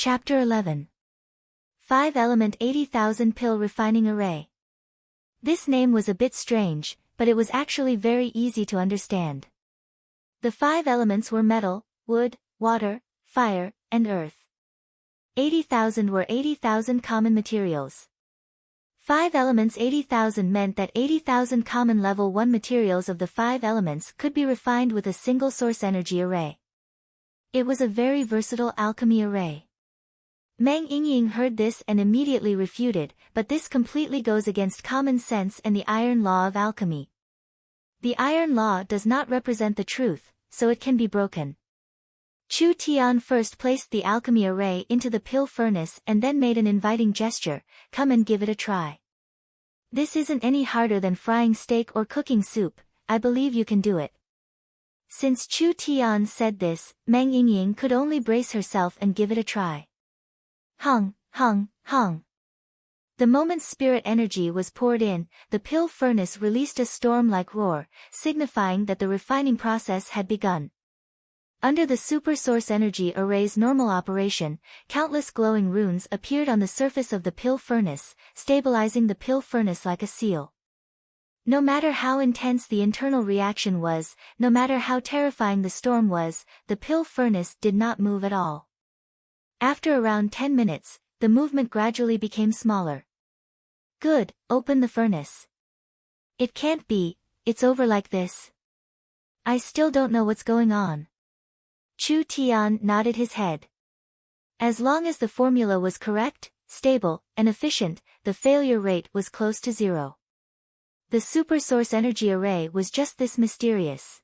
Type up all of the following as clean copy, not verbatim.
Chapter 11. 5-element 80,000 pill refining array. This name was a bit strange, but it was actually very easy to understand. The 5 elements were metal, wood, water, fire, and earth. 80,000 were 80,000 common materials. 5 elements 80,000 meant that 80,000 common level 1 materials of the 5 elements could be refined with a single source energy array. It was a very versatile alchemy array. Meng Yingying heard this and immediately refuted, but this completely goes against common sense and the iron law of alchemy. The iron law does not represent the truth, so it can be broken. Chu Tian first placed the alchemy array into the pill furnace and then made an inviting gesture, "Come and give it a try. This isn't any harder than frying steak or cooking soup, I believe you can do it." Since Chu Tian said this, Meng Yingying could only brace herself and give it a try. Hung, hung, hung. The moment spirit energy was poured in, the pill furnace released a storm-like roar, signifying that the refining process had begun. Under the super source energy array's normal operation, countless glowing runes appeared on the surface of the pill furnace, stabilizing the pill furnace like a seal. No matter how intense the internal reaction was, no matter how terrifying the storm was, the pill furnace did not move at all. After around 10 minutes, the movement gradually became smaller. Good, open the furnace. It can't be, it's over like this. I still don't know what's going on. Chu Tian nodded his head. As long as the formula was correct, stable, and efficient, the failure rate was close to zero. The super source energy array was just this mysterious.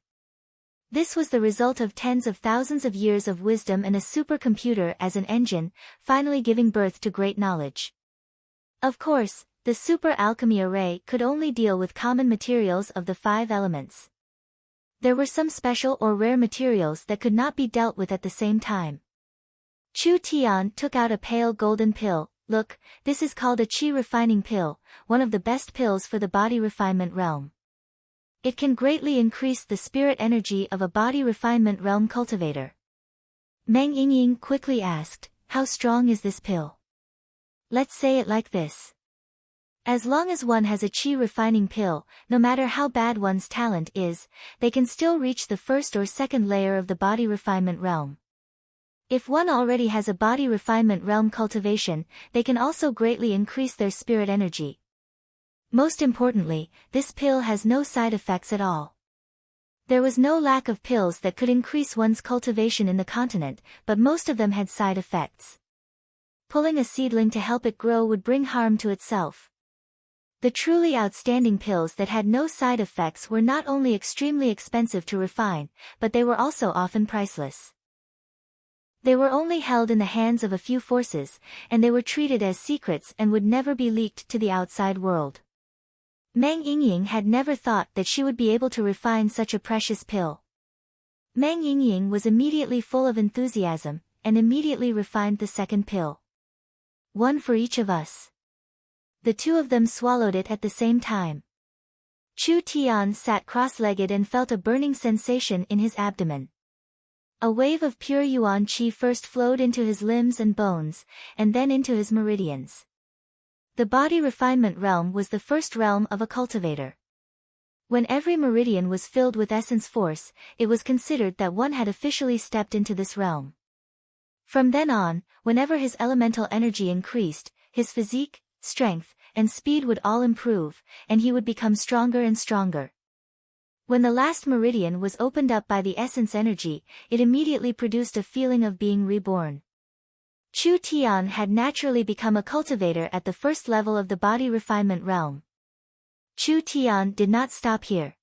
This was the result of tens of thousands of years of wisdom and a supercomputer as an engine, finally giving birth to great knowledge. Of course, the super alchemy array could only deal with common materials of the 5 elements. There were some special or rare materials that could not be dealt with at the same time. Chu Tian took out a pale golden pill. Look, this is called a qi refining pill, one of the best pills for the body refinement realm. It can greatly increase the spirit energy of a body refinement realm cultivator. Meng Yingying quickly asked, "How strong is this pill?" Let's say it like this. As long as one has a qi refining pill, no matter how bad one's talent is, they can still reach the first or second layer of the body refinement realm. If one already has a body refinement realm cultivation, they can also greatly increase their spirit energy. Most importantly, this pill has no side effects at all. There was no lack of pills that could increase one's cultivation in the continent, but most of them had side effects. Pulling a seedling to help it grow would bring harm to itself. The truly outstanding pills that had no side effects were not only extremely expensive to refine, but they were also often priceless. They were only held in the hands of a few forces, and they were treated as secrets and would never be leaked to the outside world. Meng Yingying had never thought that she would be able to refine such a precious pill. Meng Yingying was immediately full of enthusiasm, and immediately refined the second pill. One for each of us. The two of them swallowed it at the same time. Chu Tian sat cross-legged and felt a burning sensation in his abdomen. A wave of pure yuan qi first flowed into his limbs and bones, and then into his meridians. The body refinement realm was the first realm of a cultivator. When every meridian was filled with essence force, it was considered that one had officially stepped into this realm. From then on, whenever his elemental energy increased, his physique, strength, and speed would all improve, and he would become stronger and stronger. When the last meridian was opened up by the essence energy, it immediately produced a feeling of being reborn. Chu Tian had naturally become a cultivator at the first level of the body refinement realm. Chu Tian did not stop here.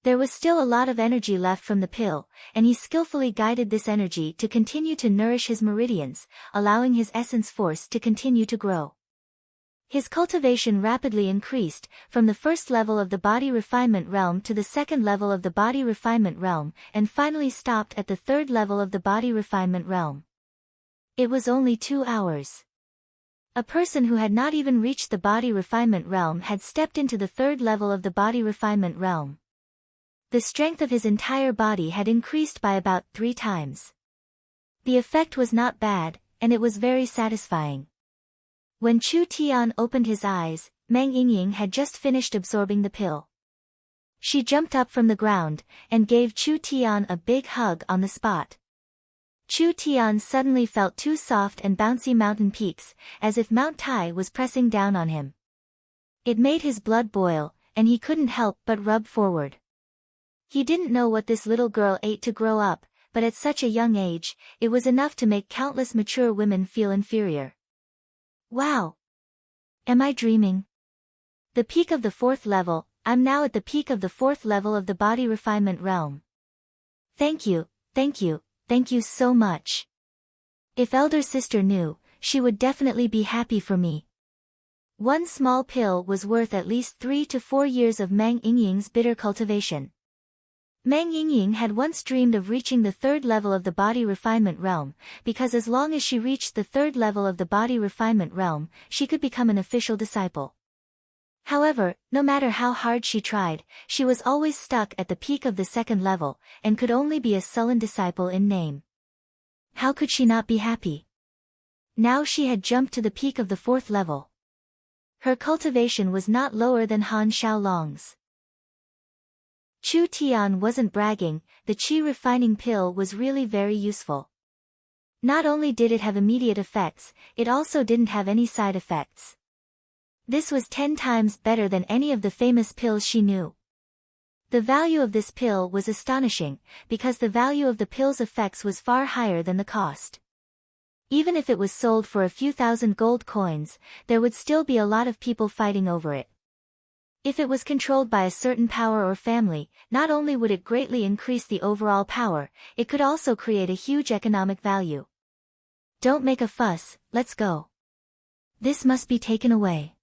There was still a lot of energy left from the pill, and he skillfully guided this energy to continue to nourish his meridians, allowing his essence force to continue to grow. His cultivation rapidly increased, from the first level of the body refinement realm to the second level of the body refinement realm, and finally stopped at the third level of the body refinement realm. It was only 2 hours. A person who had not even reached the body refinement realm had stepped into the third level of the body refinement realm. The strength of his entire body had increased by about 3 times. The effect was not bad, and it was very satisfying. When Chu Tian opened his eyes, Meng Yingying had just finished absorbing the pill. She jumped up from the ground, and gave Chu Tian a big hug on the spot. Chu Tian suddenly felt two soft and bouncy mountain peaks, as if Mount Tai was pressing down on him. It made his blood boil, and he couldn't help but rub forward. He didn't know what this little girl ate to grow up, but at such a young age, it was enough to make countless mature women feel inferior. Wow! Am I dreaming? The peak of the 4th level, I'm now at the peak of the 4th level of the body refinement realm. Thank you, thank you, thank you so much. If elder sister knew, she would definitely be happy for me. One small pill was worth at least 3 to 4 years of Meng Yingying's bitter cultivation. Meng Yingying had once dreamed of reaching the 3rd level of the body refinement realm, because as long as she reached the 3rd level of the body refinement realm, she could become an official disciple. However, no matter how hard she tried, she was always stuck at the peak of the 2nd level, and could only be a sullen disciple in name. How could she not be happy? Now she had jumped to the peak of the 4th level. Her cultivation was not lower than Han Xiaolong's. Chu Tian wasn't bragging, the qi refining pill was really very useful. Not only did it have immediate effects, it also didn't have any side effects. This was 10 times better than any of the famous pills she knew. The value of this pill was astonishing, because the value of the pill's effects was far higher than the cost. Even if it was sold for a few thousand gold coins, there would still be a lot of people fighting over it. If it was controlled by a certain power or family, not only would it greatly increase the overall power, it could also create a huge economic value. Don't make a fuss, let's go. This must be taken away.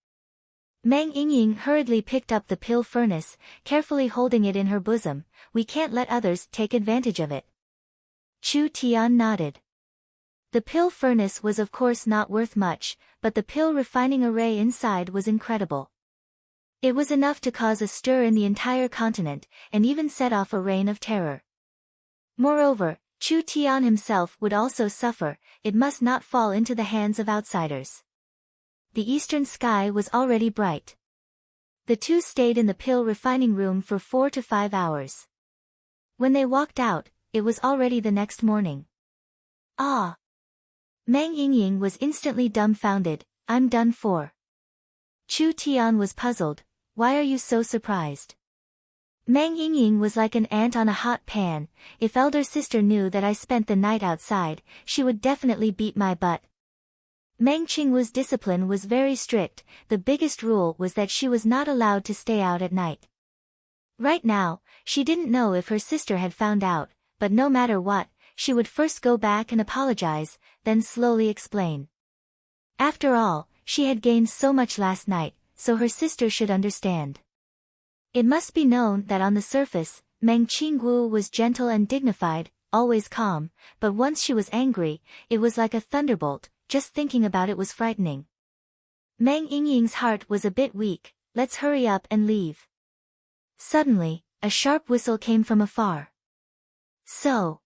Meng Yingying hurriedly picked up the pill furnace, carefully holding it in her bosom. We can't let others take advantage of it. Chu Tian nodded. The pill furnace was of course not worth much, but the pill refining array inside was incredible. It was enough to cause a stir in the entire continent, and even set off a reign of terror. Moreover, Chu Tian himself would also suffer, it must not fall into the hands of outsiders. The eastern sky was already bright. The two stayed in the pill refining room for 4 to 5 hours. When they walked out, it was already the next morning. Ah! Meng Yingying was instantly dumbfounded. I'm done for. Chu Tian was puzzled. Why are you so surprised? Meng Yingying was like an ant on a hot pan. If elder sister knew that I spent the night outside, she would definitely beat my butt. Meng Qingwu's discipline was very strict. The biggest rule was that she was not allowed to stay out at night. Right now, she didn't know if her sister had found out, but no matter what, she would first go back and apologize, then slowly explain. After all, she had gained so much last night, so her sister should understand. It must be known that on the surface, Meng Qingwu was gentle and dignified, always calm, but once she was angry, it was like a thunderbolt. Just thinking about it was frightening. Meng Yingying's heart was a bit weak. Let's hurry up and leave. Suddenly, a sharp whistle came from afar. So,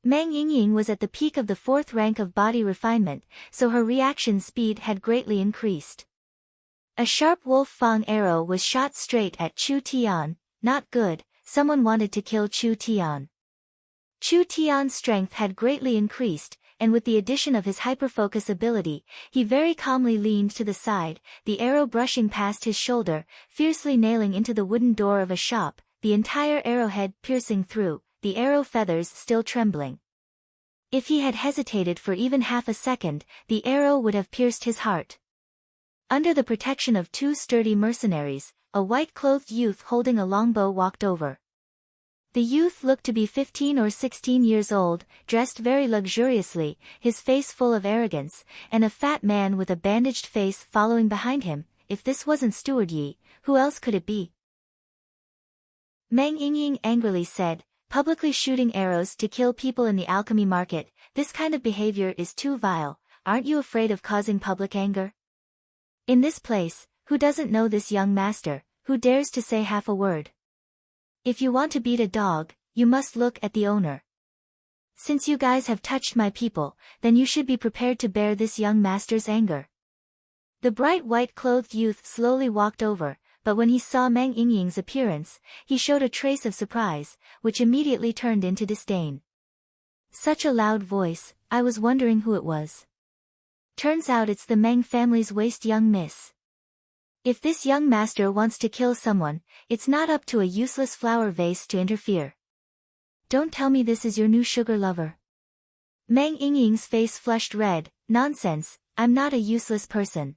Meng Yingying was at the peak of the 4th rank of body refinement, so her reaction speed had greatly increased. A sharp wolf fang arrow was shot straight at Chu Tian. Not good, someone wanted to kill Chu Tian. Chu Tian's strength had greatly increased, and with the addition of his hyperfocus ability, he very calmly leaned to the side, the arrow brushing past his shoulder, fiercely nailing into the wooden door of a shop, the entire arrowhead piercing through, the arrow feathers still trembling. If he had hesitated for even half a second, the arrow would have pierced his heart. Under the protection of 2 sturdy mercenaries, a white-clothed youth holding a longbow walked over. The youth looked to be 15 or 16 years old, dressed very luxuriously, his face full of arrogance, and a fat man with a bandaged face following behind him. If this wasn't Steward Yi, who else could it be? Meng Yingying angrily said, publicly shooting arrows to kill people in the alchemy market, this kind of behavior is too vile. Aren't you afraid of causing public anger? In this place, who doesn't know this young master, who dares to say half a word? If you want to beat a dog, you must look at the owner. Since you guys have touched my people, then you should be prepared to bear this young master's anger. The bright white-clothed youth slowly walked over, but when he saw Meng Yingying's appearance, he showed a trace of surprise, which immediately turned into disdain. Such a loud voice, I was wondering who it was. Turns out it's the Meng family's waste young miss. If this young master wants to kill someone, it's not up to a useless flower vase to interfere. Don't tell me this is your new sugar lover. Meng Yingying's face flushed red. Nonsense, I'm not a useless person.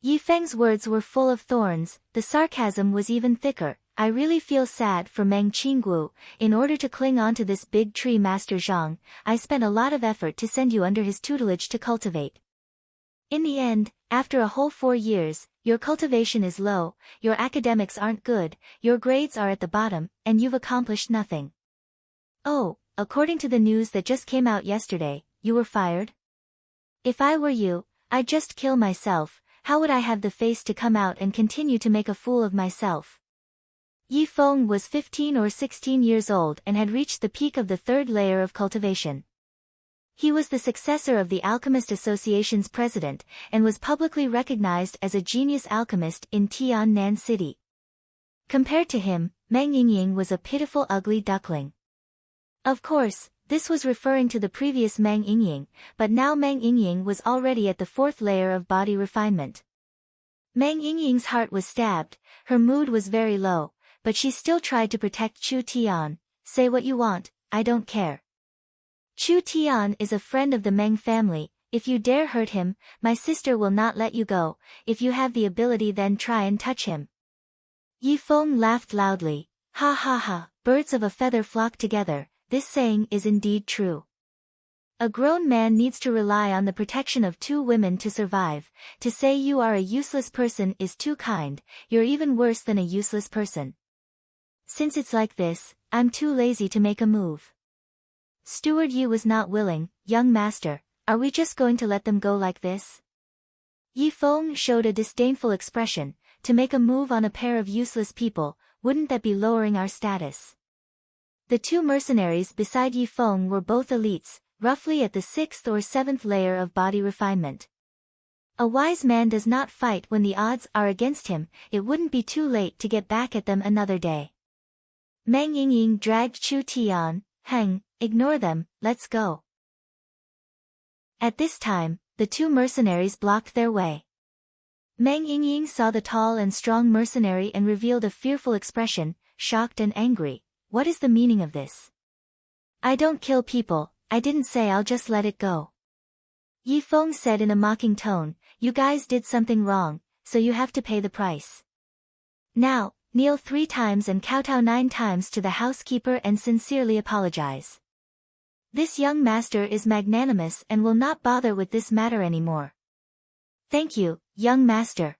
Yi Feng's words were full of thorns, the sarcasm was even thicker. I really feel sad for Meng Qingguo. In order to cling on to this big tree, Master Zhang, I spent a lot of effort to send you under his tutelage to cultivate. In the end, after a whole 4 years, your cultivation is low, your academics aren't good, your grades are at the bottom, and you've accomplished nothing. Oh, according to the news that just came out yesterday, you were fired? If I were you, I'd just kill myself. How would I have the face to come out and continue to make a fool of myself? Yi Feng was 15 or 16 years old and had reached the peak of the 3rd layer of cultivation. He was the successor of the Alchemist Association's president, and was publicly recognized as a genius alchemist in Tiannan City. Compared to him, Meng Yingying was a pitiful ugly duckling. Of course, this was referring to the previous Meng Yingying, but now Meng Yingying was already at the 4th layer of body refinement. Meng Yingying's heart was stabbed, her mood was very low, but she still tried to protect Chu Tian. Say what you want, I don't care. Chu Tian is a friend of the Meng family. If you dare hurt him, my sister will not let you go. If you have the ability, then try and touch him. Yi Feng laughed loudly. Ha ha ha, birds of a feather flock together. This saying is indeed true. A grown man needs to rely on the protection of 2 women to survive. To say you are a useless person is too kind, you're even worse than a useless person. Since it's like this, I'm too lazy to make a move. Steward Yi was not willing. Young master, are we just going to let them go like this? Yi Feng showed a disdainful expression. To make a move on a pair of useless people, wouldn't that be lowering our status? The 2 mercenaries beside Yi Feng were both elites, roughly at the 6th or 7th layer of body refinement. A wise man does not fight when the odds are against him. It wouldn't be too late to get back at them another day. Meng Yingying dragged Chu Tian. Heng, ignore them, let's go. At this time, the 2 mercenaries blocked their way. Meng Yingying saw the tall and strong mercenary and revealed a fearful expression, shocked and angry. What is the meaning of this? I don't kill people, I didn't say I'll just let it go. Yi Feng said in a mocking tone, you guys did something wrong, so you have to pay the price. Now, kneel 3 times and kowtow 9 times to the housekeeper and sincerely apologize. This young master is magnanimous and will not bother with this matter anymore. Thank you, young master.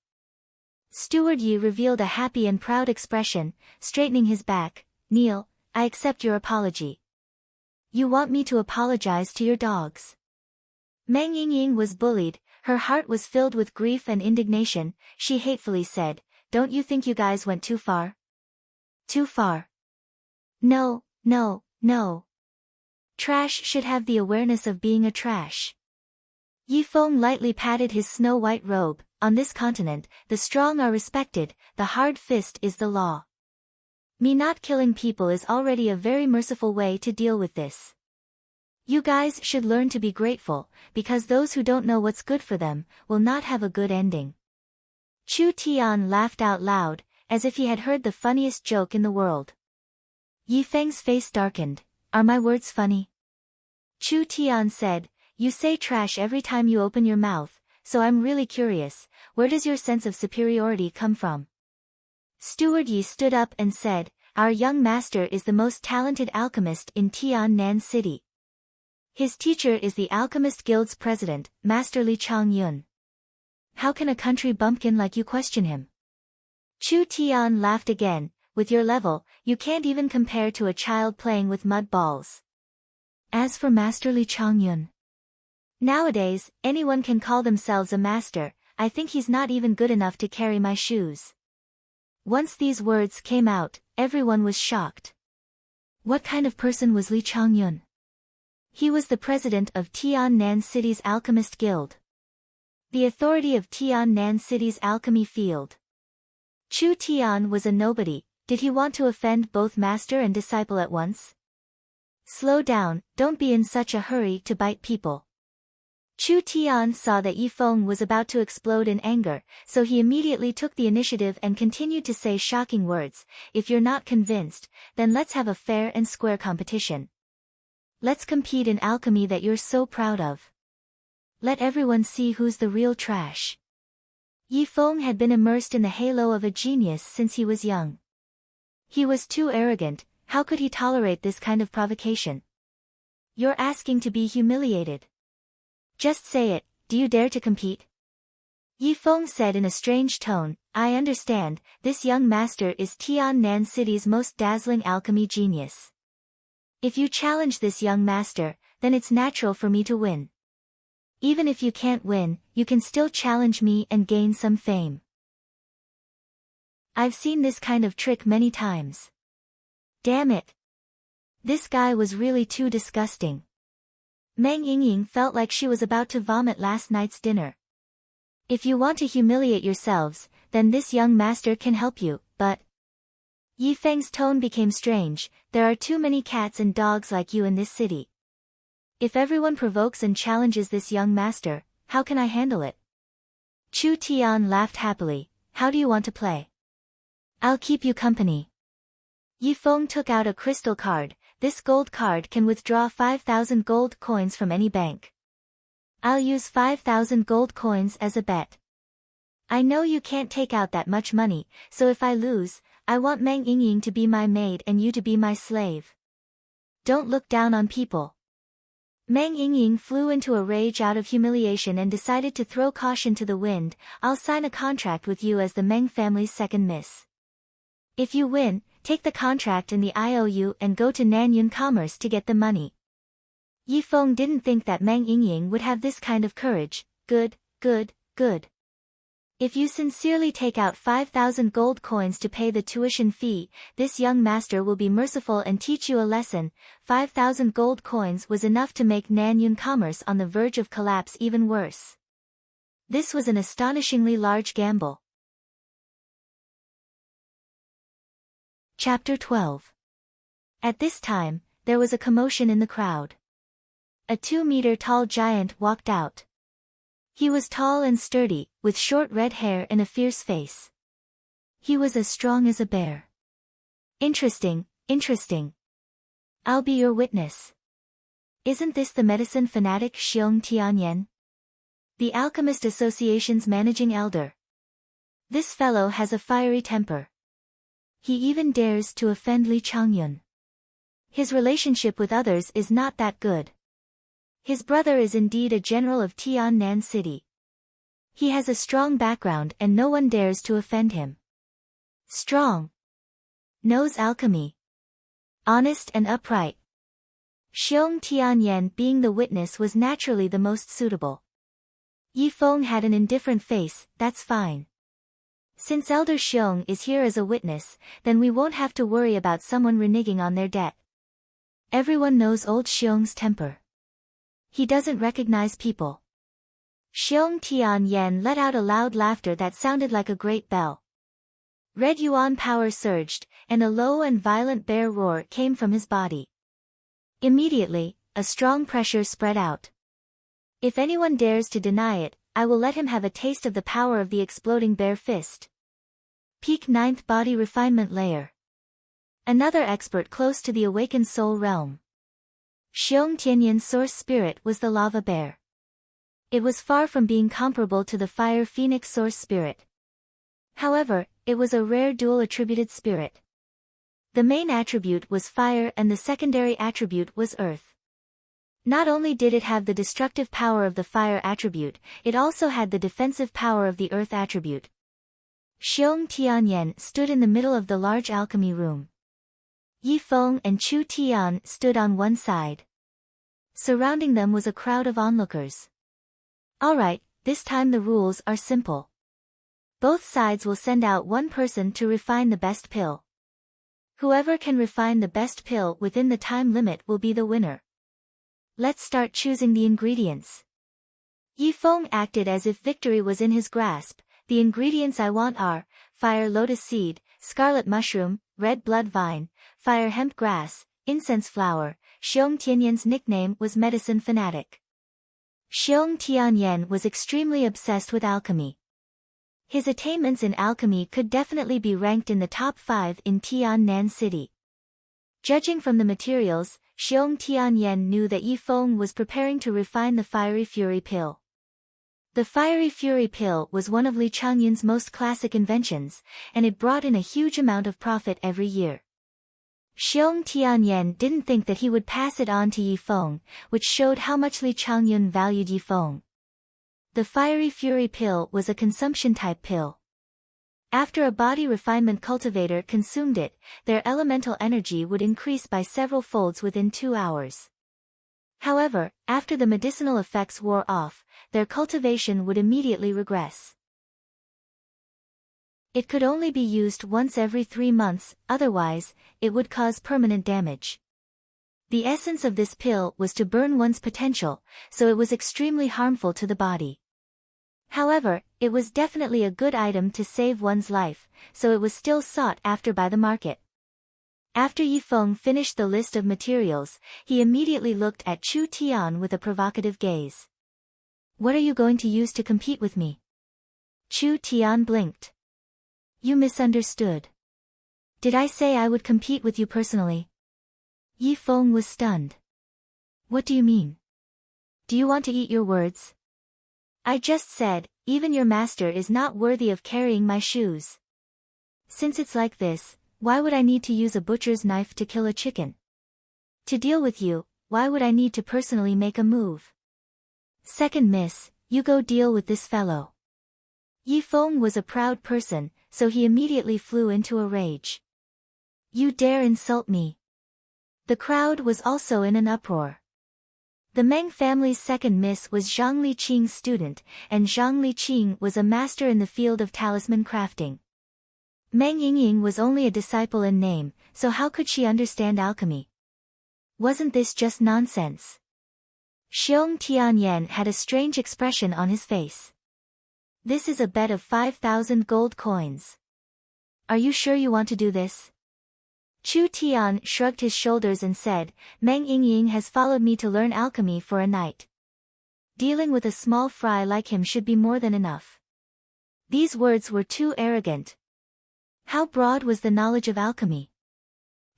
Steward Yi revealed a happy and proud expression, straightening his back. Kneel, I accept your apology. You want me to apologize to your dogs? Meng Yingying was bullied, her heart was filled with grief and indignation. She hatefully said, don't you think you guys went too far? Too far? No, no, no. Trash should have the awareness of being a trash. Yi Feng lightly patted his snow-white robe. On this continent, the strong are respected, the hard fist is the law. Me not killing people is already a very merciful way to deal with this. You guys should learn to be grateful, because those who don't know what's good for them, will not have a good ending. Chu Tian laughed out loud, as if he had heard the funniest joke in the world. Yi Feng's face darkened. Are my words funny? Chu Tian said, you say trash every time you open your mouth, so I'm really curious, where does your sense of superiority come from? Steward Yi stood up and said, our young master is the most talented alchemist in Tiannan City. His teacher is the Alchemist Guild's president, Master Li Changyun. How can a country bumpkin like you question him? Chu Tian laughed again. With your level, you can't even compare to a child playing with mud balls. As for Master Li Changyun, nowadays, anyone can call themselves a master. I think he's not even good enough to carry my shoes. Once these words came out, everyone was shocked. What kind of person was Li Changyun? He was the president of Tiannan City's Alchemist Guild, the authority of Tiannan City's alchemy field. Chu Tian was a nobody. Did he want to offend both master and disciple at once? Slow down, don't be in such a hurry to bite people. Chu Tian saw that Yi Feng was about to explode in anger, so he immediately took the initiative and continued to say shocking words. If you're not convinced, then let's have a fair and square competition. Let's compete in alchemy that you're so proud of. Let everyone see who's the real trash. Yi Feng had been immersed in the halo of a genius since he was young. He was too arrogant. How could he tolerate this kind of provocation? You're asking to be humiliated. Just say it, do you dare to compete? Yi Feng said in a strange tone, I understand, this young master is Tiannan City's most dazzling alchemy genius. If you challenge this young master, then it's natural for me to win. Even if you can't win, you can still challenge me and gain some fame. I've seen this kind of trick many times. Damn it. This guy was really too disgusting. Meng Yingying felt like she was about to vomit last night's dinner. If you want to humiliate yourselves, then this young master can help you, but... Yi Feng's tone became strange. There are too many cats and dogs like you in this city. If everyone provokes and challenges this young master, how can I handle it? Chu Tian laughed happily. How do you want to play? I'll keep you company. Yi Feng took out a crystal card. This gold card can withdraw 5,000 gold coins from any bank. I'll use 5,000 gold coins as a bet. I know you can't take out that much money, so if I lose, I want Meng Yingying to be my maid and you to be my slave. Don't look down on people. Meng Yingying flew into a rage out of humiliation and decided to throw caution to the wind. I'll sign a contract with you as the Meng family's second miss. If you win, take the contract in the IOU and go to Nanyun Commerce to get the money. Yi Feng didn't think that Meng Yingying would have this kind of courage. Good, good, good. If you sincerely take out 5,000 gold coins to pay the tuition fee, this young master will be merciful and teach you a lesson. 5,000 gold coins was enough to make Nanyun Commerce on the verge of collapse even worse. This was an astonishingly large gamble. Chapter 12. At this time, there was a commotion in the crowd. A 2-meter-tall giant walked out. He was tall and sturdy, with short red hair and a fierce face. He was as strong as a bear. Interesting, interesting. I'll be your witness. Isn't this the medicine fanatic Xiong Tianyan? The Alchemist Association's managing elder. This fellow has a fiery temper. He even dares to offend Li Changyun. His relationship with others is not that good. His brother is indeed a general of Tiannan City. He has a strong background and no one dares to offend him. Strong. Knows alchemy. Honest and upright. Xiong Tianyan being the witness was naturally the most suitable. Yi Feng had an indifferent face. That's fine. Since Elder Xiong is here as a witness, then we won't have to worry about someone reneging on their debt. Everyone knows old Xiong's temper. He doesn't recognize people. Xiong Tianyan let out a loud laughter that sounded like a great bell. Red Yuan power surged, and a low and violent bear roar came from his body. Immediately, a strong pressure spread out. If anyone dares to deny it, I will let him have a taste of the power of the exploding bear fist. Peak 9th Body Refinement Layer. Another expert close to the awakened soul realm. Xiong Tianyan's source spirit was the lava bear. It was far from being comparable to the fire phoenix source spirit. However, it was a rare dual attributed spirit. The main attribute was fire and the secondary attribute was earth. Not only did it have the destructive power of the fire attribute, it also had the defensive power of the earth attribute. Xiong Tianyan stood in the middle of the large alchemy room. Yi Feng and Chu Tian stood on one side. Surrounding them was a crowd of onlookers. Alright, this time the rules are simple. Both sides will send out one person to refine the best pill. Whoever can refine the best pill within the time limit will be the winner. let's start choosing the ingredients. Yifeng acted as if victory was in his grasp. The ingredients I want are fire lotus seed, scarlet mushroom, red blood vine, fire hemp grass, incense flower. Xiong Tianyan's nickname was medicine fanatic. Xiong Tianyan was extremely obsessed with alchemy. His attainments in alchemy could definitely be ranked in the top 5 in Tiannan City. Judging from the materials, Xiong Tianyan knew that Yifeng was preparing to refine the Fiery Fury Pill. The Fiery Fury Pill was one of Li Changyun's most classic inventions, and it brought in a huge amount of profit every year. Xiong Tianyan didn't think that he would pass it on to Yifeng, which showed how much Li Changyun valued Yifeng. The Fiery Fury Pill was a consumption-type pill. After a body refinement cultivator consumed it, their elemental energy would increase by several folds within 2 hours. However, after the medicinal effects wore off, their cultivation would immediately regress. It could only be used once every 3 months, otherwise, it would cause permanent damage. The essence of this pill was to burn one's potential, so it was extremely harmful to the body. However, it was definitely a good item to save one's life, so it was still sought after by the market. After Yifeng finished the list of materials, he immediately looked at Chu Tian with a provocative gaze. "What are you going to use to compete with me?" Chu Tian blinked. "You misunderstood. Did I say I would compete with you personally?" Yifeng was stunned. "What do you mean? Do you want to eat your words?" "I just said, even your master is not worthy of carrying my shoes. Since it's like this, why would I need to use a butcher's knife to kill a chicken? To deal with you, why would I need to personally make a move? Second miss, you go deal with this fellow." Yifeng was a proud person, so he immediately flew into a rage. "You dare insult me?" The crowd was also in an uproar. The Meng family's second miss was Zhang Liqing's student, and Zhang Liqing was a master in the field of talisman crafting. Meng Yingying was only a disciple in name, so how could she understand alchemy? Wasn't this just nonsense? Xiong Tianyan had a strange expression on his face. "This is a bet of 5,000 gold coins. Are you sure you want to do this?" Chu Tian shrugged his shoulders and said, "Meng Yingying has followed me to learn alchemy for a night. Dealing with a small fry like him should be more than enough." These words were too arrogant. How broad was the knowledge of alchemy?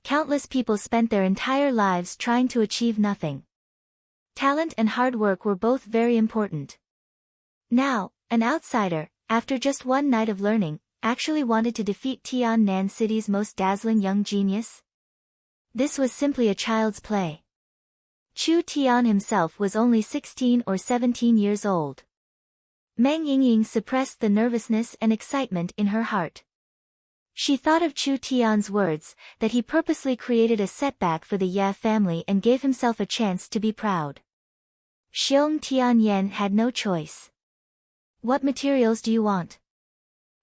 Countless people spent their entire lives trying to achieve nothing. Talent and hard work were both very important. Now, an outsider, after just one night of learning, actually wanted to defeat Tiannan City's most dazzling young genius? This was simply a child's play. Chu Tian himself was only 16 or 17 years old. Meng Yingying suppressed the nervousness and excitement in her heart. She thought of Chu Tian's words, that he purposely created a setback for the Ye family and gave himself a chance to be proud. Xiong Tianyan had no choice. "What materials do you want?"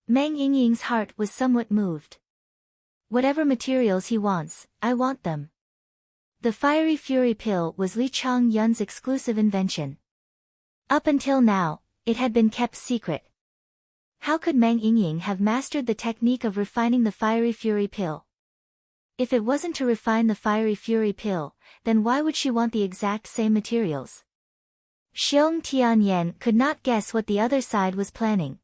Meng Yingying's heart was somewhat moved. "Whatever materials he wants, I want them." The Fiery Fury Pill was Li Changyun's exclusive invention. Up until now, it had been kept secret. How could Meng Yingying have mastered the technique of refining the Fiery Fury Pill? If it wasn't to refine the Fiery Fury Pill, then why would she want the exact same materials? Xiong Tianyan could not guess what the other side was planning.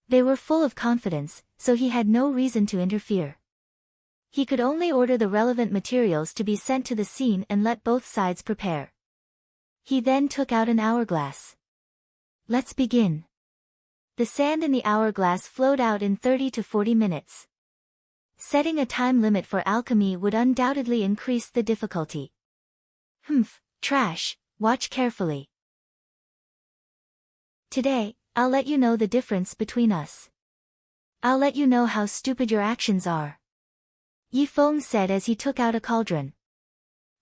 They were full of confidence, so he had no reason to interfere. He could only order the relevant materials to be sent to the scene and let both sides prepare. He then took out an hourglass. "Let's begin." The sand in the hourglass flowed out in 30 to 40 minutes. Setting a time limit for alchemy would undoubtedly increase the difficulty. Trash, watch carefully. Today, I'll let you know the difference between us. I'll let you know how stupid your actions are. Yifeng said as he took out a cauldron.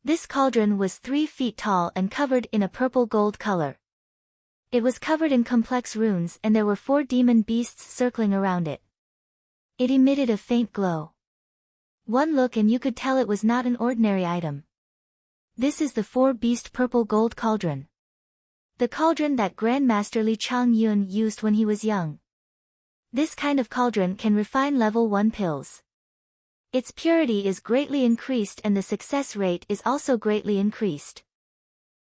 This cauldron was 3 feet tall and covered in a purple gold color. It was covered in complex runes and there were 4 demon beasts circling around it. It emitted a faint glow. One look and you could tell it was not an ordinary item. This is the four-beast purple gold cauldron. The cauldron that Grandmaster Li Changyun used when he was young. This kind of cauldron can refine level 1 pills. Its purity is greatly increased and the success rate is also greatly increased.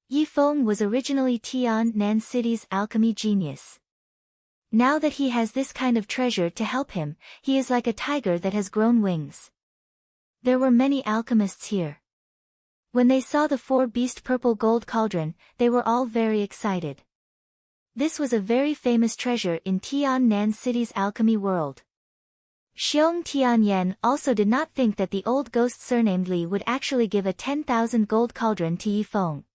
Yi Feng was originally Tiannan City's alchemy genius. Now that he has this kind of treasure to help him, he is like a tiger that has grown wings. There were many alchemists here. When they saw the four-beast purple gold cauldron, they were all very excited. This was a very famous treasure in Tiannan City's alchemy world. Xiong Tianyan also did not think that the old ghost surnamed Li would actually give a 10,000 gold cauldron to Yi Feng.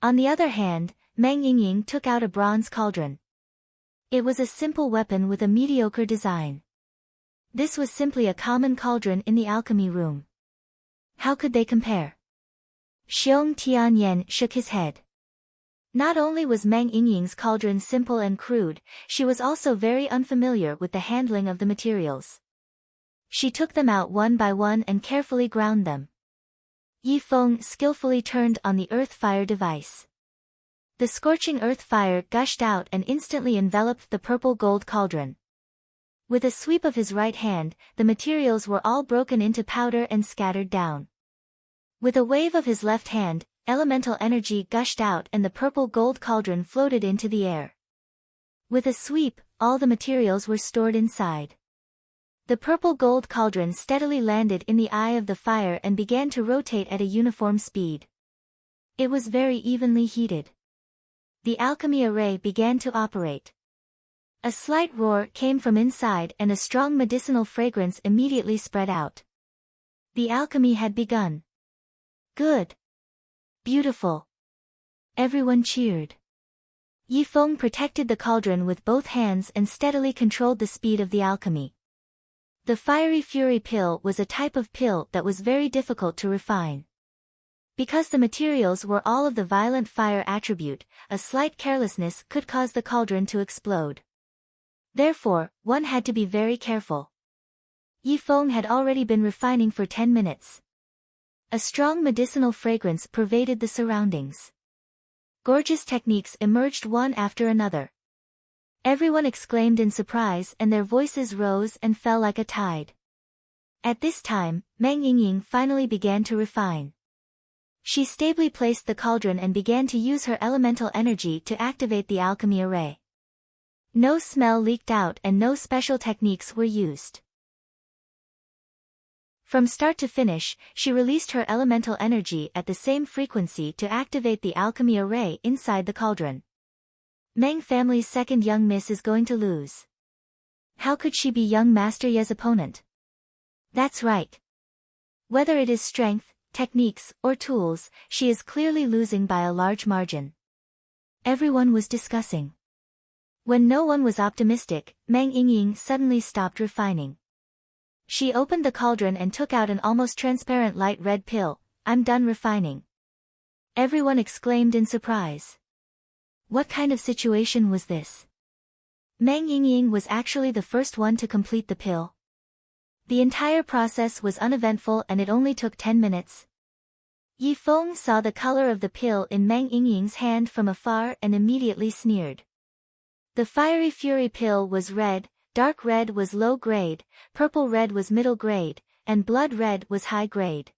On the other hand, Meng Yingying took out a bronze cauldron. It was a simple weapon with a mediocre design. This was simply a common cauldron in the alchemy room. How could they compare? Xiong Tianyan shook his head. Not only was Meng Yingying's cauldron simple and crude, she was also very unfamiliar with the handling of the materials. She took them out one by one and carefully ground them. Yi Feng skillfully turned on the earth fire device. The scorching earth fire gushed out and instantly enveloped the purple gold cauldron. With a sweep of his right hand, the materials were all broken into powder and scattered down. With a wave of his left hand, elemental energy gushed out and the purple gold cauldron floated into the air. With a sweep, all the materials were stored inside. The purple gold cauldron steadily landed in the eye of the fire and began to rotate at a uniform speed. It was very evenly heated. The alchemy array began to operate. A slight roar came from inside and a strong medicinal fragrance immediately spread out. The alchemy had begun. Good. Beautiful. Everyone cheered. Yi Feng protected the cauldron with both hands and steadily controlled the speed of the alchemy. The fiery fury pill was a type of pill that was very difficult to refine. Because the materials were all of the violent fire attribute, a slight carelessness could cause the cauldron to explode. Therefore, one had to be very careful. Yi Feng had already been refining for 10 minutes. A strong medicinal fragrance pervaded the surroundings. Gorgeous techniques emerged one after another. Everyone exclaimed in surprise and their voices rose and fell like a tide. At this time, Meng Yingying finally began to refine. She stably placed the cauldron and began to use her elemental energy to activate the alchemy array. No smell leaked out and no special techniques were used. From start to finish, she released her elemental energy at the same frequency to activate the alchemy array inside the cauldron. Meng family's second young miss is going to lose. How could she be young Master Ye's opponent? That's right. Whether it is strength, techniques, or tools, she is clearly losing by a large margin. Everyone was discussing. When no one was optimistic, Meng Yingying suddenly stopped refining. She opened the cauldron and took out an almost transparent light red pill. I'm done refining. Everyone exclaimed in surprise. What kind of situation was this? Meng Yingying was actually the first one to complete the pill. The entire process was uneventful and it only took 10 minutes. Yi Feng saw the color of the pill in Meng Yingying's hand from afar and immediately sneered. The fiery fury pill was red, dark red was low grade, purple red was middle grade, and blood red was high grade.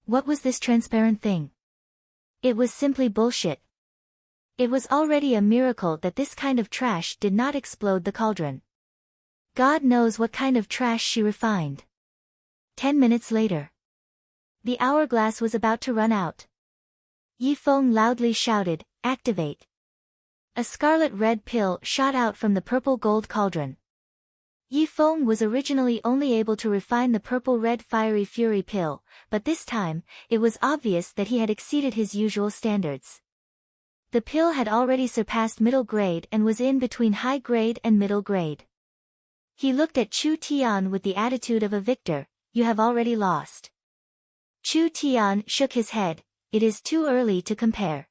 What was this transparent thing? It was simply bullshit. It was already a miracle that this kind of trash did not explode the cauldron. God knows what kind of trash she refined. 10 minutes later. The hourglass was about to run out. Yi Feng loudly shouted, "Activate!" A scarlet red pill shot out from the purple gold cauldron. Yi Feng was originally only able to refine the purple red fiery fury pill, but this time, it was obvious that he had exceeded his usual standards. The pill had already surpassed middle grade and was in between high grade and middle grade. He looked at Chu Tian with the attitude of a victor. You have already lost. Chu Tian shook his head. It is too early to compare.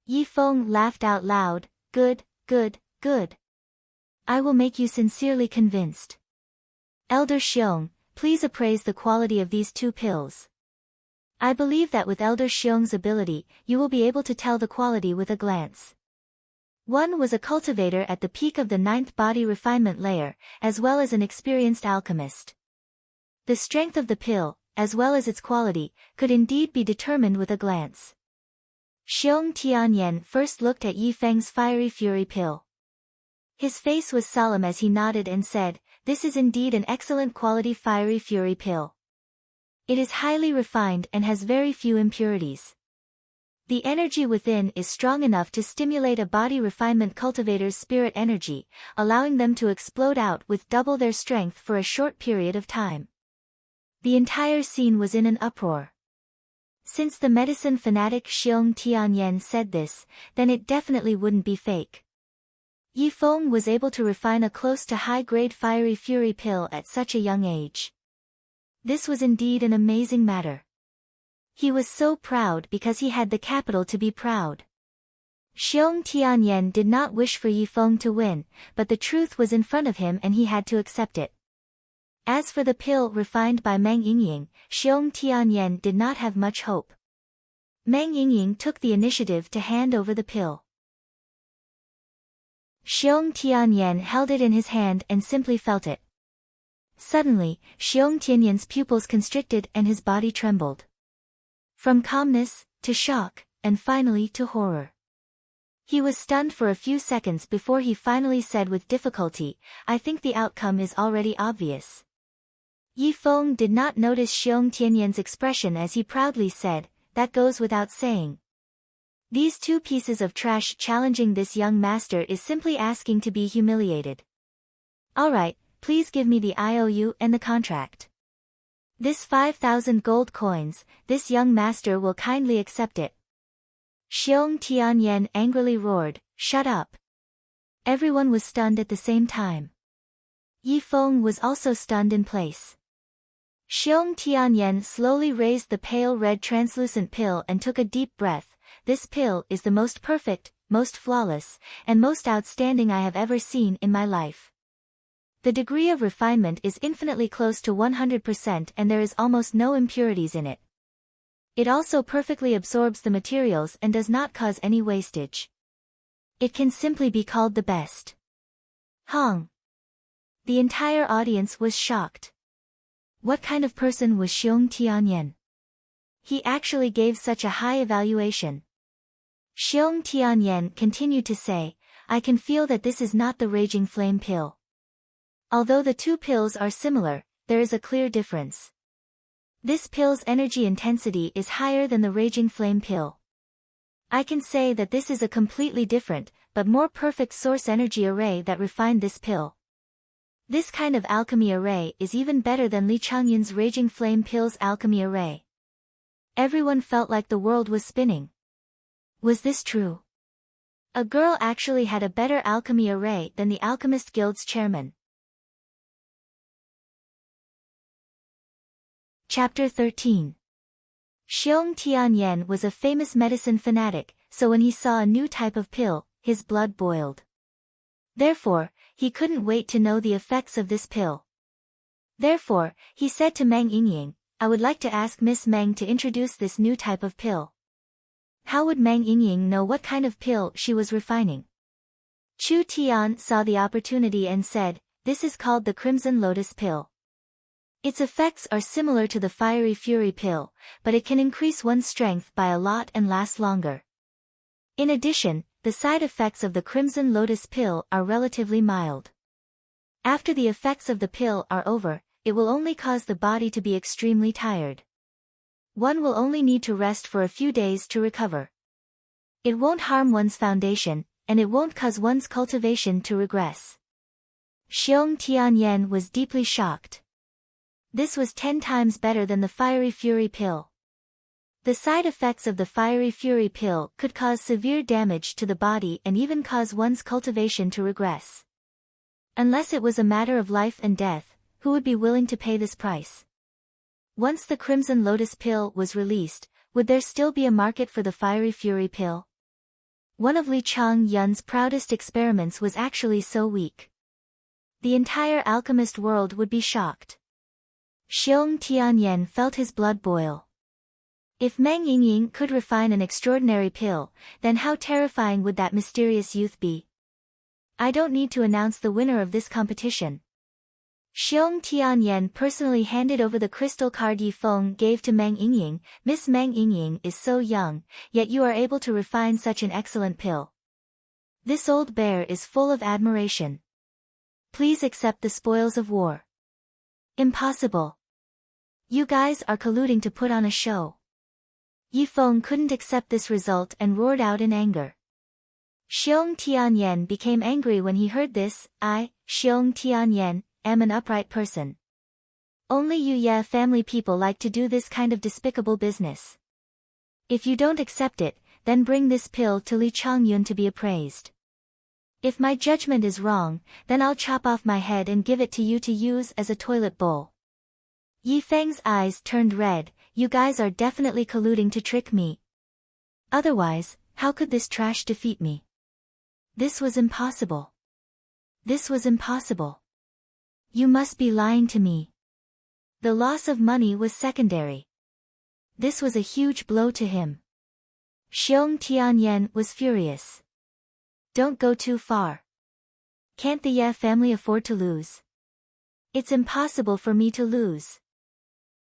Yi Feng laughed out loud. Good, good, good. I will make you sincerely convinced. Elder Xiong, please appraise the quality of these two pills. I believe that with Elder Xiong's ability, you will be able to tell the quality with a glance. One was a cultivator at the peak of the 9th body refinement layer, as well as an experienced alchemist. The strength of the pill, as well as its quality, could indeed be determined with a glance. Xiong Tianyan first looked at Yi Feng's fiery fury pill. His face was solemn as he nodded and said, "This is indeed an excellent quality fiery fury pill. It is highly refined and has very few impurities. The energy within is strong enough to stimulate a body refinement cultivator's spirit energy, allowing them to explode out with double their strength for a short period of time." The entire scene was in an uproar. Since the medicine fanatic Xiong Tianyan said this, then it definitely wouldn't be fake. Yi Feng was able to refine a close to high-grade fiery fury pill at such a young age. This was indeed an amazing matter. He was so proud because he had the capital to be proud. Xiong Tianyan did not wish for Yi Feng to win, but the truth was in front of him and he had to accept it. As for the pill refined by Meng Yingying, Xiong Tianyan did not have much hope. Meng Yingying took the initiative to hand over the pill. Xiong Tianyan held it in his hand and simply felt it. Suddenly, Xiong Tianyan's pupils constricted and his body trembled. From calmness, to shock, and finally to horror. He was stunned for a few seconds before he finally said with difficulty, "I think the outcome is already obvious." Yi Feng did not notice Xiong Tianyan's expression as he proudly said, "That goes without saying. These two pieces of trash challenging this young master is simply asking to be humiliated. Alright, please give me the IOU and the contract. This 5,000 gold coins, this young master will kindly accept it." Xiong Tianyan angrily roared, "Shut up." Everyone was stunned at the same time. Yi Feng was also stunned in place. Xiong Tianyan slowly raised the pale red translucent pill and took a deep breath. "This pill is the most perfect, most flawless, and most outstanding I have ever seen in my life. The degree of refinement is infinitely close to 100% and there is almost no impurities in it. It also perfectly absorbs the materials and does not cause any wastage. It can simply be called the best." Hong. The entire audience was shocked. What kind of person was Xiong Tianyan? He actually gave such a high evaluation. Xiong Tianyan continued to say, "I can feel that this is not the Raging Flame pill. Although the two pills are similar, there is a clear difference. This pill's energy intensity is higher than the Raging Flame pill. I can say that this is a completely different, but more perfect source energy array that refined this pill. This kind of alchemy array is even better than Li Changyin's Raging Flame pill's alchemy array." Everyone felt like the world was spinning. Was this true? A girl actually had a better alchemy array than the Alchemist Guild's chairman. Chapter 13. Xiong Tianyan was a famous medicine fanatic, so when he saw a new type of pill, his blood boiled. Therefore, he couldn't wait to know the effects of this pill. Therefore, he said to Meng Yingying, "I would like to ask Miss Meng to introduce this new type of pill." How would Meng Yingying know what kind of pill she was refining? Chu Tian saw the opportunity and said, "This is called the Crimson Lotus pill. Its effects are similar to the Fiery Fury pill, but it can increase one's strength by a lot and last longer. In addition, the side effects of the Crimson Lotus pill are relatively mild. After the effects of the pill are over, it will only cause the body to be extremely tired. One will only need to rest for a few days to recover. It won't harm one's foundation, and it won't cause one's cultivation to regress." Xiong Tianyan was deeply shocked. This was 10 times better than the Fiery Fury pill. The side effects of the Fiery Fury pill could cause severe damage to the body and even cause one's cultivation to regress. Unless it was a matter of life and death, who would be willing to pay this price? Once the Crimson Lotus pill was released, would there still be a market for the Fiery Fury pill? One of Li Changyun's proudest experiments was actually so weak. The entire alchemist world would be shocked. Xiong Tianyan felt his blood boil. If Meng Yingying could refine an extraordinary pill, then how terrifying would that mysterious youth be? I don't need to announce the winner of this competition. Xiong Tianyan personally handed over the crystal card Yi Feng gave to Meng Yingying. Miss Meng Yingying is so young, yet you are able to refine such an excellent pill. This old bear is full of admiration. Please accept the spoils of war. Impossible. You guys are colluding to put on a show. Yi Feng couldn't accept this result and roared out in anger. Xiong Tianyan became angry when he heard this. I, Xiong Tianyan, am an upright person. Only you Ye family people like to do this kind of despicable business. If you don't accept it, then bring this pill to Li Changyun to be appraised. If my judgment is wrong, then I'll chop off my head and give it to you to use as a toilet bowl. Yi Feng's eyes turned red. You guys are definitely colluding to trick me. Otherwise, how could this trash defeat me? This was impossible. This was impossible. You must be lying to me. The loss of money was secondary. This was a huge blow to him. Xiong Tianyan was furious. Don't go too far. Can't the Ye family afford to lose? It's impossible for me to lose.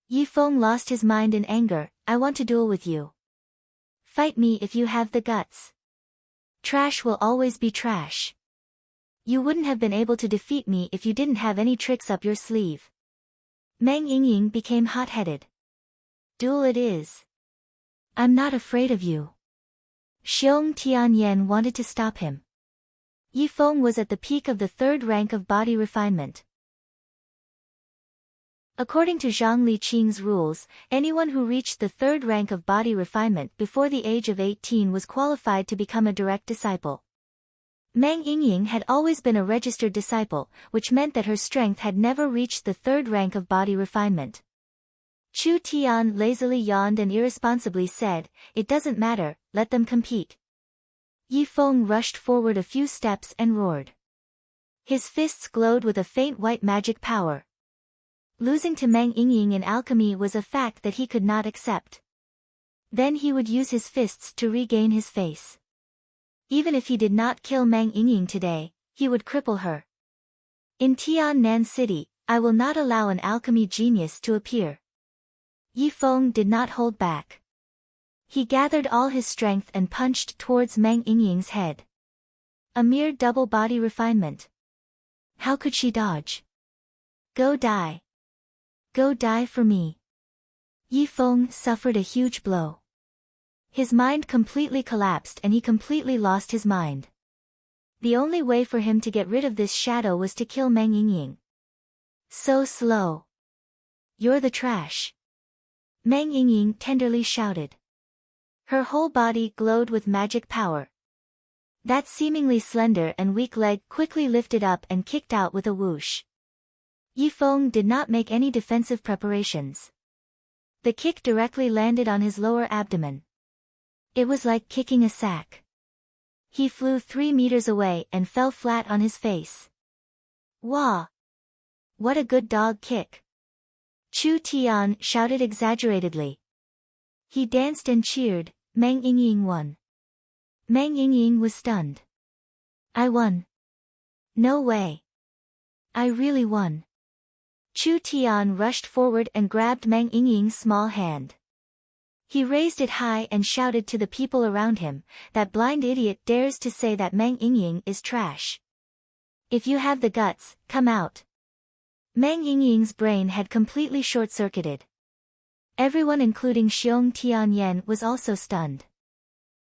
Yi Feng lost his mind in anger. I want to duel with you. Fight me if you have the guts. Trash will always be trash. You wouldn't have been able to defeat me if you didn't have any tricks up your sleeve. Meng Yingying became hot-headed. Duel it is. I'm not afraid of you. Xiong Tianyan wanted to stop him. Yi Feng was at the peak of the third rank of body refinement. According to Zhang Liqing's rules, anyone who reached the third rank of body refinement before the age of 18 was qualified to become a direct disciple. Meng Yingying had always been a registered disciple, which meant that her strength had never reached the third rank of body refinement. Chu Tian lazily yawned and irresponsibly said, "It doesn't matter, let them compete." Yi Feng rushed forward a few steps and roared. His fists glowed with a faint white magic power. Losing to Meng Yingying in alchemy was a fact that he could not accept. Then he would use his fists to regain his face. Even if he did not kill Meng Yingying today, he would cripple her. In Tiannan City, I will not allow an alchemy genius to appear. Yi Feng did not hold back. He gathered all his strength and punched towards Meng Yingying's head. A mere double body refinement. How could she dodge? Go die. Go die for me. Yi Feng suffered a huge blow. His mind completely collapsed and he completely lost his mind. The only way for him to get rid of this shadow was to kill Meng Yingying. So slow. You're the trash. Meng Yingying tenderly shouted. Her whole body glowed with magic power. That seemingly slender and weak leg quickly lifted up and kicked out with a whoosh. Yi Feng did not make any defensive preparations. The kick directly landed on his lower abdomen. It was like kicking a sack. He flew 3 meters away and fell flat on his face. Wah! What a good dog kick! Chu Tian shouted exaggeratedly. He danced and cheered. Meng Yingying won. Meng Yingying was stunned. I won. No way. I really won. Chu Tian rushed forward and grabbed Meng Yingying's small hand. He raised it high and shouted to the people around him, "That blind idiot dares to say that Meng Yingying is trash. If you have the guts, come out." Meng Yingying's brain had completely short-circuited. Everyone including Xiong Tianyan was also stunned.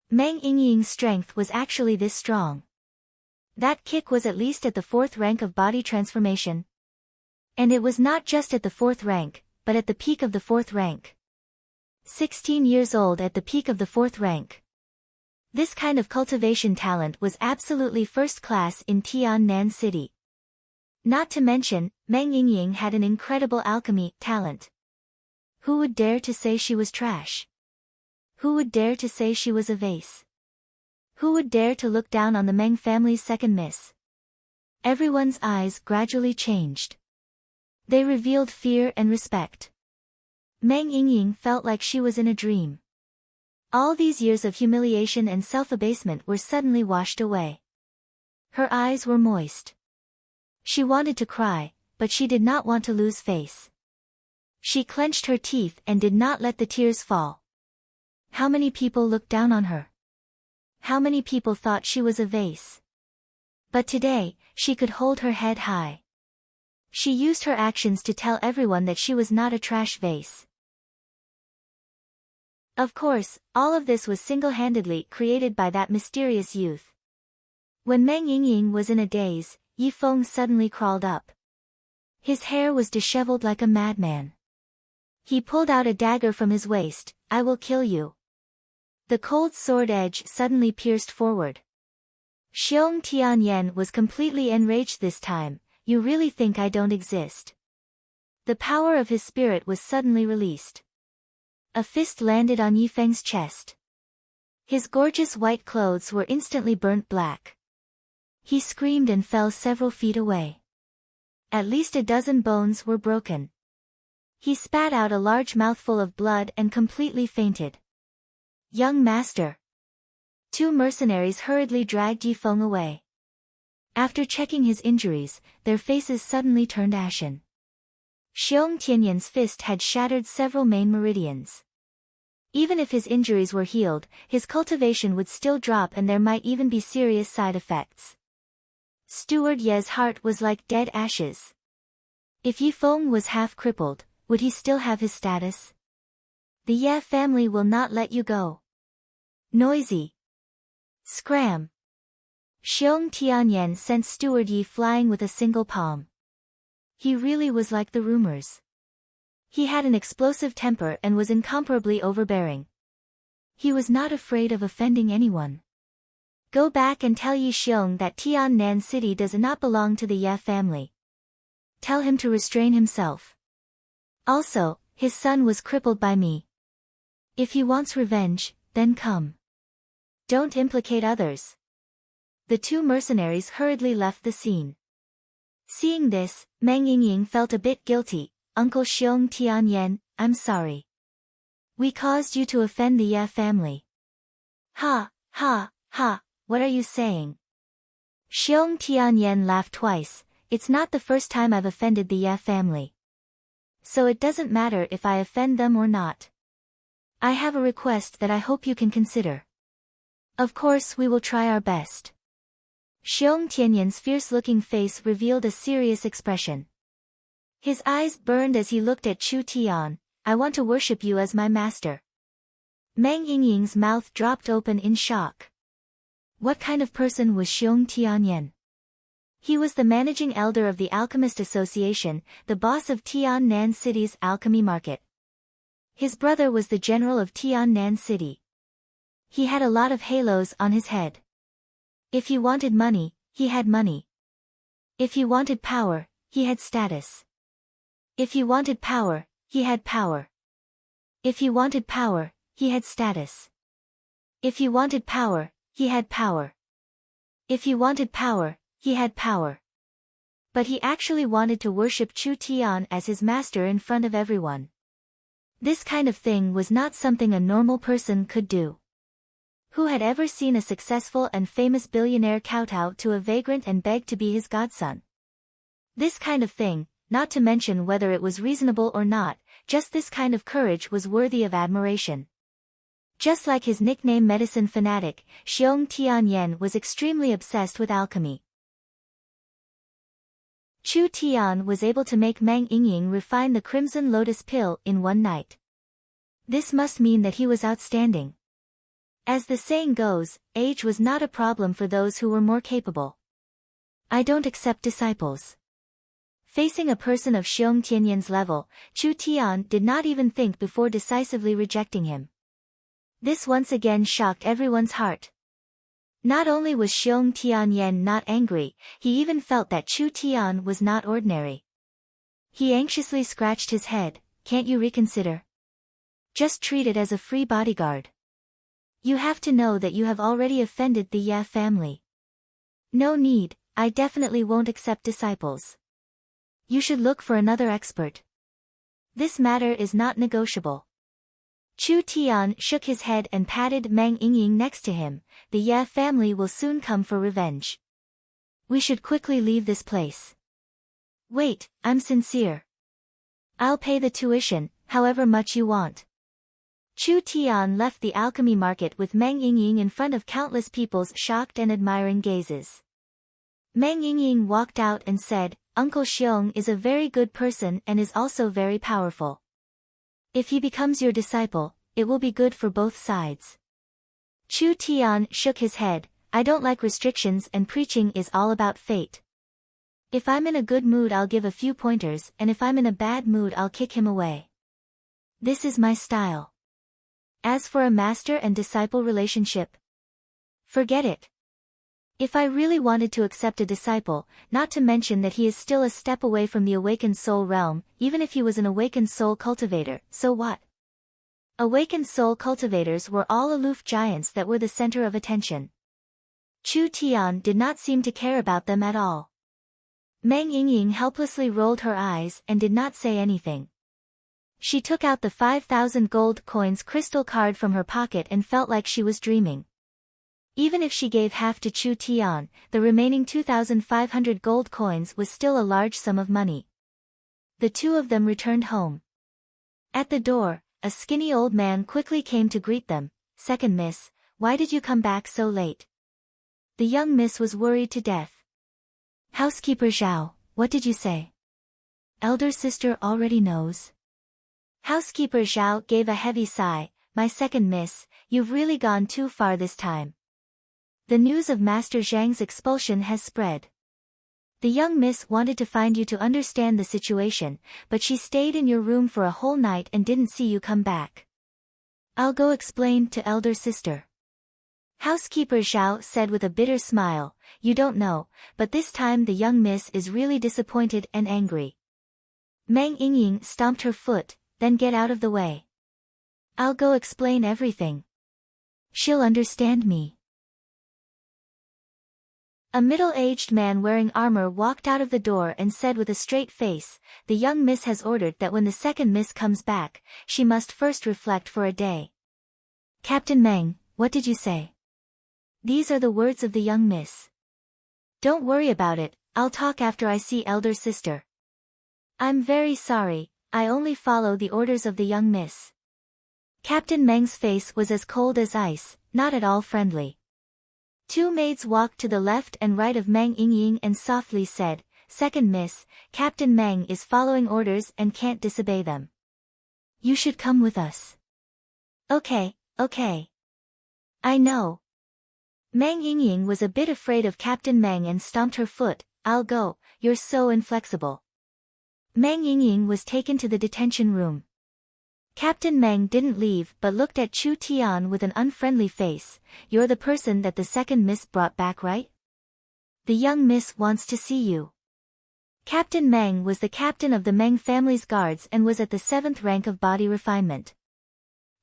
Meng Yingying's strength was actually this strong. That kick was at least at the 4th rank of body transformation. And it was not just at the 4th rank, but at the peak of the 4th rank. 16 years old at the peak of the 4th rank. This kind of cultivation talent was absolutely first class in Tiannan City. Not to mention, Meng Yingying had an incredible alchemy talent. Who would dare to say she was trash? Who would dare to say she was a vase? Who would dare to look down on the Meng family's second miss? Everyone's eyes gradually changed. They revealed fear and respect. Meng Yingying felt like she was in a dream. All these years of humiliation and self-abasement were suddenly washed away. Her eyes were moist. She wanted to cry, but she did not want to lose face. She clenched her teeth and did not let the tears fall. How many people looked down on her? How many people thought she was a vase? But today, she could hold her head high. She used her actions to tell everyone that she was not a trash vase. Of course, all of this was single-handedly created by that mysterious youth. When Meng Yingying was in a daze, Yi Feng suddenly crawled up. His hair was disheveled like a madman. He pulled out a dagger from his waist. "I will kill you." The cold sword edge suddenly pierced forward. Xiong Tianyan was completely enraged this time. "You really think I don't exist?" The power of his spirit was suddenly released. A fist landed on Yi Feng's chest. His gorgeous white clothes were instantly burnt black. He screamed and fell several feet away. At least a dozen bones were broken. He spat out a large mouthful of blood and completely fainted. "Young master." Two mercenaries hurriedly dragged Yi Feng away. After checking his injuries, their faces suddenly turned ashen. Xiong Tianyan's fist had shattered several main meridians. Even if his injuries were healed, his cultivation would still drop and there might even be serious side effects. Steward Ye's heart was like dead ashes. If Yi Feng was half crippled, would he still have his status? "The Ye family will not let you go." Noisy. Scram. Xiong Tianyan sent Steward Yi flying with a single palm. He really was like the rumors. He had an explosive temper and was incomparably overbearing. He was not afraid of offending anyone. "Go back and tell Yi Xiong that Tiannan City does not belong to the Ye family. Tell him to restrain himself. Also, his son was crippled by me. If he wants revenge, then come. Don't implicate others." The two mercenaries hurriedly left the scene. Seeing this, Meng Yingying felt a bit guilty. "Uncle Xiong Tianyan, I'm sorry. We caused you to offend the Ye family." "Ha, ha, ha, what are you saying?" Xiong Tianyan laughed twice. "It's not the first time I've offended the Ye family. So it doesn't matter if I offend them or not. I have a request that I hope you can consider." "Of course we will try our best." Xiong Tianyan's fierce-looking face revealed a serious expression. His eyes burned as he looked at Chu Tian. "I want to worship you as my master." Meng Yingying's mouth dropped open in shock. What kind of person was Xiong Tianyan? He was the managing elder of the Alchemist Association, the boss of Tiannan City's alchemy market. His brother was the general of Tiannan City. He had a lot of halos on his head. If he wanted money, he had money. If he wanted power, he had status. If he wanted power, he had power. If he wanted power, he had status. If he wanted power, he had power. If he wanted power, he had power. But he actually wanted to worship Chu Tian as his master in front of everyone. This kind of thing was not something a normal person could do. Who had ever seen a successful and famous billionaire kowtow to a vagrant and beg to be his godson? This kind of thing, not to mention whether it was reasonable or not, just this kind of courage was worthy of admiration. Just like his nickname medicine fanatic, Xiong Tianyan was extremely obsessed with alchemy. Chu Tian was able to make Meng Yingying refine the crimson lotus pill in one night. This must mean that he was outstanding. As the saying goes, age was not a problem for those who were more capable. "I don't accept disciples." Facing a person of Xiong Tianyan's level, Chu Tian did not even think before decisively rejecting him. This once again shocked everyone's heart. Not only was Xiong Tianyan not angry, he even felt that Chu Tian was not ordinary. He anxiously scratched his head. "Can't you reconsider? Just treat it as a free bodyguard. You have to know that you have already offended the Ye family. No need, I definitely won't accept disciples. You should look for another expert." This matter is not negotiable. Chu Tian shook his head and patted Mang Yingying next to him. The Ye family will soon come for revenge. We should quickly leave this place. Wait, I'm sincere. I'll pay the tuition, however much you want. Chu Tian left the alchemy market with Mang Yingying in front of countless people's shocked and admiring gazes. Mang Yingying walked out and said, Uncle Xiong is a very good person and is also very powerful. If he becomes your disciple, it will be good for both sides. Chu Tian shook his head. I don't like restrictions and preaching is all about fate. If I'm in a good mood I'll give a few pointers and if I'm in a bad mood I'll kick him away. This is my style. As for a master and disciple relationship, forget it. If I really wanted to accept a disciple, not to mention that he is still a step away from the awakened soul realm, even if he was an awakened soul cultivator, so what? Awakened soul cultivators were all aloof giants that were the center of attention. Chu Tian did not seem to care about them at all. Mang Yingying helplessly rolled her eyes and did not say anything. She took out the 5,000 gold coins crystal card from her pocket and felt like she was dreaming. Even if she gave half to Chu Tian, the remaining 2,500 gold coins was still a large sum of money. The two of them returned home. At the door, a skinny old man quickly came to greet them. Second miss, why did you come back so late? The young miss was worried to death. Housekeeper Zhao, what did you say? Elder sister already knows. Housekeeper Zhao gave a heavy sigh. My second miss, you've really gone too far this time. The news of Master Zhang's expulsion has spread. The young miss wanted to find you to understand the situation, but she stayed in your room for a whole night and didn't see you come back. I'll go explain to elder sister. Housekeeper Zhao said with a bitter smile, you don't know, but this time the young miss is really disappointed and angry. Mang Yingying stomped her foot, then get out of the way. I'll go explain everything. She'll understand me. A middle-aged man wearing armor walked out of the door and said with a straight face, the young miss has ordered that when the second miss comes back, she must first reflect for a day. Captain Meng, what did you say? These are the words of the young miss. Don't worry about it, I'll talk after I see elder sister. I'm very sorry, I only follow the orders of the young miss. Captain Meng's face was as cold as ice, not at all friendly. Two maids walked to the left and right of Mang Yingying and softly said, Second miss, Captain Meng is following orders and can't disobey them. You should come with us. Okay. I know. Mang Yingying was a bit afraid of Captain Meng and stomped her foot. I'll go, you're so inflexible. Mang Yingying was taken to the detention room. Captain Meng didn't leave but looked at Chu Tian with an unfriendly face. You're the person that the second miss brought back, right? The young miss wants to see you. Captain Meng was the captain of the Meng family's guards and was at the 7th rank of body refinement.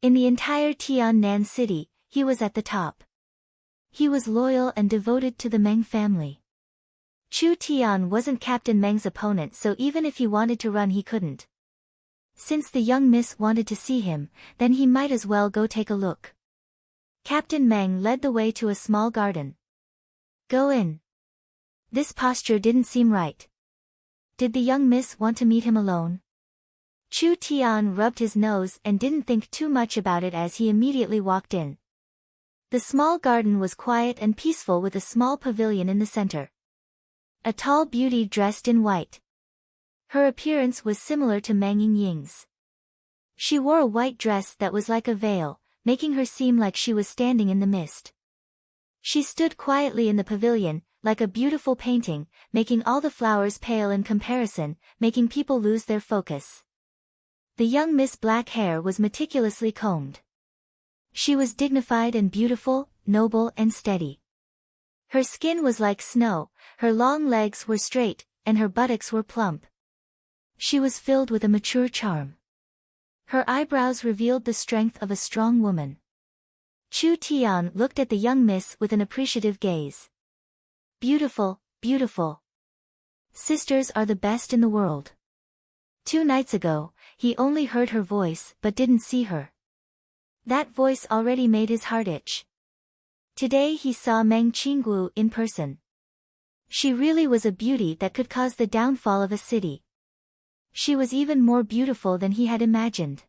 In the entire Tiannan city, he was at the top. He was loyal and devoted to the Meng family. Chu Tian wasn't Captain Meng's opponent, so even if he wanted to run he couldn't. Since the young miss wanted to see him, then he might as well go take a look. Captain Meng led the way to a small garden. Go in. This posture didn't seem right. Did the young miss want to meet him alone? Chu Tian rubbed his nose and didn't think too much about it as he immediately walked in. The small garden was quiet and peaceful with a small pavilion in the center. A tall beauty dressed in white. Her appearance was similar to Mang Yingying's. She wore a white dress that was like a veil, making her seem like she was standing in the mist. She stood quietly in the pavilion, like a beautiful painting, making all the flowers pale in comparison, making people lose their focus. The young Miss Black hair was meticulously combed. She was dignified and beautiful, noble and steady. Her skin was like snow, her long legs were straight, and her buttocks were plump. She was filled with a mature charm. Her eyebrows revealed the strength of a strong woman. Chu Tian looked at the young miss with an appreciative gaze. Beautiful, beautiful. Sisters are the best in the world. 2 nights ago, he only heard her voice but didn't see her. That voice already made his heart itch. Today he saw Meng Qinggu in person. She really was a beauty that could cause the downfall of a city. She was even more beautiful than he had imagined.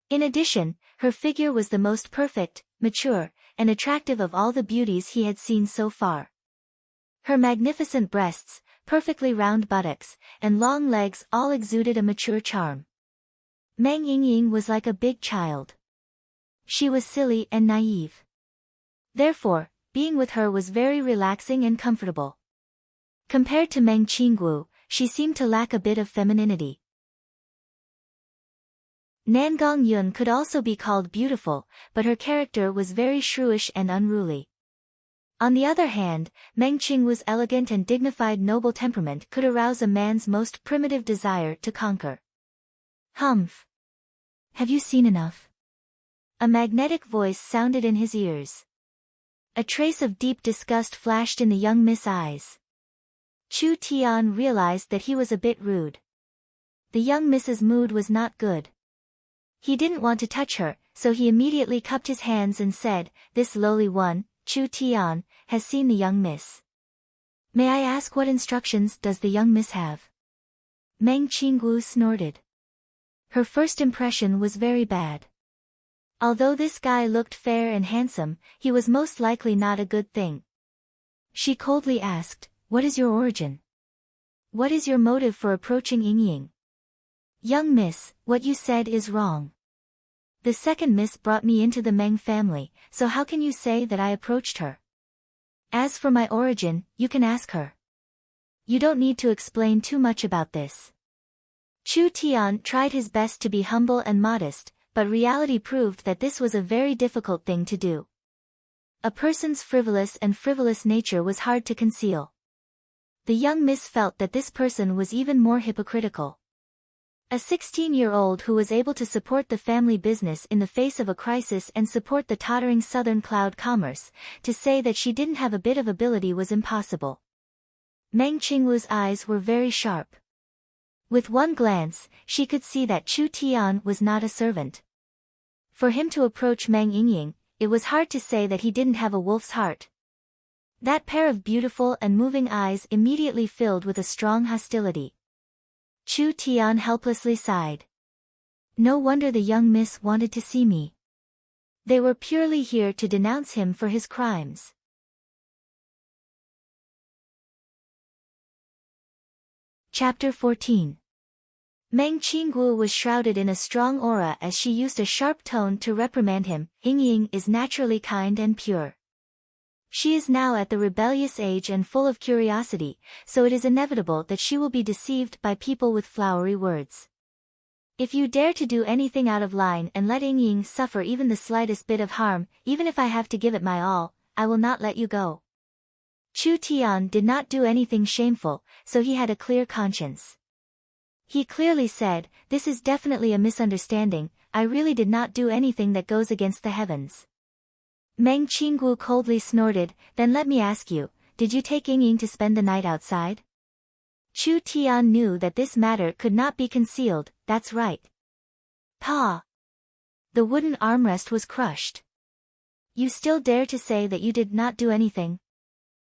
In addition, her figure was the most perfect, mature, and attractive of all the beauties he had seen so far. Her magnificent breasts, perfectly round buttocks, and long legs all exuded a mature charm. Meng Yingying was like a big child. She was silly and naive. Therefore, being with her was very relaxing and comfortable. Compared to Meng Qinggu, she seemed to lack a bit of femininity. Nangong Yun could also be called beautiful, but her character was very shrewish and unruly. On the other hand, Meng Qinggu's elegant and dignified noble temperament could arouse a man's most primitive desire to conquer. Humph! Have you seen enough? A magnetic voice sounded in his ears. A trace of deep disgust flashed in the young Miss' eyes. Chu Tian realized that he was a bit rude. The young Miss's mood was not good. He didn't want to touch her, so he immediately cupped his hands and said, "This lowly one, Chu Tian, has seen the young Miss. May I ask what instructions does the young Miss have?" Meng Qinggu snorted. Her first impression was very bad. Although this guy looked fair and handsome, he was most likely not a good thing. She coldly asked, "What is your origin? What is your motive for approaching Yingying?" "Young Miss, what you said is wrong. The second Miss brought me into the Meng family, so how can you say that I approached her? As for my origin, you can ask her. You don't need to explain too much about this." Chu Tian tried his best to be humble and modest, but reality proved that this was a very difficult thing to do. A person's frivolous nature was hard to conceal. The young Miss felt that this person was even more hypocritical. A 16-year-old who was able to support the family business in the face of a crisis and support the tottering southern cloud commerce, to say that she didn't have a bit of ability was impossible. Meng Qinggu's eyes were very sharp. With one glance, she could see that Chu Tian was not a servant. For him to approach Meng Yingying, it was hard to say that he didn't have a wolf's heart. That pair of beautiful and moving eyes immediately filled with a strong hostility. Chu Tian helplessly sighed. No wonder the young Miss wanted to see me. They were purely here to denounce him for his crimes. Chapter 14. Meng Qinggu was shrouded in a strong aura as she used a sharp tone to reprimand him. Yingying is naturally kind and pure. She is now at the rebellious age and full of curiosity, so it is inevitable that she will be deceived by people with flowery words. If you dare to do anything out of line and let Yingying suffer even the slightest bit of harm, even if I have to give it my all, I will not let you go. Chu Tian did not do anything shameful, so he had a clear conscience. He clearly said, "This is definitely a misunderstanding, I really did not do anything that goes against the heavens." Meng Qinggu coldly snorted, "Then let me ask you, did you take Yingying to spend the night outside?" Chu Tian knew that this matter could not be concealed. "That's right." Pa! The wooden armrest was crushed. "You still dare to say that you did not do anything?"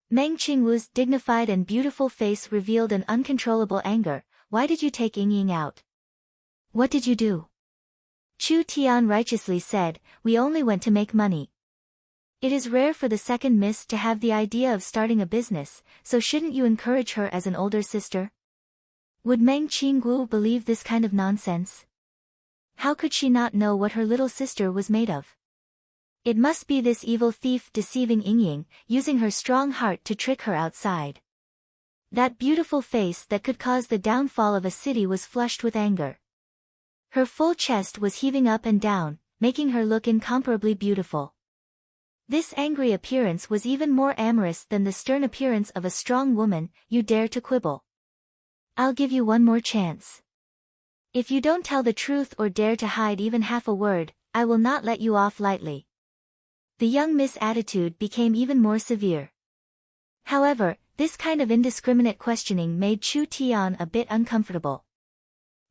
Meng Qinggu's dignified and beautiful face revealed an uncontrollable anger. "Why did you take Yingying out? What did you do?" Chu Tian righteously said, "We only went to make money. It is rare for the second Miss to have the idea of starting a business, so shouldn't you encourage her as an older sister?" Would Meng Qinggu believe this kind of nonsense? How could she not know what her little sister was made of? It must be this evil thief deceiving Yingying, using her strong heart to trick her outside. That beautiful face that could cause the downfall of a city was flushed with anger. Her full chest was heaving up and down, making her look incomparably beautiful. This angry appearance was even more amorous than the stern appearance of a strong woman. "You dare to quibble? I'll give you one more chance. If you don't tell the truth or dare to hide even half a word, I will not let you off lightly." The young Miss' attitude became even more severe. However, this kind of indiscriminate questioning made Chu Tian a bit uncomfortable.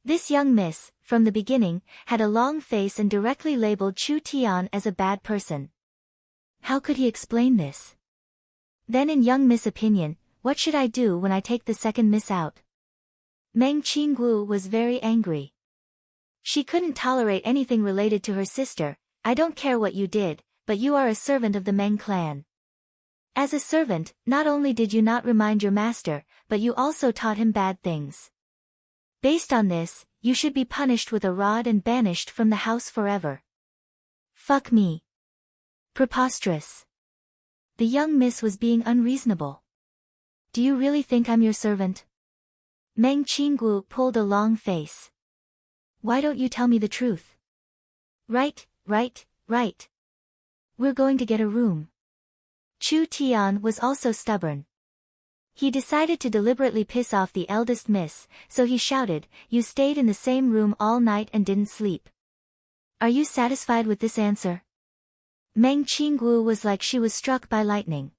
This young miss, from the beginning, had a long face and directly labeled Chu Tian as a bad person. How could he explain this? Then in young miss' opinion, what should I do when I take the second miss out? Meng Qinggu was very angry. She couldn't tolerate anything related to her sister. I don't care what you did, but you are a servant of the Meng clan. As a servant, not only did you not remind your master, but you also taught him bad things. Based on this, you should be punished with a rod and banished from the house forever. Fuck me. Preposterous. The young miss was being unreasonable. Do you really think I'm your servant? Meng Qinggu pulled a long face. Why don't you tell me the truth? Right. We're going to get a room. Chu Tian was also stubborn. He decided to deliberately piss off the eldest miss, so he shouted, "You stayed in the same room all night and didn't sleep. Are you satisfied with this answer?" Meng Qinggu was like she was struck by lightning.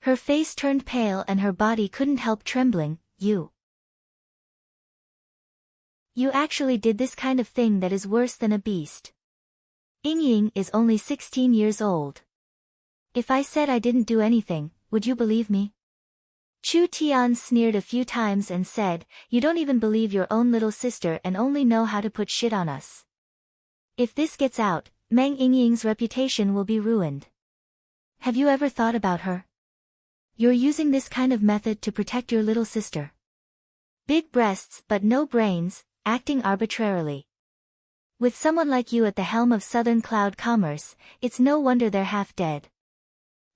Her face turned pale and her body couldn't help trembling. You actually did this kind of thing that is worse than a beast. Yingying is only 16 years old. If I said I didn't do anything, would you believe me? Chu Tian sneered a few times and said, "You don't even believe your own little sister and only know how to put shit on us. If this gets out, Meng Yingying's reputation will be ruined. Have you ever thought about her? You're using this kind of method to protect your little sister. Big breasts but no brains, acting arbitrarily. With someone like you at the helm of Southern Cloud Commerce, it's no wonder they're half dead.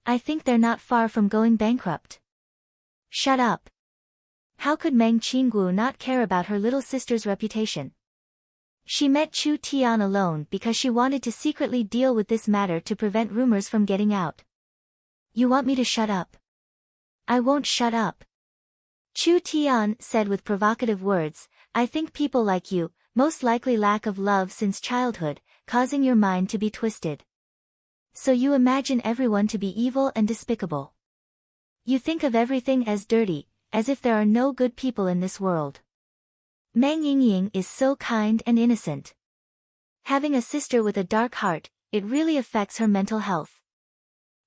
I think they're not far from going bankrupt." Shut up. How could Meng Qinggu not care about her little sister's reputation? She met Chu Tian alone because she wanted to secretly deal with this matter to prevent rumors from getting out. You want me to shut up? I won't shut up. Chu Tian said with provocative words, "I think people like you, most likely lack of love since childhood, causing your mind to be twisted. So you imagine everyone to be evil and despicable. You think of everything as dirty, as if there are no good people in this world. Meng Yingying is so kind and innocent. Having a sister with a dark heart, it really affects her mental health.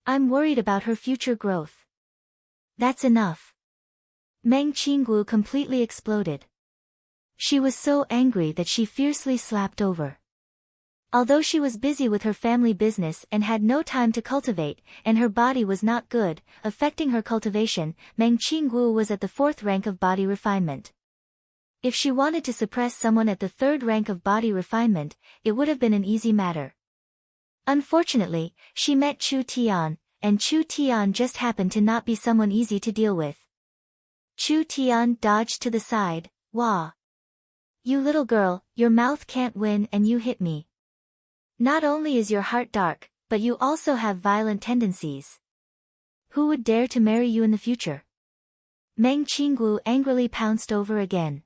I'm worried about her future growth." That's enough. Meng Qinggu completely exploded. She was so angry that she fiercely slapped over. Although she was busy with her family business and had no time to cultivate, and her body was not good, affecting her cultivation, Meng Qinggu was at the 4th rank of body refinement. If she wanted to suppress someone at the 3rd rank of body refinement, it would have been an easy matter. Unfortunately, she met Chu Tian, and Chu Tian just happened to not be someone easy to deal with. Chu Tian dodged to the side. "Wah! You little girl, your mouth can't win and you hit me. Not only is your heart dark, but you also have violent tendencies. Who would dare to marry you in the future?" Meng Qinggu angrily pounced over again.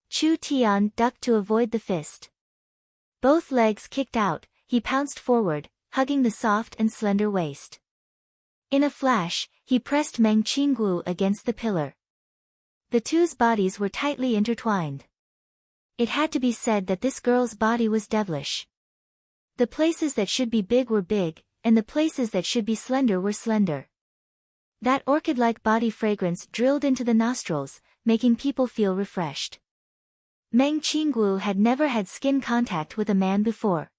Chu Tian ducked to avoid the fist. Both legs kicked out, he pounced forward, hugging the soft and slender waist. In a flash, he pressed Meng Qinggu against the pillar. The two's bodies were tightly intertwined. It had to be said that this girl's body was devilish. The places that should be big were big, and the places that should be slender were slender. That orchid-like body fragrance drilled into the nostrils, making people feel refreshed. Meng Qinggu had never had skin contact with a man before.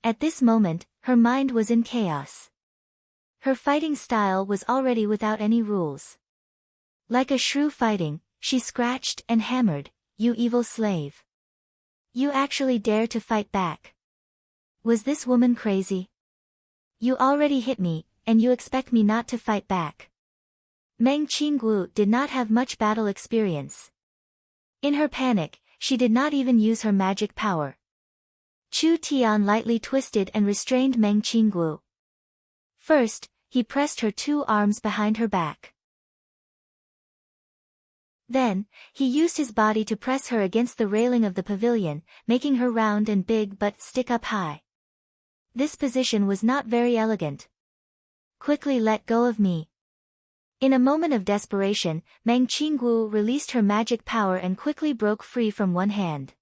At this moment, her mind was in chaos. Her fighting style was already without any rules. Like a shrew fighting, she scratched and hammered, "You evil slave. You actually dare to fight back. Was this woman crazy? You already hit me, and you expect me not to fight back." Meng Qinggu did not have much battle experience. In her panic, she did not even use her magic power. Chu Tian lightly twisted and restrained Meng Qinggu. First, he pressed her 2 arms behind her back. Then, he used his body to press her against the railing of the pavilion, making her round and big but stick up high. This position was not very elegant. "Quickly let go of me." In a moment of desperation, Meng Qinggu released her magic power and quickly broke free from one hand.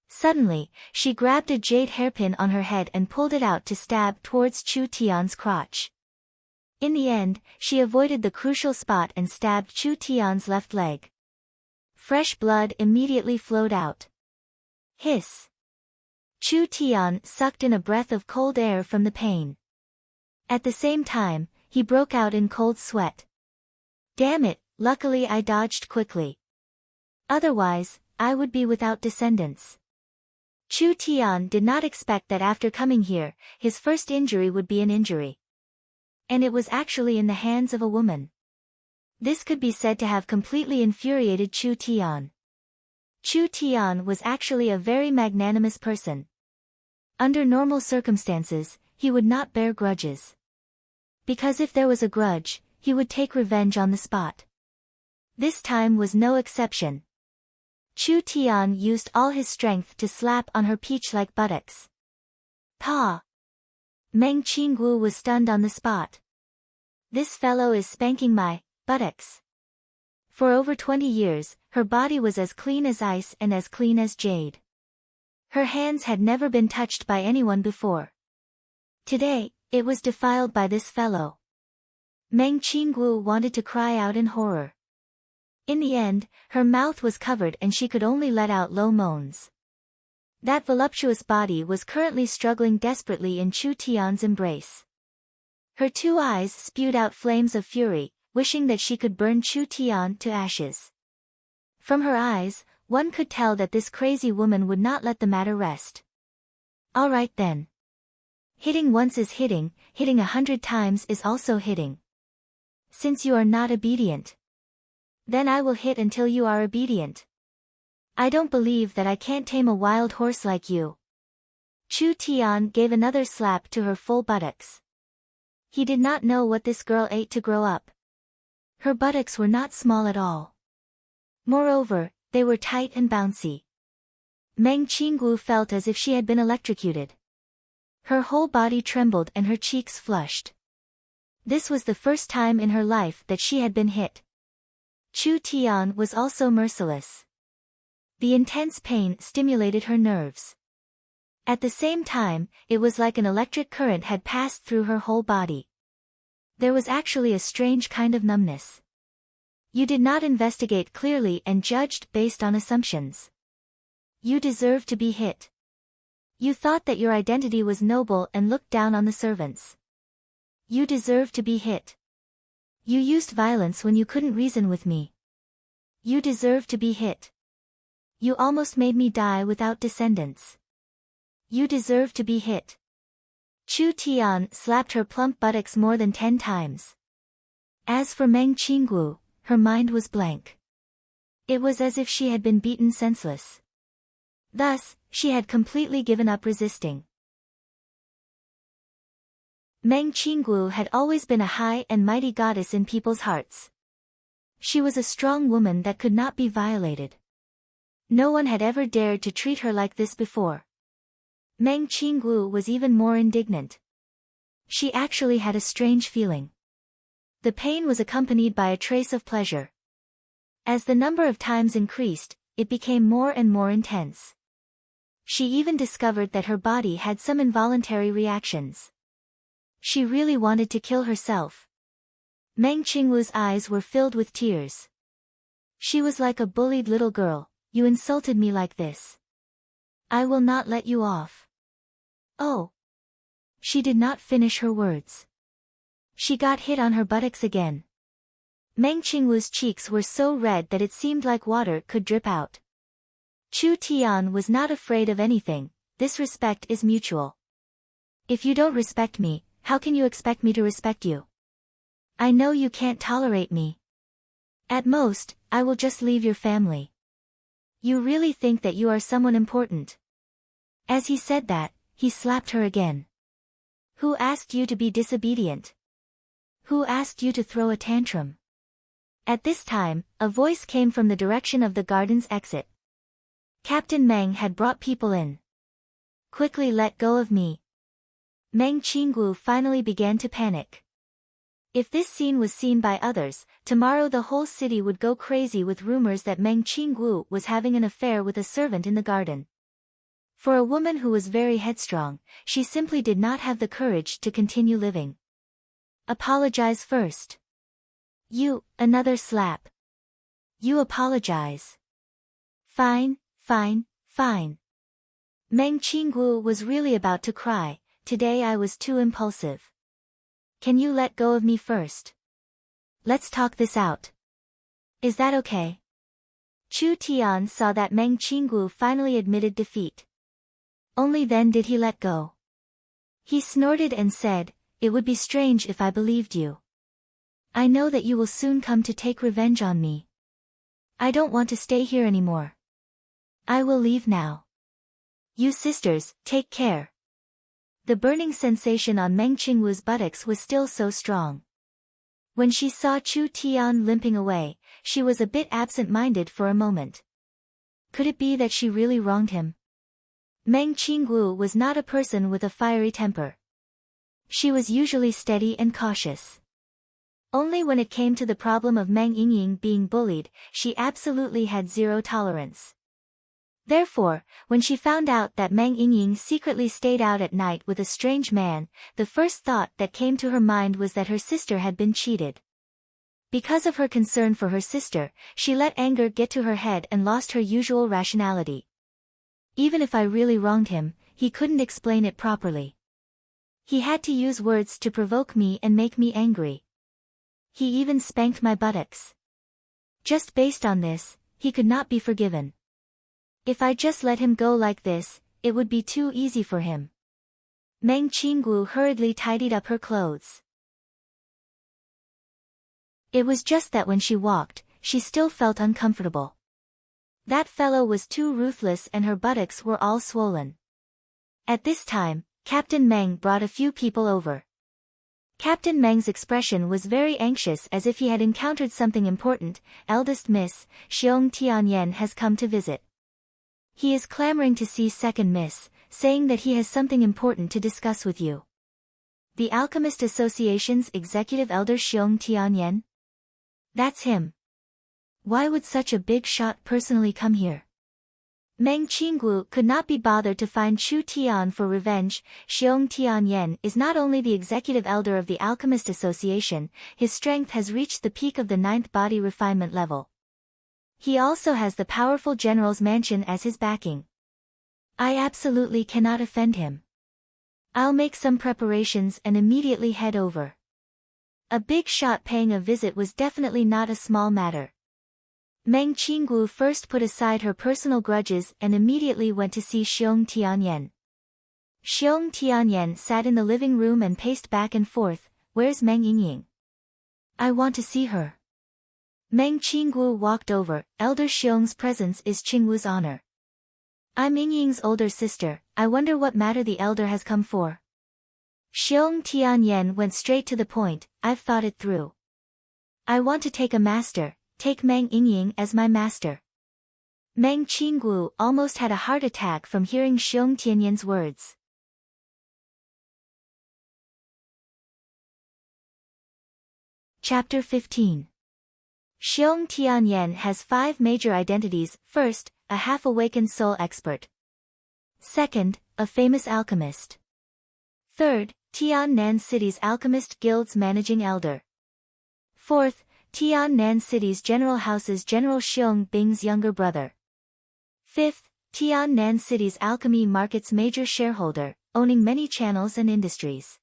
Suddenly, she grabbed a jade hairpin on her head and pulled it out to stab towards Chu Tian's crotch. In the end, she avoided the crucial spot and stabbed Chu Tian's left leg. Fresh blood immediately flowed out. Hiss! Chu Tian sucked in a breath of cold air from the pain. At the same time, he broke out in cold sweat. Damn it, luckily I dodged quickly. Otherwise, I would be without descendants. Chu Tian did not expect that after coming here, his first injury would be an injury. And it was actually in the hands of a woman. This could be said to have completely infuriated Chu Tian. Chu Tian was actually a very magnanimous person. Under normal circumstances, he would not bear grudges. Because if there was a grudge, he would take revenge on the spot. This time was no exception. Chu Tian used all his strength to slap on her peach-like buttocks. Pa! Meng Qinggu was stunned on the spot. This fellow is spanking my buttocks. For over 20 years, her body was as clean as ice and as clean as jade. Her hands had never been touched by anyone before. Today, it was defiled by this fellow. Meng Qinggu wanted to cry out in horror. In the end, her mouth was covered and she could only let out low moans. That voluptuous body was currently struggling desperately in Chu Tian's embrace. Her two eyes spewed out flames of fury, wishing that she could burn Chu Tian to ashes. From her eyes, one could tell that this crazy woman would not let the matter rest. All right then. Hitting once is hitting, hitting 100 times is also hitting. Since you are not obedient, then I will hit until you are obedient. I don't believe that I can't tame a wild horse like you. Chu Tian gave another slap to her full buttocks. He did not know what this girl ate to grow up. Her buttocks were not small at all. Moreover, they were tight and bouncy. Meng Qinggu felt as if she had been electrocuted. Her whole body trembled and her cheeks flushed. This was the first time in her life that she had been hit. Chu Tian was also merciless. The intense pain stimulated her nerves. At the same time, it was like an electric current had passed through her whole body. There was actually a strange kind of numbness. You did not investigate clearly and judged based on assumptions. You deserved to be hit. You thought that your identity was noble and looked down on the servants. You deserved to be hit. You used violence when you couldn't reason with me. You deserved to be hit. You almost made me die without descendants. You deserve to be hit. Chu Tian slapped her plump buttocks more than 10 times. As for Meng Qinggu, her mind was blank. It was as if she had been beaten senseless. Thus, she had completely given up resisting. Meng Qinggu had always been a high and mighty goddess in people's hearts. She was a strong woman that could not be violated. No one had ever dared to treat her like this before. Meng Qinggu was even more indignant. She actually had a strange feeling. The pain was accompanied by a trace of pleasure. As the number of times increased, it became more and more intense. She even discovered that her body had some involuntary reactions. She really wanted to kill herself. Meng Qingwu's eyes were filled with tears. She was like a bullied little girl. You insulted me like this. I will not let you off. Oh. She did not finish her words. She got hit on her buttocks again. Meng Qingwu's cheeks were so red that it seemed like water could drip out. Chu Tian was not afraid of anything. This respect is mutual. If you don't respect me, how can you expect me to respect you? I know you can't tolerate me. At most, I will just leave your family. You really think that you are someone important? As he said that, he slapped her again. Who asked you to be disobedient? Who asked you to throw a tantrum? At this time, a voice came from the direction of the garden's exit. Captain Meng had brought people in. Quickly let go of me. Meng Qinggu finally began to panic. If this scene was seen by others, tomorrow the whole city would go crazy with rumors that Meng Qinggu was having an affair with a servant in the garden. For a woman who was very headstrong, she simply did not have the courage to continue living. Apologize first. You, another slap. You apologize. Fine, fine, fine. Meng Qinggu was really about to cry. Today I was too impulsive. Can you let go of me first? Let's talk this out. Is that okay? Chu Tian saw that Meng Qinggu finally admitted defeat. Only then did he let go. He snorted and said, "It would be strange if I believed you. I know that you will soon come to take revenge on me. I don't want to stay here anymore. I will leave now. You sisters, take care." The burning sensation on Meng Qinggu's buttocks was still so strong. When she saw Chu Tian limping away, she was a bit absent-minded for a moment. Could it be that she really wronged him? Meng Qinggu was not a person with a fiery temper. She was usually steady and cautious. Only when it came to the problem of Meng Yingying being bullied, she absolutely had zero tolerance. Therefore, when she found out that Meng Yingying secretly stayed out at night with a strange man, the first thought that came to her mind was that her sister had been cheated. Because of her concern for her sister, she let anger get to her head and lost her usual rationality. Even if I really wronged him, he couldn't explain it properly. He had to use words to provoke me and make me angry. He even spanked my buttocks. Just based on this, he could not be forgiven. If I just let him go like this, it would be too easy for him. Meng Qinggu hurriedly tidied up her clothes. It was just that when she walked, she still felt uncomfortable. That fellow was too ruthless and her buttocks were all swollen. At this time, Captain Meng brought a few people over. Captain Meng's expression was very anxious as if he had encountered something important. "Eldest Miss, Xiong Tianyan has come to visit. He is clamoring to see second Miss, saying that he has something important to discuss with you." The Alchemist Association's executive elder Xiong Tianyan? That's him. Why would such a big shot personally come here? Meng Qinggu could not be bothered to find Chu Tian for revenge. Xiong Tianyan is not only the executive elder of the Alchemist Association, his strength has reached the peak of the 9th body refinement level. He also has the powerful general's mansion as his backing. I absolutely cannot offend him. I'll make some preparations and immediately head over. A big shot paying a visit was definitely not a small matter. Meng Qinggu first put aside her personal grudges and immediately went to see Xiong Tianyan. Xiong Tianyan sat in the living room and paced back and forth. "Where's Meng Yingying? I want to see her." Meng Qinggu walked over. "Elder Xiong's presence is Qingwu's honor. I'm Yingying's older sister, I wonder what matter the elder has come for." Xiong Tianyan went straight to the point. "I've thought it through. I want to take a master, take Meng Yingying as my master." Meng Qinggu almost had a heart attack from hearing Xiong Tianyan's words. Chapter 15. Xiong Tianyan has 5 major identities. First, a half-awakened soul expert. Second, a famous alchemist. Third, Tiannan City's Alchemist Guild's managing elder. Fourth, Tiannan City's General House's General Xiong Bing's younger brother. Fifth, Tiannan City's Alchemy Market's major shareholder, owning many channels and industries.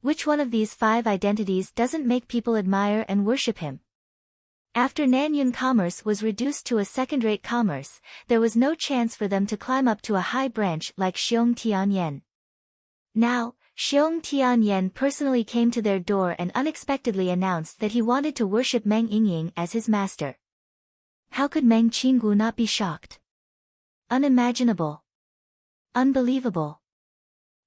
Which one of these 5 identities doesn't make people admire and worship him? After Nanyun commerce was reduced to a second-rate commerce, there was no chance for them to climb up to a high branch like Xiong Tianyan. Now, Xiong Tianyan personally came to their door and unexpectedly announced that he wanted to worship Meng Yingying as his master. How could Meng Qinggu not be shocked? Unimaginable. Unbelievable.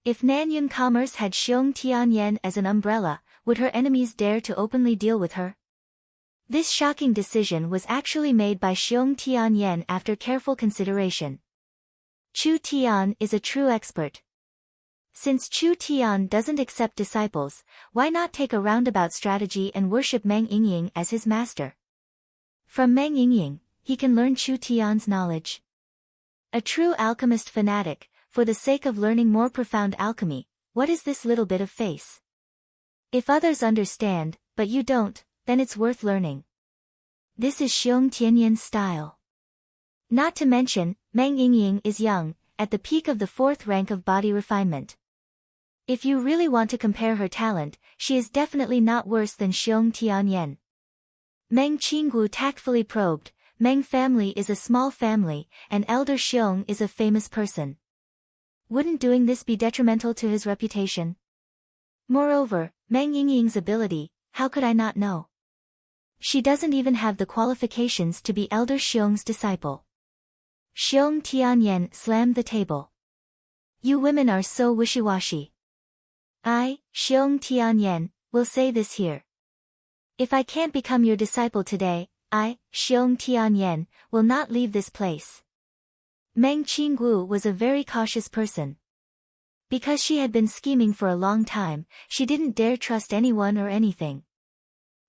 If Nanyun commerce had Xiong Tianyan as an umbrella, would her enemies dare to openly deal with her? This shocking decision was actually made by Xiong Tianyan after careful consideration. Chu Tian is a true expert. Since Chu Tian doesn't accept disciples, why not take a roundabout strategy and worship Meng Yingying as his master? From Meng Yingying, he can learn Chu Tian's knowledge. A true alchemist fanatic, for the sake of learning more profound alchemy, what is this little bit of face? If others understand, but you don't, then it's worth learning. This is Xiong Tianyan's style. Not to mention, Meng Yingying is young, at the peak of the 4th rank of body refinement. If you really want to compare her talent, she is definitely not worse than Xiong Tianyan. Meng Qinggu tactfully probed, Meng family is a small family, and Elder Xiong is a famous person. Wouldn't doing this be detrimental to his reputation? Moreover, Meng Yingying's ability, how could I not know? She doesn't even have the qualifications to be Elder Xiong's disciple. Xiong Tianyan slammed the table. You women are so wishy-washy. I, Xiong Tianyan, will say this here. If I can't become your disciple today, I, Xiong Tianyan, will not leave this place. Meng Qinggu was a very cautious person. Because she had been scheming for a long time, she didn't dare trust anyone or anything.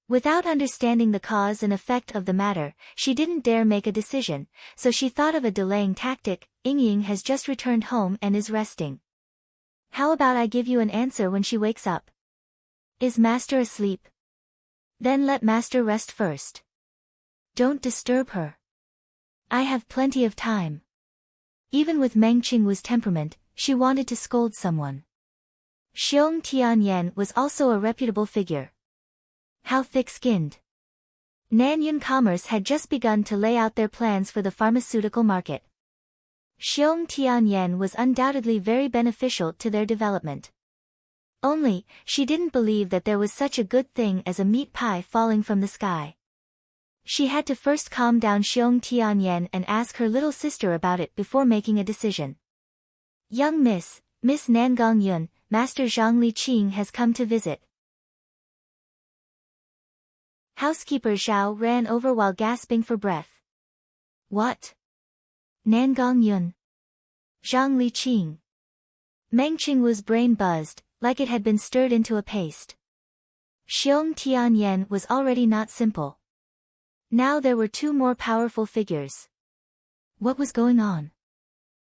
Without understanding the cause and effect of the matter, she didn't dare make a decision, so she thought of a delaying tactic. Yingying has just returned home and is resting. How about I give you an answer when she wakes up? Is Master asleep? Then let Master rest first. Don't disturb her. I have plenty of time. Even with Meng Qingwu's temperament, she wanted to scold someone. Xiong Tianyan was also a reputable figure. How thick-skinned. Nanyun Commerce had just begun to lay out their plans for the pharmaceutical market. Xiong Tianyan was undoubtedly very beneficial to their development. Only, she didn't believe that there was such a good thing as a meat pie falling from the sky. She had to first calm down Xiong Tianyan and ask her little sister about it before making a decision. Young Miss Nangong Yun, Master Zhang Liqing has come to visit. Housekeeper Zhao ran over while gasping for breath. What? Nangong Yun. Zhang Liqing. Meng Qingwu's brain buzzed, like it had been stirred into a paste. Xiong Tianyan was already not simple. Now there were 2 more powerful figures. What was going on?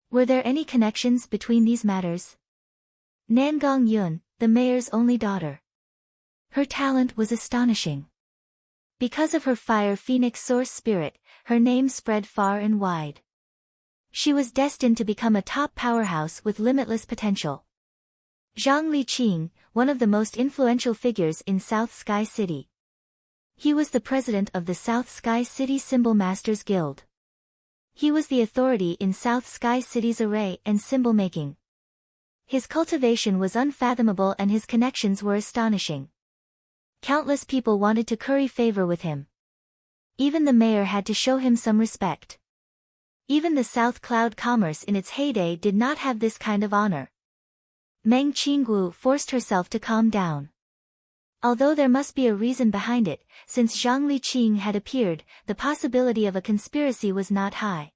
Were there any connections between these matters? Nangong Yun, the mayor's only daughter. Her talent was astonishing. Because of her fire phoenix source spirit, her name spread far and wide. She was destined to become a top powerhouse with limitless potential. Zhang Liqing, one of the most influential figures in South Sky City. He was the president of the South Sky City Symbol Masters Guild. He was the authority in South Sky City's array and symbol making. His cultivation was unfathomable and his connections were astonishing. Countless people wanted to curry favor with him. Even the mayor had to show him some respect. Even the South Cloud Commerce in its heyday did not have this kind of honor. Meng Qinggu forced herself to calm down. Although there must be a reason behind it, since Zhang Liqing had appeared, the possibility of a conspiracy was not high.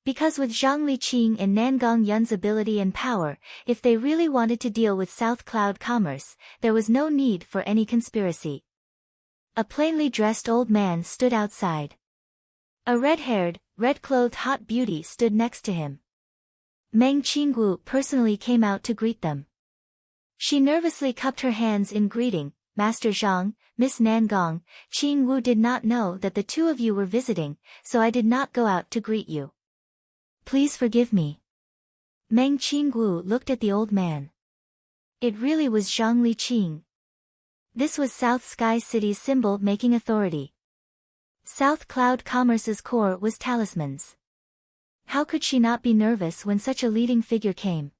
Because with Zhang Liqing and Nangong Yun's ability and power, if they really wanted to deal with South Cloud Commerce, there was no need for any conspiracy. A plainly dressed old man stood outside. A red-haired, red-clothed hot beauty stood next to him. Meng Qinggu personally came out to greet them. She nervously cupped her hands in greeting. Master Zhang, Miss Nangong, Qingwu did not know that the 2 of you were visiting, so I did not go out to greet you. Please forgive me. Meng Qinggu looked at the old man. It really was Zhang Liqing. This was South Sky City's symbol-making authority. South Cloud Commerce's core was talismans. How could she not be nervous when such a leading figure came?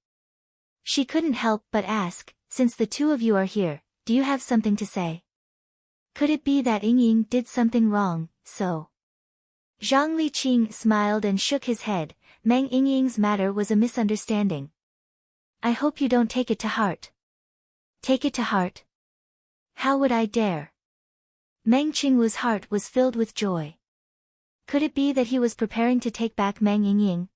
She couldn't help but ask, since the 2 of you are here, do you have something to say? Could it be that Yingying did something wrong, so? Zhang Liqing smiled and shook his head. Meng Yingying's matter was a misunderstanding. I hope you don't take it to heart. Take it to heart? How would I dare? Meng Qingwu's heart was filled with joy. Could it be that he was preparing to take back Meng Yingying?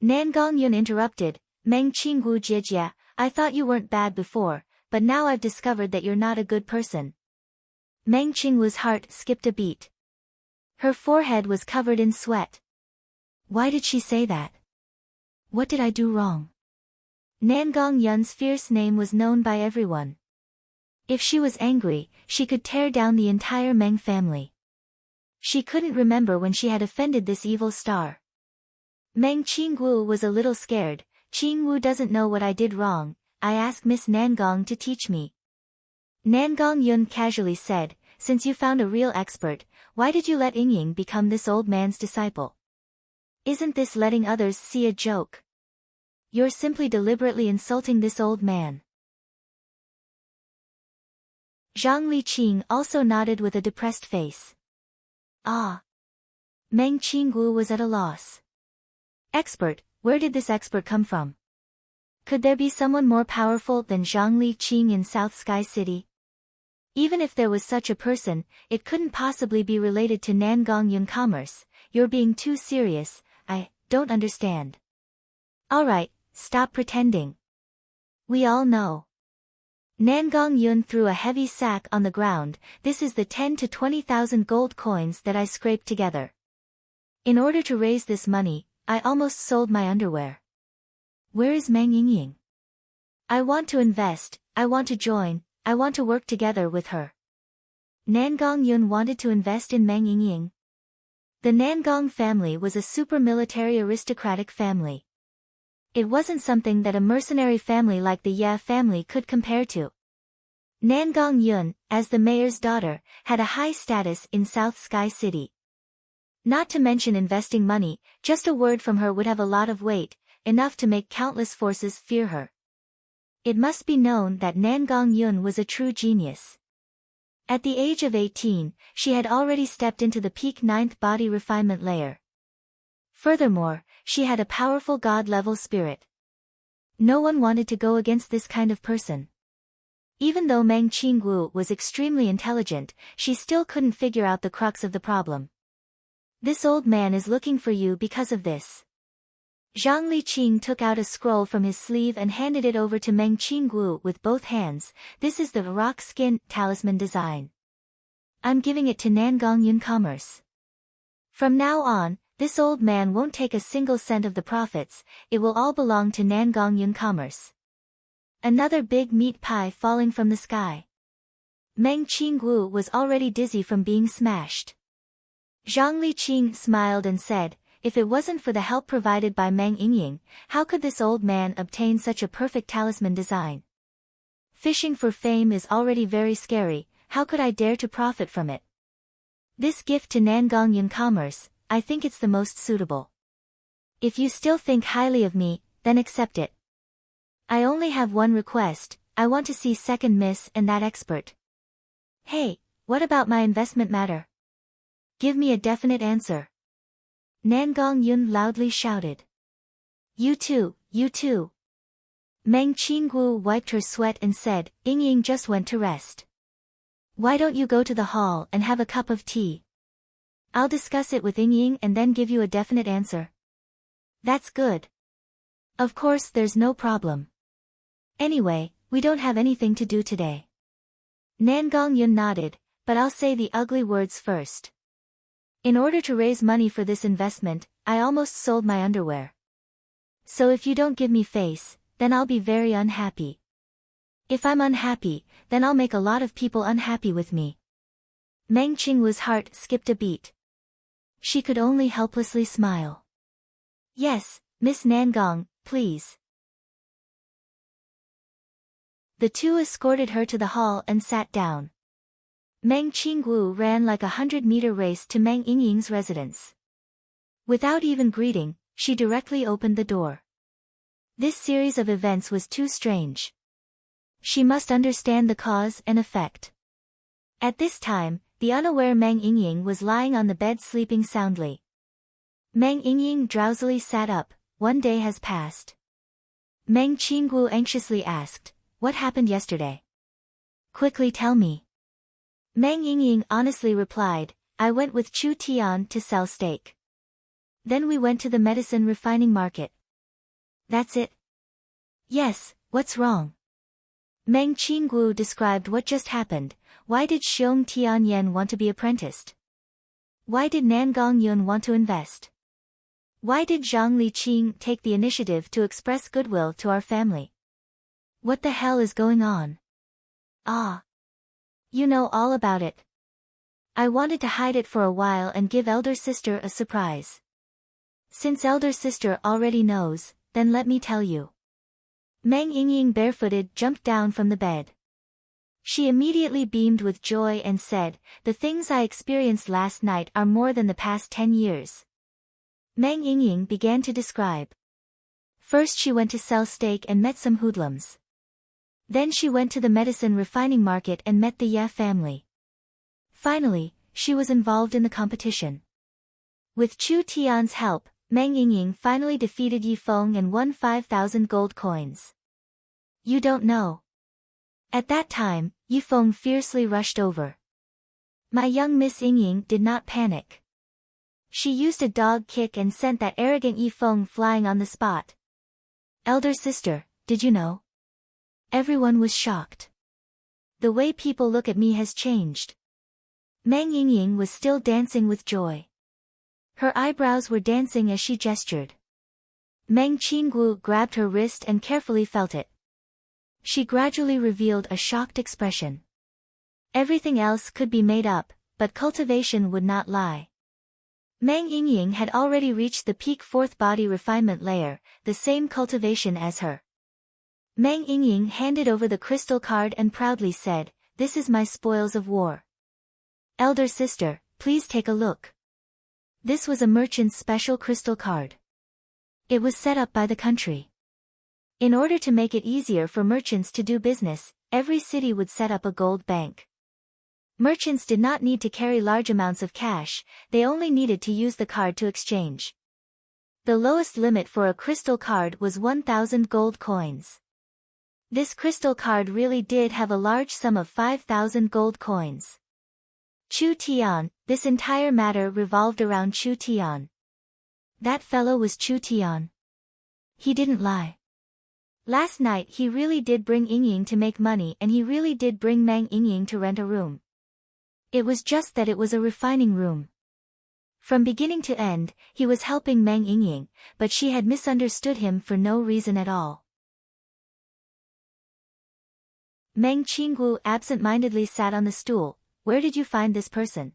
Nangong Yun interrupted, Meng Qingwu Jijia, I thought you weren't bad before, but now I've discovered that you're not a good person. Meng Qingwu's heart skipped a beat. Her forehead was covered in sweat. Why did she say that? What did I do wrong? Nangong Yun's fierce name was known by everyone. If she was angry, she could tear down the entire Meng family. She couldn't remember when she had offended this evil star. Meng Qingwu was a little scared. Qingwu doesn't know what I did wrong. I asked Miss Nangong to teach me. Nangong Yun casually said, since you found a real expert, why did you let Yingying become this old man's disciple? Isn't this letting others see a joke? You're simply deliberately insulting this old man. Zhang Liqing also nodded with a depressed face. Ah. Meng Qingwu was at a loss. Expert, where did this expert come from? Could there be someone more powerful than Zhang Liqing in South Sky City? Even if there was such a person, it couldn't possibly be related to Nangong Yun commerce. You're being too serious. I don't understand. Alright, stop pretending. We all know. Nangong Yun threw a heavy sack on the ground. This is the 10 to 20,000 gold coins that I scraped together. In order to raise this money, I almost sold my underwear. Where is Meng Yingying? I want to invest, I want to join, I want to work together with her. Nangong Yun wanted to invest in Meng Yingying. The Nangong family was a super-military aristocratic family. It wasn't something that a mercenary family like the Ye family could compare to. Nangong Yun, as the mayor's daughter, had a high status in South Sky City. Not to mention investing money, just a word from her would have a lot of weight, enough to make countless forces fear her. It must be known that Nangong Yun was a true genius. At the age of 18, she had already stepped into the peak 9th body refinement layer. Furthermore, she had a powerful god-level spirit. No one wanted to go against this kind of person. Even though Meng Qingwu was extremely intelligent, she still couldn't figure out the crux of the problem. This old man is looking for you because of this. Zhang Liqing took out a scroll from his sleeve and handed it over to Meng Qingwu with both hands. This is the rock skin talisman design. I'm giving it to Nangong Yun Commerce. From now on, this old man won't take a single cent of the profits, it will all belong to Nangong Yun Commerce. Another big meat pie falling from the sky. Meng Qingwu was already dizzy from being smashed. Zhang Liqing smiled and said, if it wasn't for the help provided by Meng Yingying, how could this old man obtain such a perfect talisman design? Fishing for fame is already very scary, how could I dare to profit from it? This gift to Nangong Yun Commerce, I think it's the most suitable. If you still think highly of me, then accept it. I only have one request, I want to see second miss and that expert. Hey, what about my investment matter? Give me a definite answer. Nangong Yun loudly shouted. You too, you too. Meng Qingwu wiped her sweat and said, Yingying just went to rest. Why don't you go to the hall and have a cup of tea? I'll discuss it with Yingying and then give you a definite answer. That's good. Of course there's no problem. Anyway, we don't have anything to do today. Nangong Yun nodded, but I'll say the ugly words first. In order to raise money for this investment, I almost sold my underwear. So if you don't give me face, then I'll be very unhappy. If I'm unhappy, then I'll make a lot of people unhappy with me. Meng Qingwu's heart skipped a beat. She could only helplessly smile. Yes, Miss Nangong, please. The two escorted her to the hall and sat down. Meng Qingwu ran like a 100-meter race to Meng Yingying's residence. Without even greeting, she directly opened the door. This series of events was too strange. She must understand the cause and effect. At this time, the unaware Meng Yingying was lying on the bed sleeping soundly. Meng Yingying drowsily sat up. One day has passed. Meng Qingwu anxiously asked, what happened yesterday? Quickly tell me. Meng Yingying honestly replied, I went with Chu Tian to sell steak. Then we went to the medicine refining market. That's it? Yes, What's wrong? Meng Qinggu described what just happened. Why did Xiong Tianyan want to be apprenticed? Why did Nangong Yun want to invest? Why did Zhang Liqing take the initiative to express goodwill to our family? What the hell is going on? Ah. You know all about it. I wanted to hide it for a while and give elder sister a surprise. Since elder sister already knows, then let me tell you. Meng Yingying barefooted jumped down from the bed. She immediately beamed with joy and said, the things I experienced last night are more than the past 10 years. Meng Yingying began to describe. First she went to sell steak and met some hoodlums. Then she went to the medicine refining market and met the Ye family. Finally, she was involved in the competition. With Chu Tian's help, Meng Yingying finally defeated Yi Feng and won 5,000 gold coins. You don't know. At that time, Yi Feng fiercely rushed over. My young Miss Yingying did not panic. She used a dog kick and sent that arrogant Yi Feng flying on the spot. Elder sister, did you know? Everyone was shocked. The way people look at me has changed. Meng Yingying was still dancing with joy. Her eyebrows were dancing as she gestured. Meng Qinggu grabbed her wrist and carefully felt it. She gradually revealed a shocked expression. Everything else could be made up, but cultivation would not lie. Meng Yingying had already reached the peak fourth body refinement layer, the same cultivation as her. Meng Yingying handed over the crystal card and proudly said, this is my spoils of war. Elder sister, please take a look. This was a merchant's special crystal card. It was set up by the country. In order to make it easier for merchants to do business, every city would set up a gold bank. Merchants did not need to carry large amounts of cash, they only needed to use the card to exchange. The lowest limit for a crystal card was 1,000 gold coins. This crystal card really did have a large sum of 5,000 gold coins. Chu Tian, this entire matter revolved around Chu Tian. That fellow was Chu Tian. He didn't lie. Last night he really did bring Yingying to make money and he really did bring Meng Yingying to rent a room. It was just that it was a refining room. From beginning to end, he was helping Meng Yingying, but she had misunderstood him for no reason at all. Meng Qinggu absent-mindedly sat on the stool. Where did you find this person?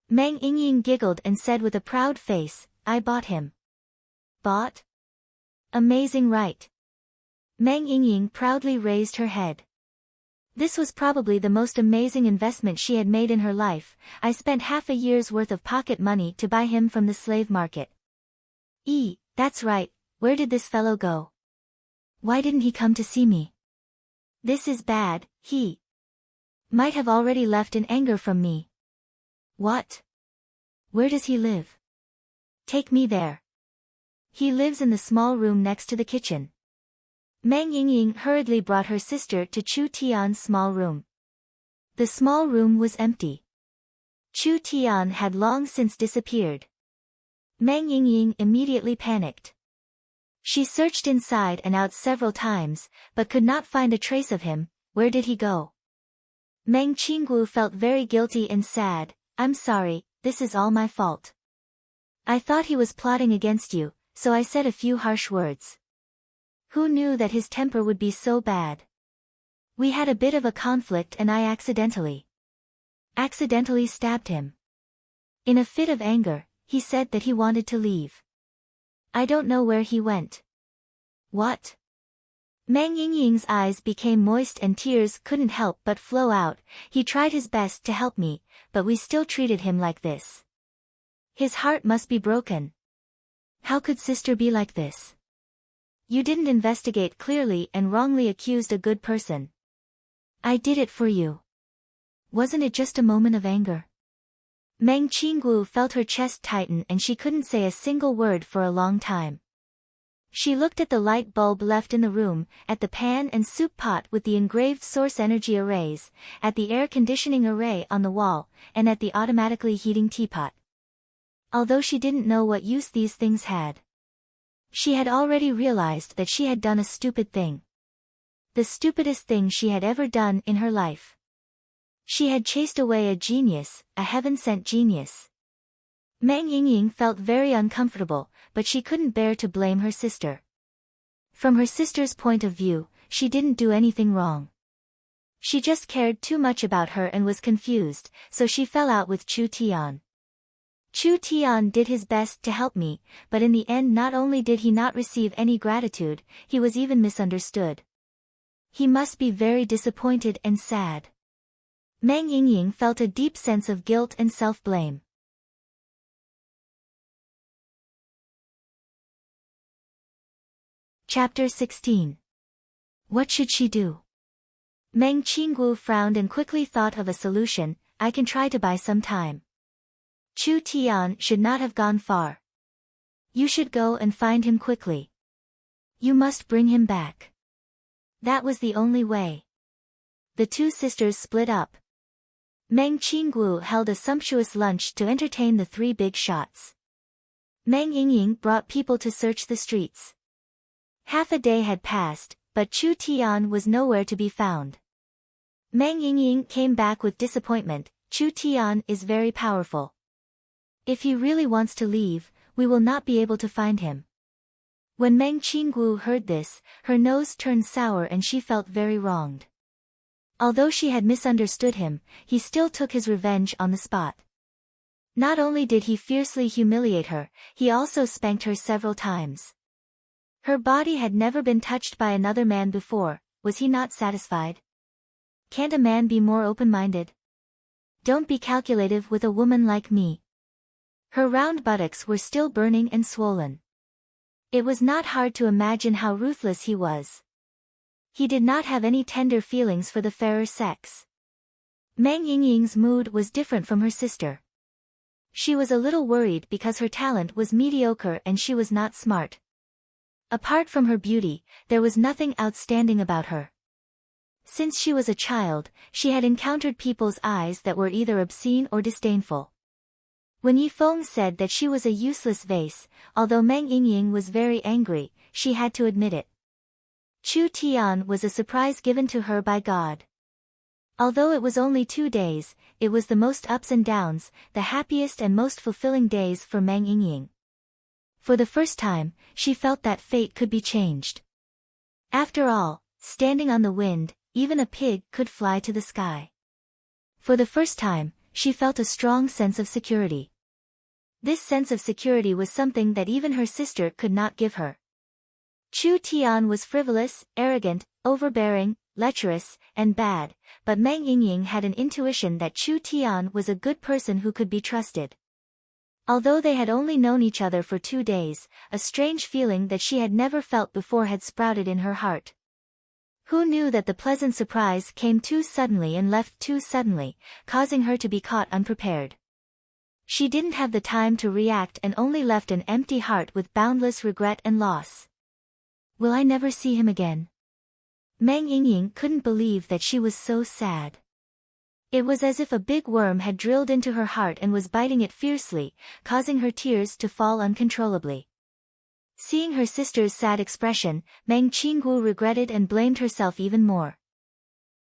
Meng Yingying giggled and said with a proud face, I bought him. Bought? Amazing, right? Meng Yingying proudly raised her head. This was probably the most amazing investment she had made in her life. I spent half a year's worth of pocket money to buy him from the slave market. That's right, where did this fellow go? Why didn't he come to see me? This is bad, he might have already left in anger from me. What? Where does he live? Take me there. He lives in the small room next to the kitchen. Meng Yingying hurriedly brought her sister to Chu Tian's small room. The small room was empty. Chu Tian had long since disappeared. Meng Yingying immediately panicked. She searched inside and out several times, but could not find a trace of him. Where did he go? Meng Qinggu felt very guilty and sad. I'm sorry, this is all my fault. I thought he was plotting against you, so I said a few harsh words. Who knew that his temper would be so bad? We had a bit of a conflict and I accidentally stabbed him. In a fit of anger, he said that he wanted to leave. I don't know where he went. What? Meng Yingying's eyes became moist and tears couldn't help but flow out. He tried his best to help me, but we still treated him like this. His heart must be broken. How could sister be like this? You didn't investigate clearly and wrongly accused a good person. I did it for you. Wasn't it just a moment of anger? Meng Qinggu felt her chest tighten and she couldn't say a single word for a long time. She looked at the light bulb left in the room, at the pan and soup pot with the engraved source energy arrays, at the air conditioning array on the wall, and at the automatically heating teapot. Although she didn't know what use these things had, she had already realized that she had done a stupid thing. The stupidest thing she had ever done in her life. She had chased away a genius, a heaven-sent genius. Meng Yingying felt very uncomfortable, but she couldn't bear to blame her sister. From her sister's point of view, she didn't do anything wrong. She just cared too much about her and was confused, so she fell out with Chu Tian. Chu Tian did his best to help me, but in the end not only did he not receive any gratitude, he was even misunderstood. He must be very disappointed and sad. Meng Yingying felt a deep sense of guilt and self-blame. Chapter 16. What should she do? Meng Qinggu frowned and quickly thought of a solution. I can try to buy some time. Chu Tian should not have gone far. You should go and find him quickly. You must bring him back. That was the only way. The two sisters split up. Meng Qinggu held a sumptuous lunch to entertain the three big shots. Meng Yingying brought people to search the streets. Half a day had passed, but Chu Tian was nowhere to be found. Meng Yingying came back with disappointment. Chu Tian is very powerful. If he really wants to leave, we will not be able to find him. When Meng Qinggu heard this, her nose turned sour and she felt very wronged. Although she had misunderstood him, he still took his revenge on the spot. Not only did he fiercely humiliate her, he also spanked her several times. Her body had never been touched by another man before. Was he not satisfied? Can't a man be more open-minded? Don't be calculative with a woman like me. Her round buttocks were still burning and swollen. It was not hard to imagine how ruthless he was. He did not have any tender feelings for the fairer sex. Meng Yingying's mood was different from her sister. She was a little worried because her talent was mediocre and she was not smart. Apart from her beauty, there was nothing outstanding about her. Since she was a child, she had encountered people's eyes that were either obscene or disdainful. When Yifeng said that she was a useless vase, although Meng Yingying was very angry, she had to admit it. Chu Tian was a surprise given to her by God. Although it was only 2 days, it was the most ups and downs, the happiest and most fulfilling days for Meng Yingying. For the first time, she felt that fate could be changed. After all, standing on the wind, even a pig could fly to the sky. For the first time, she felt a strong sense of security. This sense of security was something that even her sister could not give her. Chu Tian was frivolous, arrogant, overbearing, lecherous, and bad, but Meng Yingying had an intuition that Chu Tian was a good person who could be trusted. Although they had only known each other for 2 days, a strange feeling that she had never felt before had sprouted in her heart. Who knew that the pleasant surprise came too suddenly and left too suddenly, causing her to be caught unprepared. She didn't have the time to react and only left an empty heart with boundless regret and loss. Will I never see him again? Meng Yingying couldn't believe that she was so sad. It was as if a big worm had drilled into her heart and was biting it fiercely, causing her tears to fall uncontrollably. Seeing her sister's sad expression, Meng Qinggu regretted and blamed herself even more.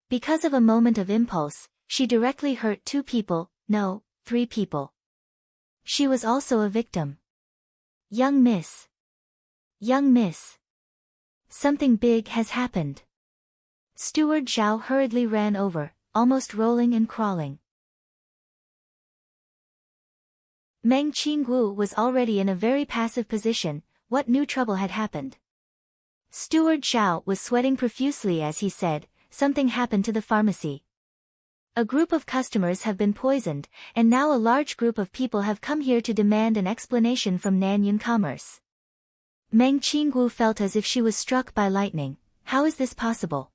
Because of a moment of impulse, she directly hurt 2 people, no, 3 people. She was also a victim. Young miss. Young miss. Something big has happened. Steward Zhao hurriedly ran over, almost rolling and crawling. Meng Qinggu was already in a very passive position. What new trouble had happened? Steward Zhao was sweating profusely as he said, something happened to the pharmacy. A group of customers have been poisoned, and now a large group of people have come here to demand an explanation from Nanyun Commerce. Meng Qinggu felt as if she was struck by lightning. How is this possible?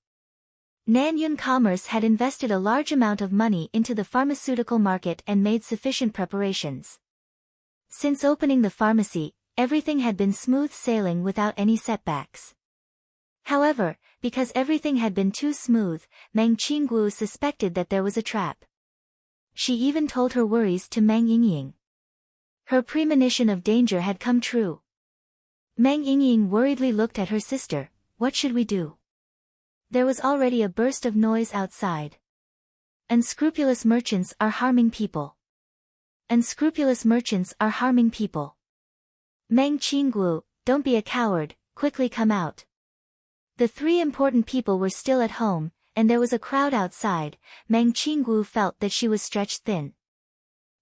Nanyun Commerce had invested a large amount of money into the pharmaceutical market and made sufficient preparations. Since opening the pharmacy, everything had been smooth sailing without any setbacks. However, because everything had been too smooth, Meng Qinggu suspected that there was a trap. She even told her worries to Meng Yingying. Her premonition of danger had come true. Meng Yingying worriedly looked at her sister. What should we do? There was already a burst of noise outside. Unscrupulous merchants are harming people. Unscrupulous merchants are harming people. Meng Qinggu, don't be a coward, quickly come out. The three important people were still at home, and there was a crowd outside. Meng Qinggu felt that she was stretched thin.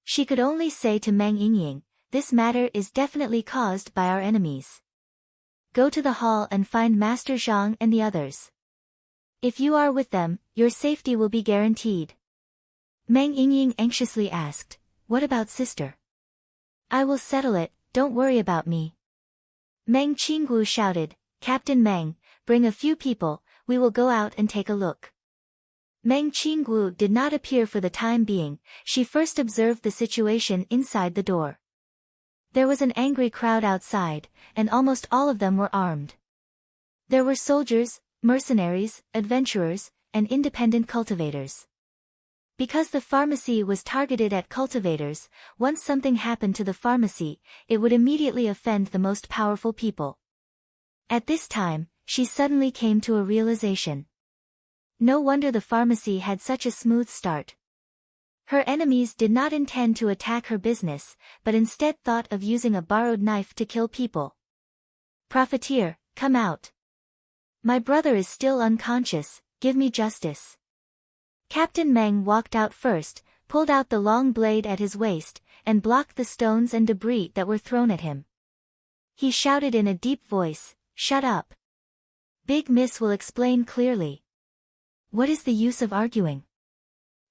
She could only say to Meng Yingying, this matter is definitely caused by our enemies. Go to the hall and find Master Zhang and the others. If you are with them, your safety will be guaranteed. Meng Yingying anxiously asked, what about sister? I will settle it, don't worry about me. Meng Qinggu shouted, Captain Meng, bring a few people, we will go out and take a look. Meng Qinggu did not appear for the time being. She first observed the situation inside the door. There was an angry crowd outside, and almost all of them were armed. There were soldiers, mercenaries, adventurers, and independent cultivators. Because the pharmacy was targeted at cultivators, once something happened to the pharmacy, it would immediately offend the most powerful people. At this time, she suddenly came to a realization. No wonder the pharmacy had such a smooth start. Her enemies did not intend to attack her business, but instead thought of using a borrowed knife to kill people. Profiteer, come out. My brother is still unconscious, give me justice. Captain Meng walked out first, pulled out the long blade at his waist, and blocked the stones and debris that were thrown at him. He shouted in a deep voice, shut up. Big Miss will explain clearly. What is the use of arguing?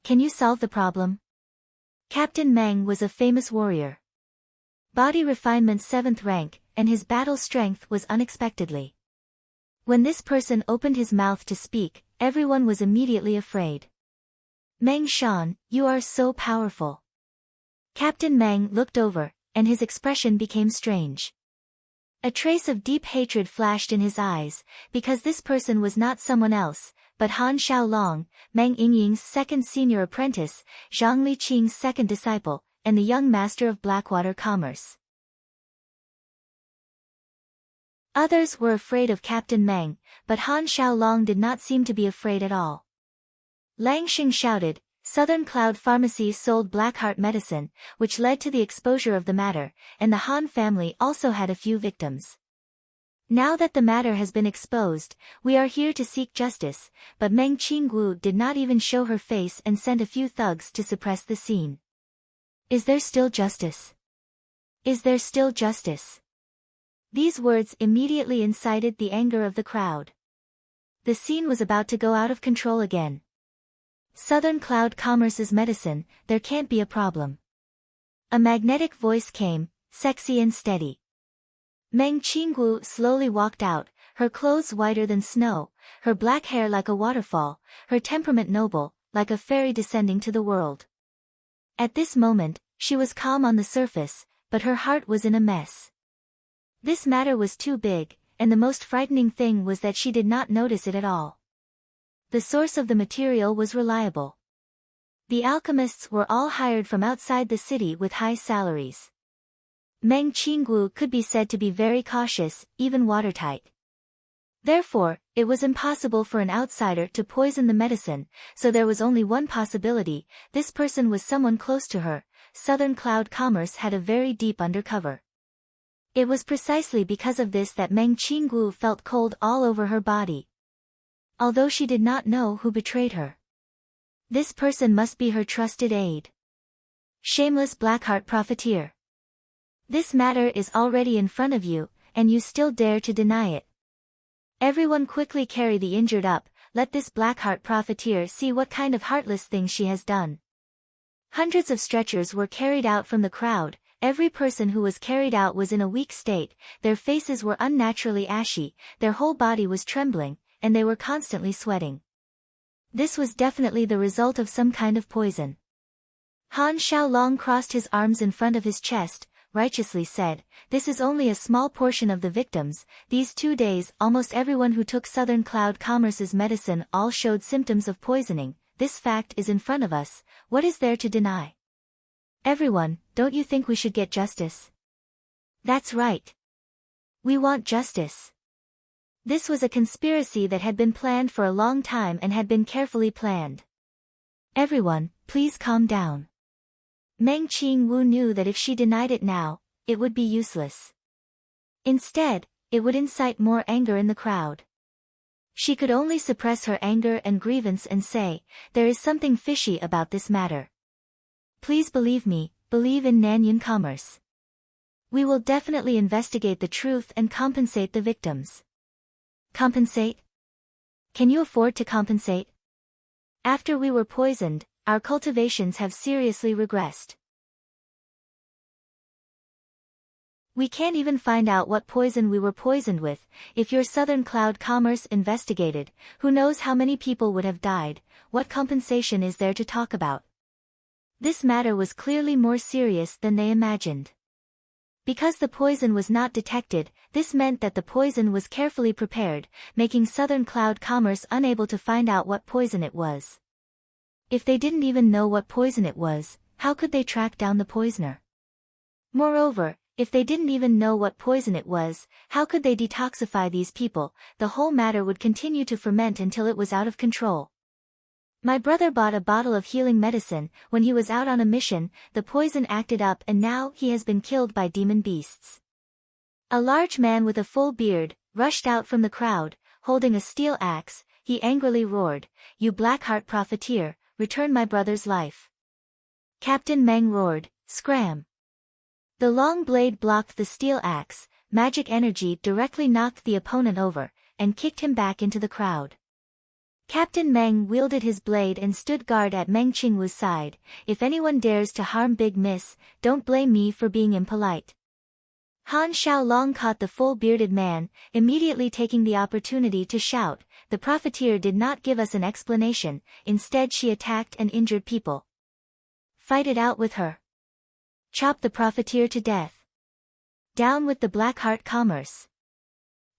Can you solve the problem? Captain Meng was a famous warrior. Body refinement 7th rank, and his battle strength was unexpectedly. When this person opened his mouth to speak, everyone was immediately afraid. Meng Shan, you are so powerful. Captain Meng looked over, and his expression became strange. A trace of deep hatred flashed in his eyes, because this person was not someone else, but Han Xiaolong, Meng Yingying's second senior apprentice, Zhang Liqing's second disciple, and the young master of Blackwater commerce. Others were afraid of Captain Meng, but Han Xiaolong did not seem to be afraid at all. Lang Xing shouted, Southern Cloud Pharmacy sold Blackheart medicine, which led to the exposure of the matter, and the Han family also had a few victims. Now that the matter has been exposed, we are here to seek justice, but Meng Qinggu did not even show her face and sent a few thugs to suppress the scene. Is there still justice? Is there still justice? These words immediately incited the anger of the crowd. The scene was about to go out of control again. Southern Cloud Commerce's medicine, there can't be a problem. A magnetic voice came, sexy and steady. Meng Qinggu slowly walked out, her clothes whiter than snow, her black hair like a waterfall, her temperament noble, like a fairy descending to the world. At this moment, she was calm on the surface, but her heart was in a mess. This matter was too big, and the most frightening thing was that she did not notice it at all. The source of the material was reliable. The alchemists were all hired from outside the city with high salaries. Meng Qinggu could be said to be very cautious, even watertight. Therefore, it was impossible for an outsider to poison the medicine, so there was only one possibility, this person was someone close to her. Southern Cloud Commerce had a very deep undercover. It was precisely because of this that Meng Qinggu felt cold all over her body. Although she did not know who betrayed her. This person must be her trusted aide. Shameless Blackheart profiteer. This matter is already in front of you, and you still dare to deny it. Everyone quickly carry the injured up, let this Blackheart profiteer see what kind of heartless things she has done. Hundreds of stretchers were carried out from the crowd. Every person who was carried out was in a weak state, their faces were unnaturally ashy, their whole body was trembling, and they were constantly sweating. This was definitely the result of some kind of poison. Han Xiaolong crossed his arms in front of his chest, righteously said, this is only a small portion of the victims. These 2 days almost everyone who took Southern Cloud Commerce's medicine all showed symptoms of poisoning. This fact is in front of us, what is there to deny? Everyone, don't you think we should get justice? That's right. We want justice. This was a conspiracy that had been planned for a long time and had been carefully planned. Everyone, please calm down. Meng Qingwu knew that if she denied it now, it would be useless. Instead, it would incite more anger in the crowd. She could only suppress her anger and grievance and say, there is something fishy about this matter. Please believe me, believe in Nanyun commerce. We will definitely investigate the truth and compensate the victims. Compensate? Can you afford to compensate? After we were poisoned, our cultivations have seriously regressed. We can't even find out what poison we were poisoned with. If your Southern Cloud Commerce investigated, who knows how many people would have died. What compensation is there to talk about? This matter was clearly more serious than they imagined. Because the poison was not detected, this meant that the poison was carefully prepared, making Southern Cloud Commerce unable to find out what poison it was. If they didn't even know what poison it was, how could they track down the poisoner? Moreover, if they didn't even know what poison it was, how could they detoxify these people? The whole matter would continue to ferment until it was out of control. My brother bought a bottle of healing medicine. When he was out on a mission, the poison acted up and now he has been killed by demon beasts. A large man with a full beard rushed out from the crowd, holding a steel axe. He angrily roared, "You Blackheart profiteer, return my brother's life." Captain Meng roared, "Scram!" The long blade blocked the steel axe. Magic energy directly knocked the opponent over, and kicked him back into the crowd. Captain Meng wielded his blade and stood guard at Meng Qingwu's side. "If anyone dares to harm Big Miss, don't blame me for being impolite." Han Xiaolong caught the full-bearded man, immediately taking the opportunity to shout, "The profiteer did not give us an explanation, instead she attacked and injured people. Fight it out with her. Chop the profiteer to death. Down with the Blackheart commerce."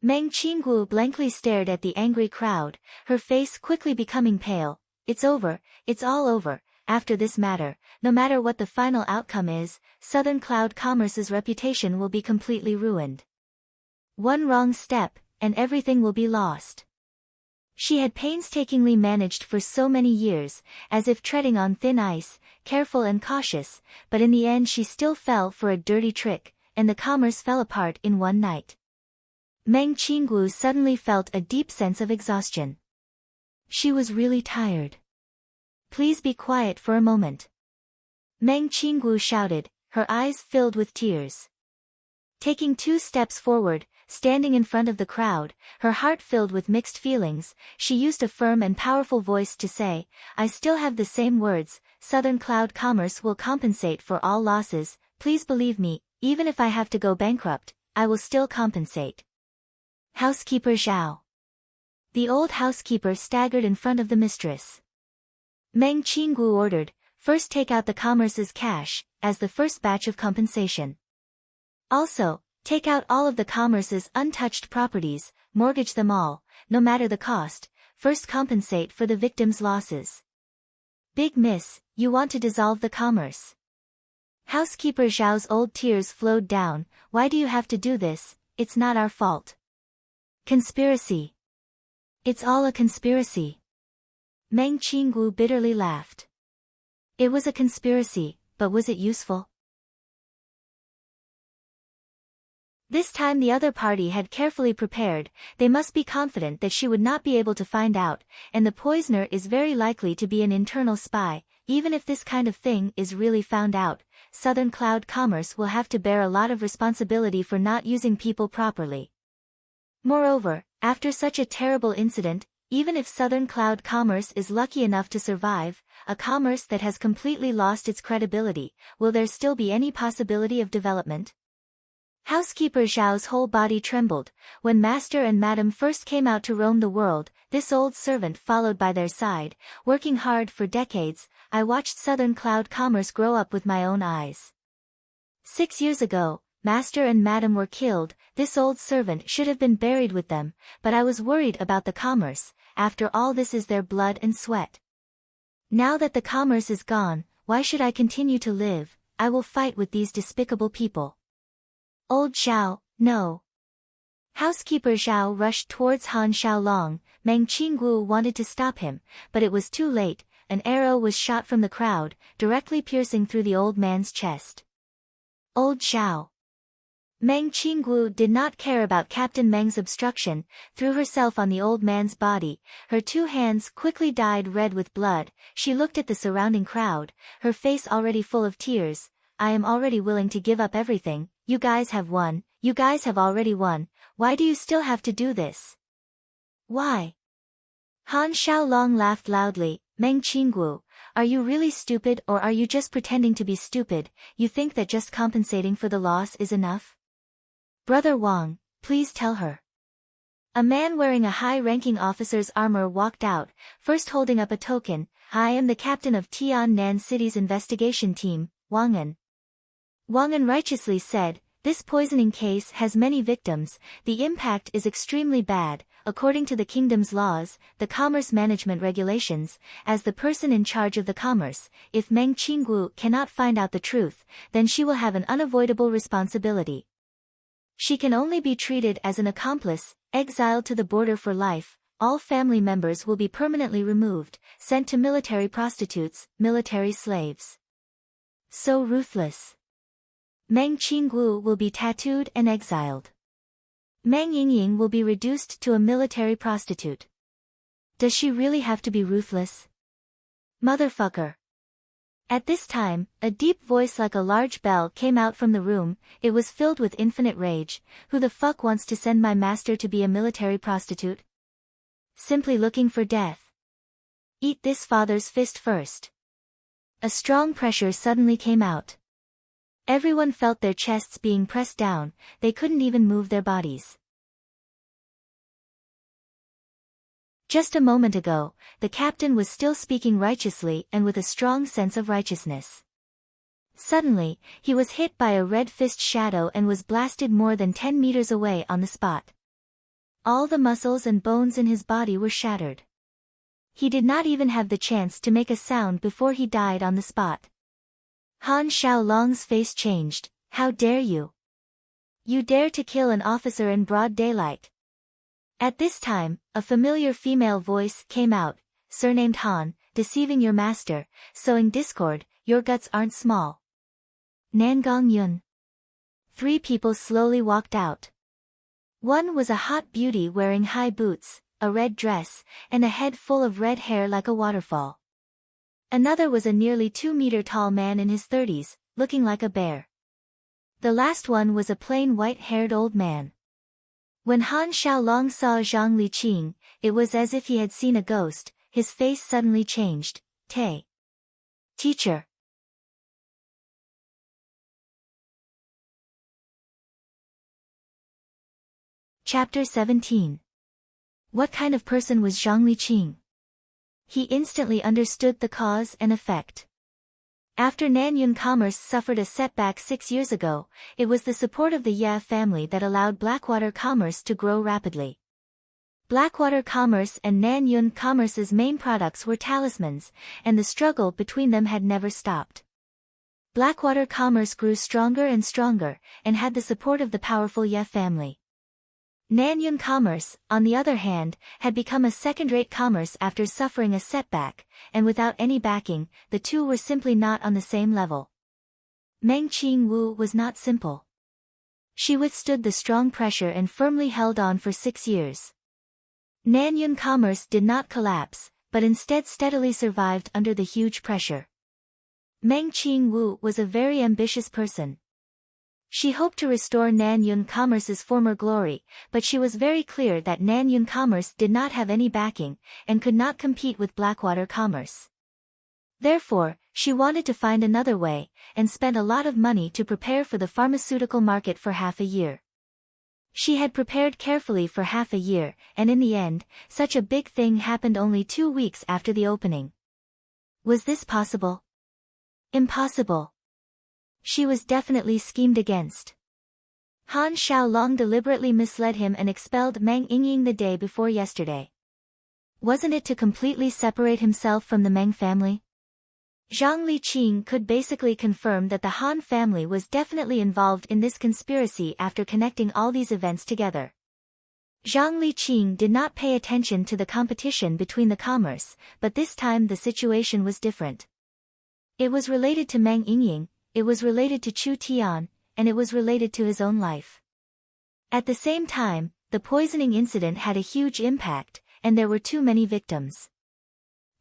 Meng Qingwu blankly stared at the angry crowd, her face quickly becoming pale. "It's over, it's all over. After this matter, no matter what the final outcome is, Southern Cloud Commerce's reputation will be completely ruined. One wrong step, and everything will be lost." She had painstakingly managed for so many years, as if treading on thin ice, careful and cautious, but in the end she still fell for a dirty trick, and the commerce fell apart in one night. Meng Qingwu suddenly felt a deep sense of exhaustion. She was really tired. "Please be quiet for a moment," Meng Qingwu shouted, her eyes filled with tears. Taking 2 steps forward, standing in front of the crowd, her heart filled with mixed feelings, she used a firm and powerful voice to say, "I still have the same words, Southern Cloud Commerce will compensate for all losses, please believe me, even if I have to go bankrupt, I will still compensate." Housekeeper Zhao. The old housekeeper staggered in front of the mistress. Meng Qingwu ordered, "First take out the commerce's cash, as the first batch of compensation. Also, take out all of the commerce's untouched properties, mortgage them all, no matter the cost, first compensate for the victims' losses." "Big Miss, you want to dissolve the commerce?" Housekeeper Zhao's old tears flowed down. "Why do you have to do this? It's not our fault." "Conspiracy. It's all a conspiracy." Meng Qingwu bitterly laughed. It was a conspiracy, but was it useful? This time the other party had carefully prepared. They must be confident that she would not be able to find out, and the poisoner is very likely to be an internal spy. Even if this kind of thing is really found out, Southern Cloud Commerce will have to bear a lot of responsibility for not using people properly. Moreover, after such a terrible incident, even if Southern Cloud Commerce is lucky enough to survive, a commerce that has completely lost its credibility, will there still be any possibility of development? Housekeeper Zhao's whole body trembled. When Master and Madam first came out to roam the world, this old servant followed by their side, working hard for decades. I watched Southern Cloud Commerce grow up with my own eyes. 6 years ago, Master and Madam were killed. This old servant should have been buried with them, but I was worried about the commerce. After all, this is their blood and sweat. Now that the commerce is gone, why should I continue to live? I will fight with these despicable people. Old Zhao, no. Housekeeper Zhao rushed towards Han Xiaolong. Meng Qinggu wanted to stop him, but it was too late. An arrow was shot from the crowd, directly piercing through the old man's chest. Old Zhao. Meng Qinggu did not care about Captain Meng's obstruction, threw herself on the old man's body. Her 2 hands quickly dyed red with blood. She looked at the surrounding crowd, her face already full of tears. I am already willing to give up everything. You guys have won. You guys have already won. Why do you still have to do this? Why? Han Xiaolong laughed loudly. Meng Qinggu, are you really stupid or are you just pretending to be stupid? You think that just compensating for the loss is enough? Brother Wang, please tell her. A man wearing a high-ranking officer's armor walked out, first holding up a token. I am the captain of Tiannan City's investigation team, Wang An. Wang An righteously said, this poisoning case has many victims. The impact is extremely bad. According to the kingdom's laws, the commerce management regulations, as the person in charge of the commerce, if Meng Qinggu cannot find out the truth, then she will have an unavoidable responsibility. She can only be treated as an accomplice, exiled to the border for life. All family members will be permanently removed, sent to military prostitutes, military slaves. So ruthless. Meng Qinggu will be tattooed and exiled. Meng Yingying will be reduced to a military prostitute. Does she really have to be ruthless? Motherfucker. At this time, a deep voice like a large bell came out from the room. It was filled with infinite rage. Who the fuck wants to send my master to be a military prostitute? Simply looking for death. Eat this father's fist first. A strong pressure suddenly came out. Everyone felt their chests being pressed down. They couldn't even move their bodies. Just a moment ago, the captain was still speaking righteously and with a strong sense of righteousness. Suddenly, he was hit by a red fist shadow and was blasted more than 10 meters away on the spot. All the muscles and bones in his body were shattered. He did not even have the chance to make a sound before he died on the spot. Han Xiaolong's face changed. How dare you? You dare to kill an officer in broad daylight. At this time, a familiar female voice came out, surnamed Han, deceiving your master, sowing discord, your guts aren't small. Nangong Yun. 3 people slowly walked out. One was a hot beauty wearing high boots, a red dress, and a head full of red hair like a waterfall. Another was a nearly 2-meter-tall man in his 30s, looking like a bear. The last one was a plain white-haired old man. When Han Xiaolong saw Zhang Liqing, it was as if he had seen a ghost. His face suddenly changed. Teacher. Chapter 17. What kind of person was Zhang Liqing? He instantly understood the cause and effect. After Nanyun commerce suffered a setback 6 years ago, it was the support of the Ye family that allowed Blackwater commerce to grow rapidly. Blackwater commerce and Nanyun commerce's main products were talismans, and the struggle between them had never stopped. Blackwater commerce grew stronger and stronger, and had the support of the powerful Ye family. Nanyun commerce, on the other hand, had become a second-rate commerce after suffering a setback, and without any backing, the two were simply not on the same level. Meng Qingwu was not simple. She withstood the strong pressure and firmly held on for 6 years. Nanyun commerce did not collapse, but instead steadily survived under the huge pressure. Meng Qingwu was a very ambitious person. She hoped to restore Nanyun commerce's former glory, but she was very clear that Nanyun commerce did not have any backing, and could not compete with Blackwater commerce. Therefore, she wanted to find another way, and spent a lot of money to prepare for the pharmaceutical market for half a year. She had prepared carefully for half a year, and in the end, such a big thing happened only 2 weeks after the opening. Was this possible? Impossible. She was definitely schemed against. Han Xiaolong deliberately misled him and expelled Meng Yingying the day before yesterday. Wasn't it to completely separate himself from the Meng family? Zhang Liqing could basically confirm that the Han family was definitely involved in this conspiracy after connecting all these events together. Zhang Liqing did not pay attention to the competition between the commerce, but this time the situation was different. It was related to Meng Yingying, it was related to Chu Tian, and it was related to his own life. At the same time, the poisoning incident had a huge impact, and there were too many victims.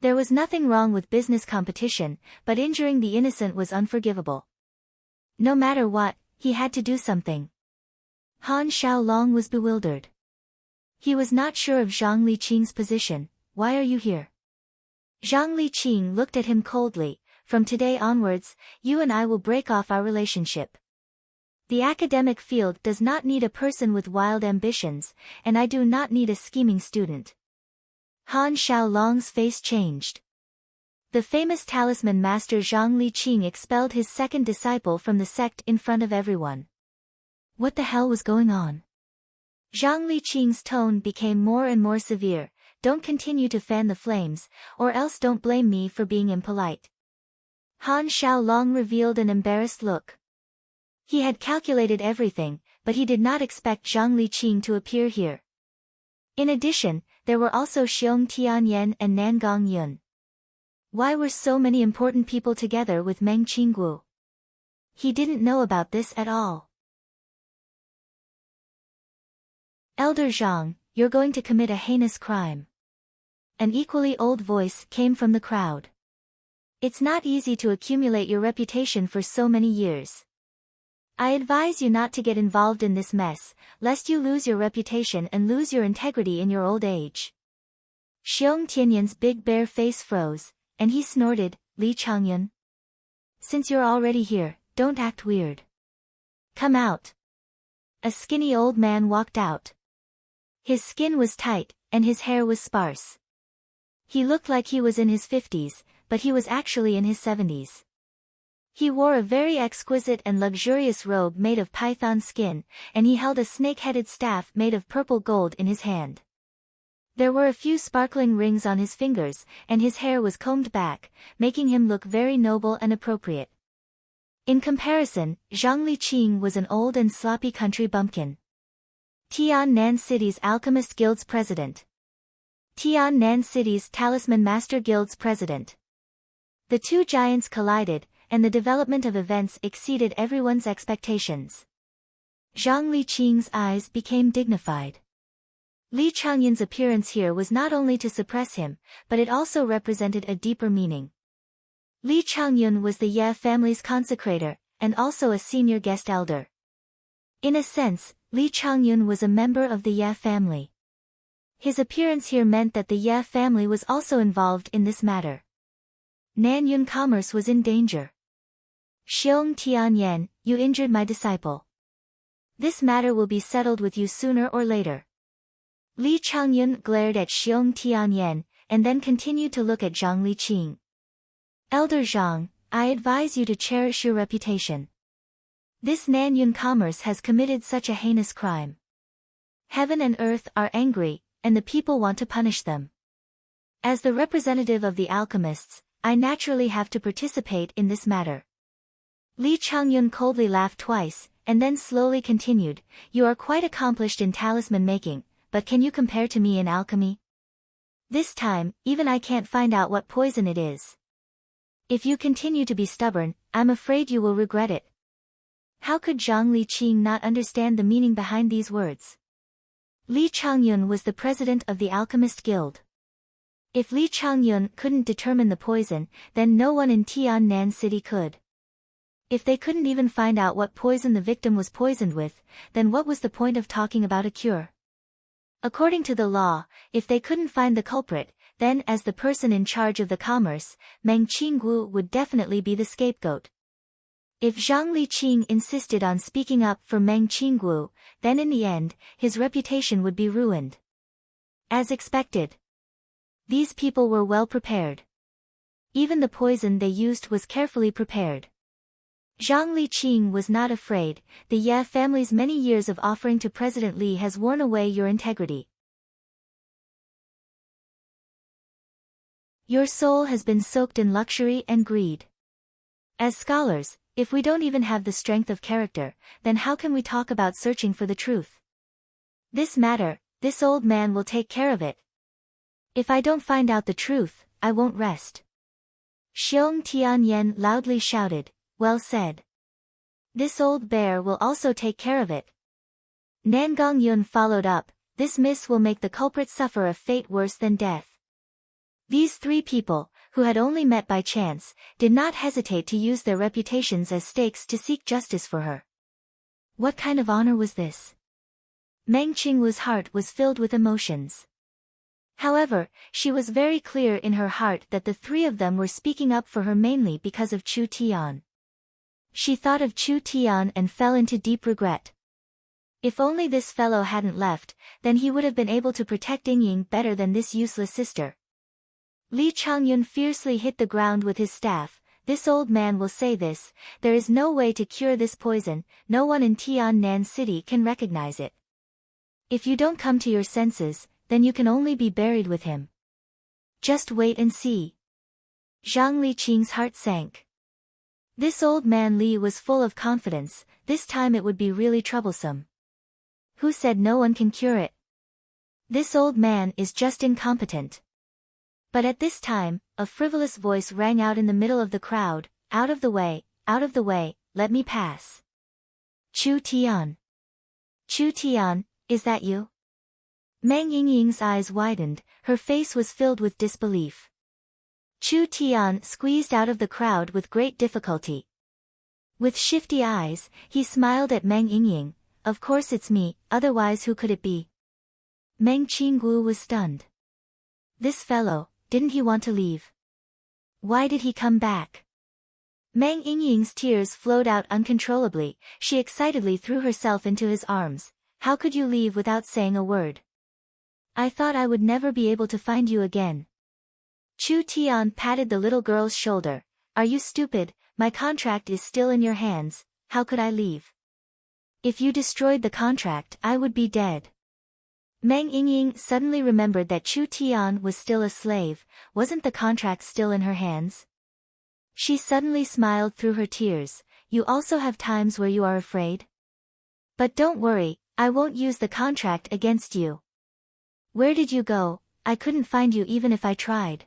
There was nothing wrong with business competition, but injuring the innocent was unforgivable. No matter what, he had to do something. Han Xiaolong was bewildered. He was not sure of Zhang Liqing's position. Why are you here? Zhang Liqing looked at him coldly. From today onwards, you and I will break off our relationship. The academic field does not need a person with wild ambitions, and I do not need a scheming student. Han Xiaolong's face changed. The famous talisman master Zhang Liqing expelled his second disciple from the sect in front of everyone. What the hell was going on? Zhang Liqing's tone became more and more severe. Don't continue to fan the flames, or else don't blame me for being impolite. Han Xiaolong revealed an embarrassed look. He had calculated everything, but he did not expect Zhang Liqing to appear here. In addition, there were also Xiong Tianyan and Nangong Yun. Why were so many important people together with Meng Qingguo? He didn't know about this at all. Elder Zhang, you're going to commit a heinous crime. An equally old voice came from the crowd. It's not easy to accumulate your reputation for so many years. I advise you not to get involved in this mess, lest you lose your reputation and lose your integrity in your old age. Xiong Tianyan's big bare face froze, and he snorted, Li Changyun. Since you're already here, don't act weird. Come out. A skinny old man walked out. His skin was tight, and his hair was sparse. He looked like he was in his 50s, but he was actually in his 70s. He wore a very exquisite and luxurious robe made of python skin, and he held a snake-headed staff made of purple gold in his hand. There were a few sparkling rings on his fingers, and his hair was combed back, making him look very noble and appropriate. In comparison, Zhang Liqing was an old and sloppy country bumpkin. Tiannan City's Alchemist Guild's president. Tiannan City's Talisman Master Guild's president. The two giants collided, and the development of events exceeded everyone's expectations. Zhang Liqing's eyes became dignified. Li Changyun's appearance here was not only to suppress him, but it also represented a deeper meaning. Li Changyun was the Ye family's consecrator, and also a senior guest elder. In a sense, Li Changyun was a member of the Ye family. His appearance here meant that the Ye family was also involved in this matter. Nanyun commerce was in danger. Xiong Tianyan, you injured my disciple. This matter will be settled with you sooner or later. Li Changyun glared at Xiong Tianyan, and then continued to look at Zhang Liqing. Elder Zhang, I advise you to cherish your reputation. This Nanyun commerce has committed such a heinous crime. Heaven and earth are angry, and the people want to punish them. As the representative of the alchemists, I naturally have to participate in this matter. Li Changyun coldly laughed twice, and then slowly continued, you are quite accomplished in talisman making, but can you compare to me in alchemy? This time, even I can't find out what poison it is. If you continue to be stubborn, I'm afraid you will regret it. How could Zhang Liqing not understand the meaning behind these words? Li Changyun was the president of the Alchemist Guild. If Li Changyun couldn't determine the poison, then no one in Tiannan City could. If they couldn't even find out what poison the victim was poisoned with, then what was the point of talking about a cure? According to the law, if they couldn't find the culprit, then as the person in charge of the commerce, Meng Qingguo would definitely be the scapegoat. If Zhang Liqing insisted on speaking up for Meng Qingguo, then in the end, his reputation would be ruined. As expected. These people were well prepared. Even the poison they used was carefully prepared. Zhang Liqing was not afraid. The Ye family's many years of offering to President Li has worn away your integrity. Your soul has been soaked in luxury and greed. As scholars, if we don't even have the strength of character, then how can we talk about searching for the truth? This matter, this old man will take care of it. If I don't find out the truth, I won't rest. Xiong Tianyan loudly shouted, well said. This old bear will also take care of it. Nangong Yun followed up, this miss will make the culprit suffer a fate worse than death. These three people, who had only met by chance, did not hesitate to use their reputations as stakes to seek justice for her. What kind of honor was this? Meng Qingwu's heart was filled with emotions. However, she was very clear in her heart that the three of them were speaking up for her mainly because of Chu Tian. She thought of Chu Tian and fell into deep regret. If only this fellow hadn't left, then he would have been able to protect Yingying better than this useless sister. Li Changyun fiercely hit the ground with his staff. This old man will say this, there is no way to cure this poison, no one in Tiannan City can recognize it. If you don't come to your senses, then you can only be buried with him. Just wait and see. Zhang Liqing's heart sank. This old man Li was full of confidence, this time it would be really troublesome. Who said no one can cure it? This old man is just incompetent. But at this time, a frivolous voice rang out in the middle of the crowd, out of the way, let me pass. Chu Tian. Chu Tian, is that you? Meng Yingying's eyes widened, her face was filled with disbelief. Chu Tian squeezed out of the crowd with great difficulty. With shifty eyes, he smiled at Meng Yingying, of course it's me, otherwise who could it be? Meng Qingwu was stunned. This fellow, didn't he want to leave? Why did he come back? Meng Yingying's tears flowed out uncontrollably, she excitedly threw herself into his arms. How could you leave without saying a word? I thought I would never be able to find you again. Chu Tian patted the little girl's shoulder. Are you stupid? My contract is still in your hands, how could I leave? If you destroyed the contract, I would be dead. Meng Yingying suddenly remembered that Chu Tian was still a slave, wasn't the contract still in her hands? She suddenly smiled through her tears. You also have times where you are afraid? But don't worry, I won't use the contract against you. Where did you go? I couldn't find you even if I tried.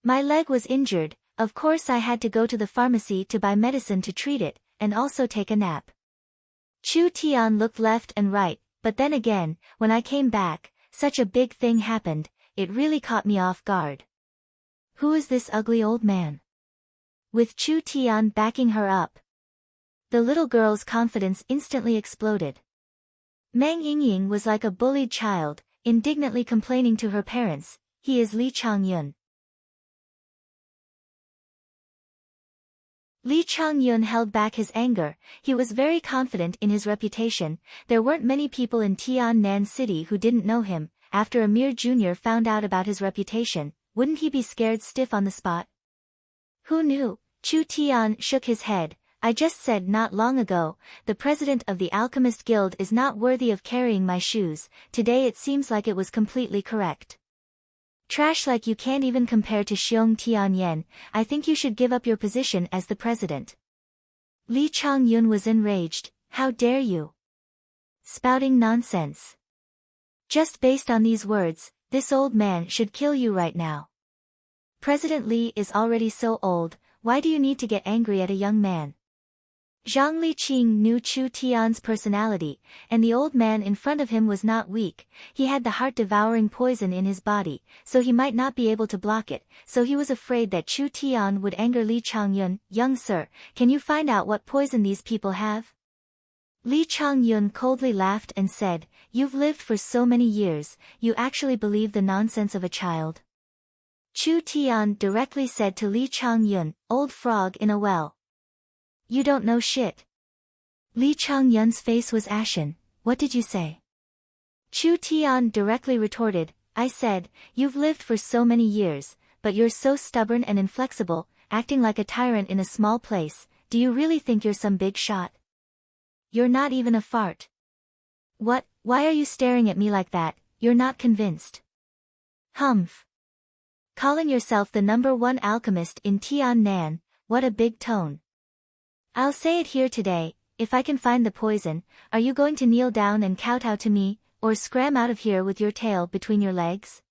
My leg was injured, of course I had to go to the pharmacy to buy medicine to treat it, and also take a nap. Chu Tian looked left and right. But then again, when I came back, such a big thing happened, it really caught me off guard. Who is this ugly old man? With Chu Tian backing her up. The little girl's confidence instantly exploded. Meng Yingying was like a bullied child, indignantly complaining to her parents, he is Li Changyun. Li Changyun held back his anger, he was very confident in his reputation, there weren't many people in Tiannan City who didn't know him, after a mere junior found out about his reputation, wouldn't he be scared stiff on the spot? Who knew? Chu Tian shook his head, I just said not long ago, the president of the Alchemist Guild is not worthy of carrying my shoes, today it seems like it was completely correct. Trash like you can't even compare to Xiong Tianyan, I think you should give up your position as the president. Li Changyun was enraged, how dare you? Spouting nonsense. Just based on these words, this old man should kill you right now. President Li is already so old, why do you need to get angry at a young man? Zhang Liqing knew Chu Tian's personality, and the old man in front of him was not weak, he had the heart-devouring poison in his body, so he might not be able to block it, so he was afraid that Chu Tian would anger Li Changyun. Young sir, can you find out what poison these people have? Li Changyun coldly laughed and said, you've lived for so many years, you actually believe the nonsense of a child? Chu Tian directly said to Li Changyun, old frog in a well. You don't know shit. Li Changyun's face was ashen, what did you say? Chu Tian directly retorted, I said, you've lived for so many years, but you're so stubborn and inflexible, acting like a tyrant in a small place, do you really think you're some big shot? You're not even a fart. What, why are you staring at me like that, you're not convinced? Humph. Calling yourself the #1 alchemist in Tiannan, what a big tone. I'll say it here today, if I can find the poison, are you going to kneel down and kowtow to me, or scram out of here with your tail between your legs?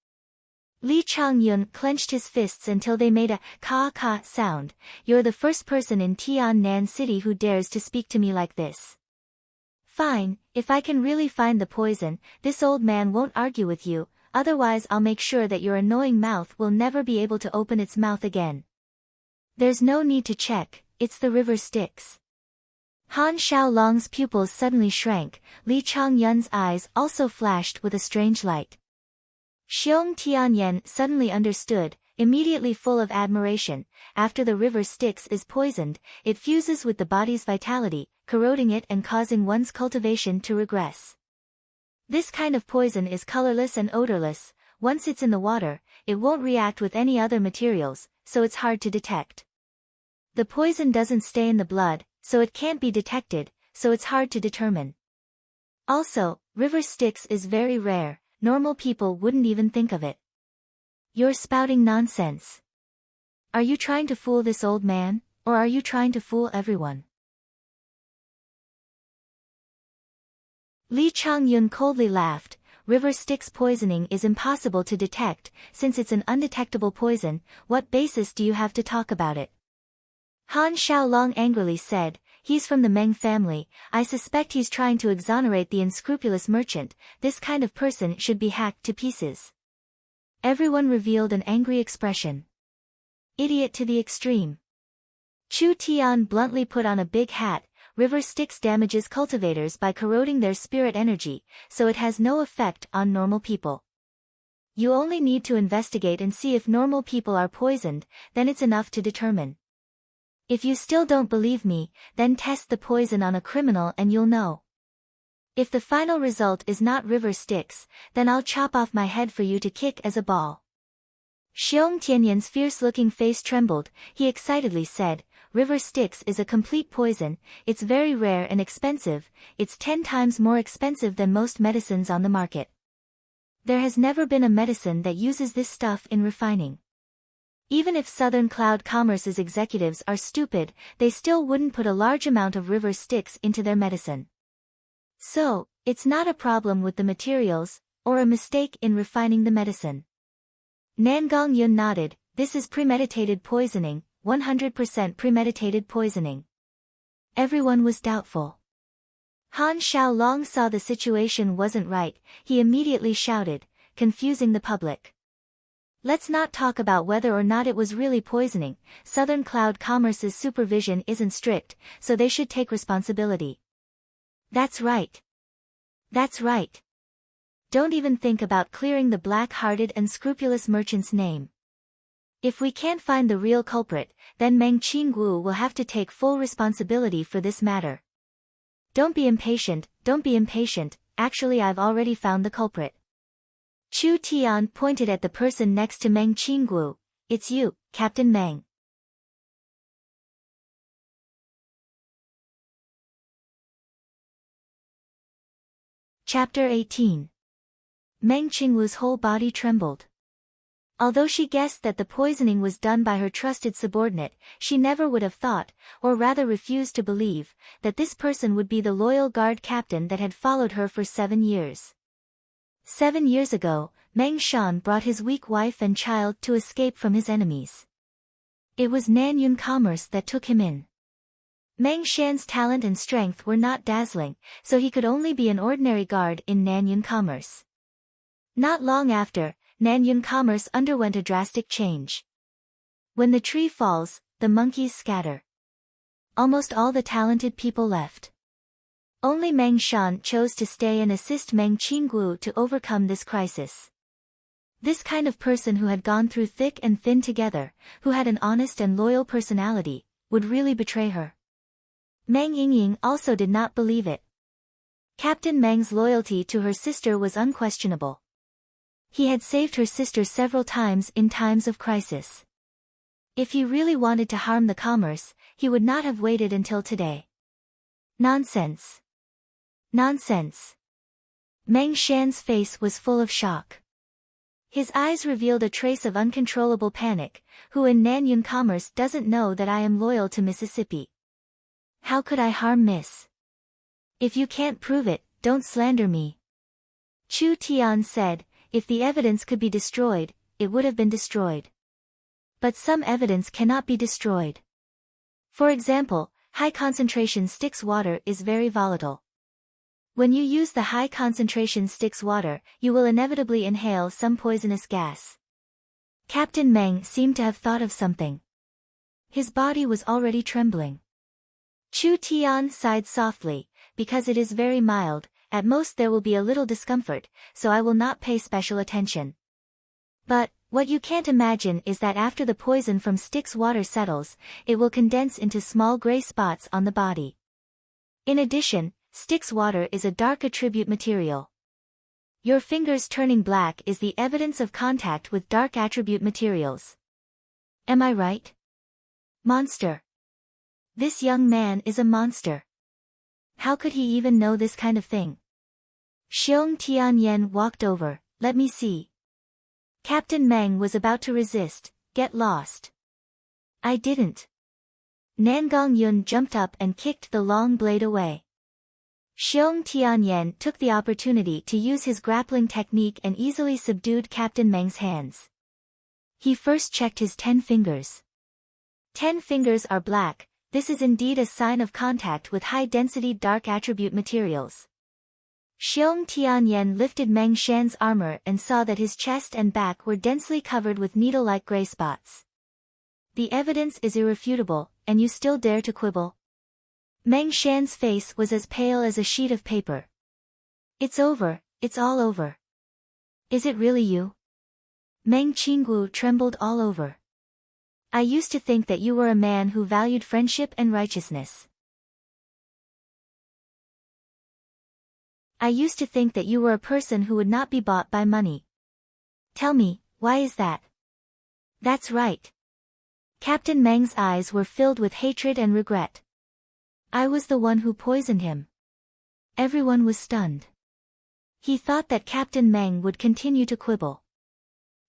Lee Chang-yun clenched his fists until they made a ka-ka sound. You're the first person in Tiannan City who dares to speak to me like this. Fine, if I can really find the poison, this old man won't argue with you, otherwise I'll make sure that your annoying mouth will never be able to open its mouth again. There's no need to check, it's the river Styx. Han Xiaolong's pupils suddenly shrank, Lee Chang-yun's eyes also flashed with a strange light. Xiong Tianyan suddenly understood, immediately full of admiration. After the river Styx is poisoned, it fuses with the body's vitality, corroding it and causing one's cultivation to regress. This kind of poison is colorless and odorless. Once it's in the water, it won't react with any other materials, so it's hard to detect. The poison doesn't stay in the blood, so it can't be detected, so it's hard to determine. Also, river Styx is very rare. Normal people wouldn't even think of it. You're spouting nonsense. Are you trying to fool this old man, or are you trying to fool everyone? Lee Chang-yun coldly laughed. River Styx poisoning is impossible to detect, since it's an undetectable poison. What basis do you have to talk about it? Han Xiaolong angrily said, he's from the Meng family, I suspect he's trying to exonerate the unscrupulous merchant. This kind of person should be hacked to pieces. Everyone revealed an angry expression. Idiot to the extreme. Chu Tian bluntly put on a big hat. River Styx damages cultivators by corroding their spirit energy, so it has no effect on normal people. You only need to investigate and see if normal people are poisoned, then it's enough to determine. If you still don't believe me, then test the poison on a criminal and you'll know. If the final result is not river Styx, then I'll chop off my head for you to kick as a ball. Xiong Tianyan's fierce-looking face trembled. He excitedly said, river Styx is a complete poison, it's very rare and expensive, it's 10 times more expensive than most medicines on the market. There has never been a medicine that uses this stuff in refining. Even if Southern Cloud Commerce's executives are stupid, they still wouldn't put a large amount of river Styx into their medicine. So, it's not a problem with the materials, or a mistake in refining the medicine. Nangong Yun nodded, this is premeditated poisoning, 100% premeditated poisoning. Everyone was doubtful. Han Xiaolong saw the situation wasn't right, he immediately shouted, confusing the public. Let's not talk about whether or not it was really poisoning. Southern Cloud Commerce's supervision isn't strict, so they should take responsibility. That's right. That's right. Don't even think about clearing the black-hearted and scrupulous merchant's name. If we can't find the real culprit, then Meng Qingwu will have to take full responsibility for this matter. Don't be impatient, actually I've already found the culprit. Chu Tian pointed at the person next to Meng Qingwu. It's you, Captain Meng. Chapter 18. Meng Qingwu's whole body trembled. Although she guessed that the poisoning was done by her trusted subordinate, she never would have thought, or rather refused to believe, that this person would be the loyal guard captain that had followed her for 7 years. 7 years ago, Meng Shan brought his weak wife and child to escape from his enemies. It was Nanyun Commerce that took him in. Meng Shan's talent and strength were not dazzling, so he could only be an ordinary guard in Nanyun Commerce. Not long after, Nanyun Commerce underwent a drastic change. When the tree falls, the monkeys scatter. Almost all the talented people left. Only Meng Shan chose to stay and assist Meng Qingwu to overcome this crisis. This kind of person who had gone through thick and thin together, who had an honest and loyal personality, would really betray her. Meng Yingying also did not believe it. Captain Meng's loyalty to her sister was unquestionable. He had saved her sister several times in times of crisis. If he really wanted to harm the commerce, he would not have waited until today. Nonsense. Nonsense. Meng Shan's face was full of shock. His eyes revealed a trace of uncontrollable panic. Who in Nanyun Commerce doesn't know that I am loyal to Mississippi? How could I harm Miss? If you can't prove it, don't slander me. Chu Tian said, if the evidence could be destroyed, it would have been destroyed. But some evidence cannot be destroyed. For example, high concentration Styx water is very volatile. When you use the high concentration Styx water, you will inevitably inhale some poisonous gas. Captain Meng seemed to have thought of something. His body was already trembling. Chu Tian sighed softly, because it is very mild, at most there will be a little discomfort, so I will not pay special attention. But, what you can't imagine is that after the poison from Styx water settles, it will condense into small gray spots on the body. In addition, Styx water is a dark attribute material. Your fingers turning black is the evidence of contact with dark attribute materials. Am I right? Monster. This young man is a monster. How could he even know this kind of thing? Xiong Tianyan walked over. Let me see. Captain Meng was about to resist. Get lost. I didn't. Nangong Yun jumped up and kicked the long blade away. Xiong Tianyan took the opportunity to use his grappling technique and easily subdued Captain Meng's hands. He first checked his 10 fingers. 10 fingers are black. This is indeed a sign of contact with high-density dark attribute materials. Xiong Tianyan lifted Meng Shan's armor and saw that his chest and back were densely covered with needle-like gray spots. The evidence is irrefutable, and you still dare to quibble? Meng Shan's face was as pale as a sheet of paper. It's over, it's all over. Is it really you? Meng Qinggu trembled all over. I used to think that you were a man who valued friendship and righteousness. I used to think that you were a person who would not be bought by money. Tell me, why is that? That's right. Captain Meng's eyes were filled with hatred and regret. I was the one who poisoned him. Everyone was stunned. He thought that Captain Meng would continue to quibble.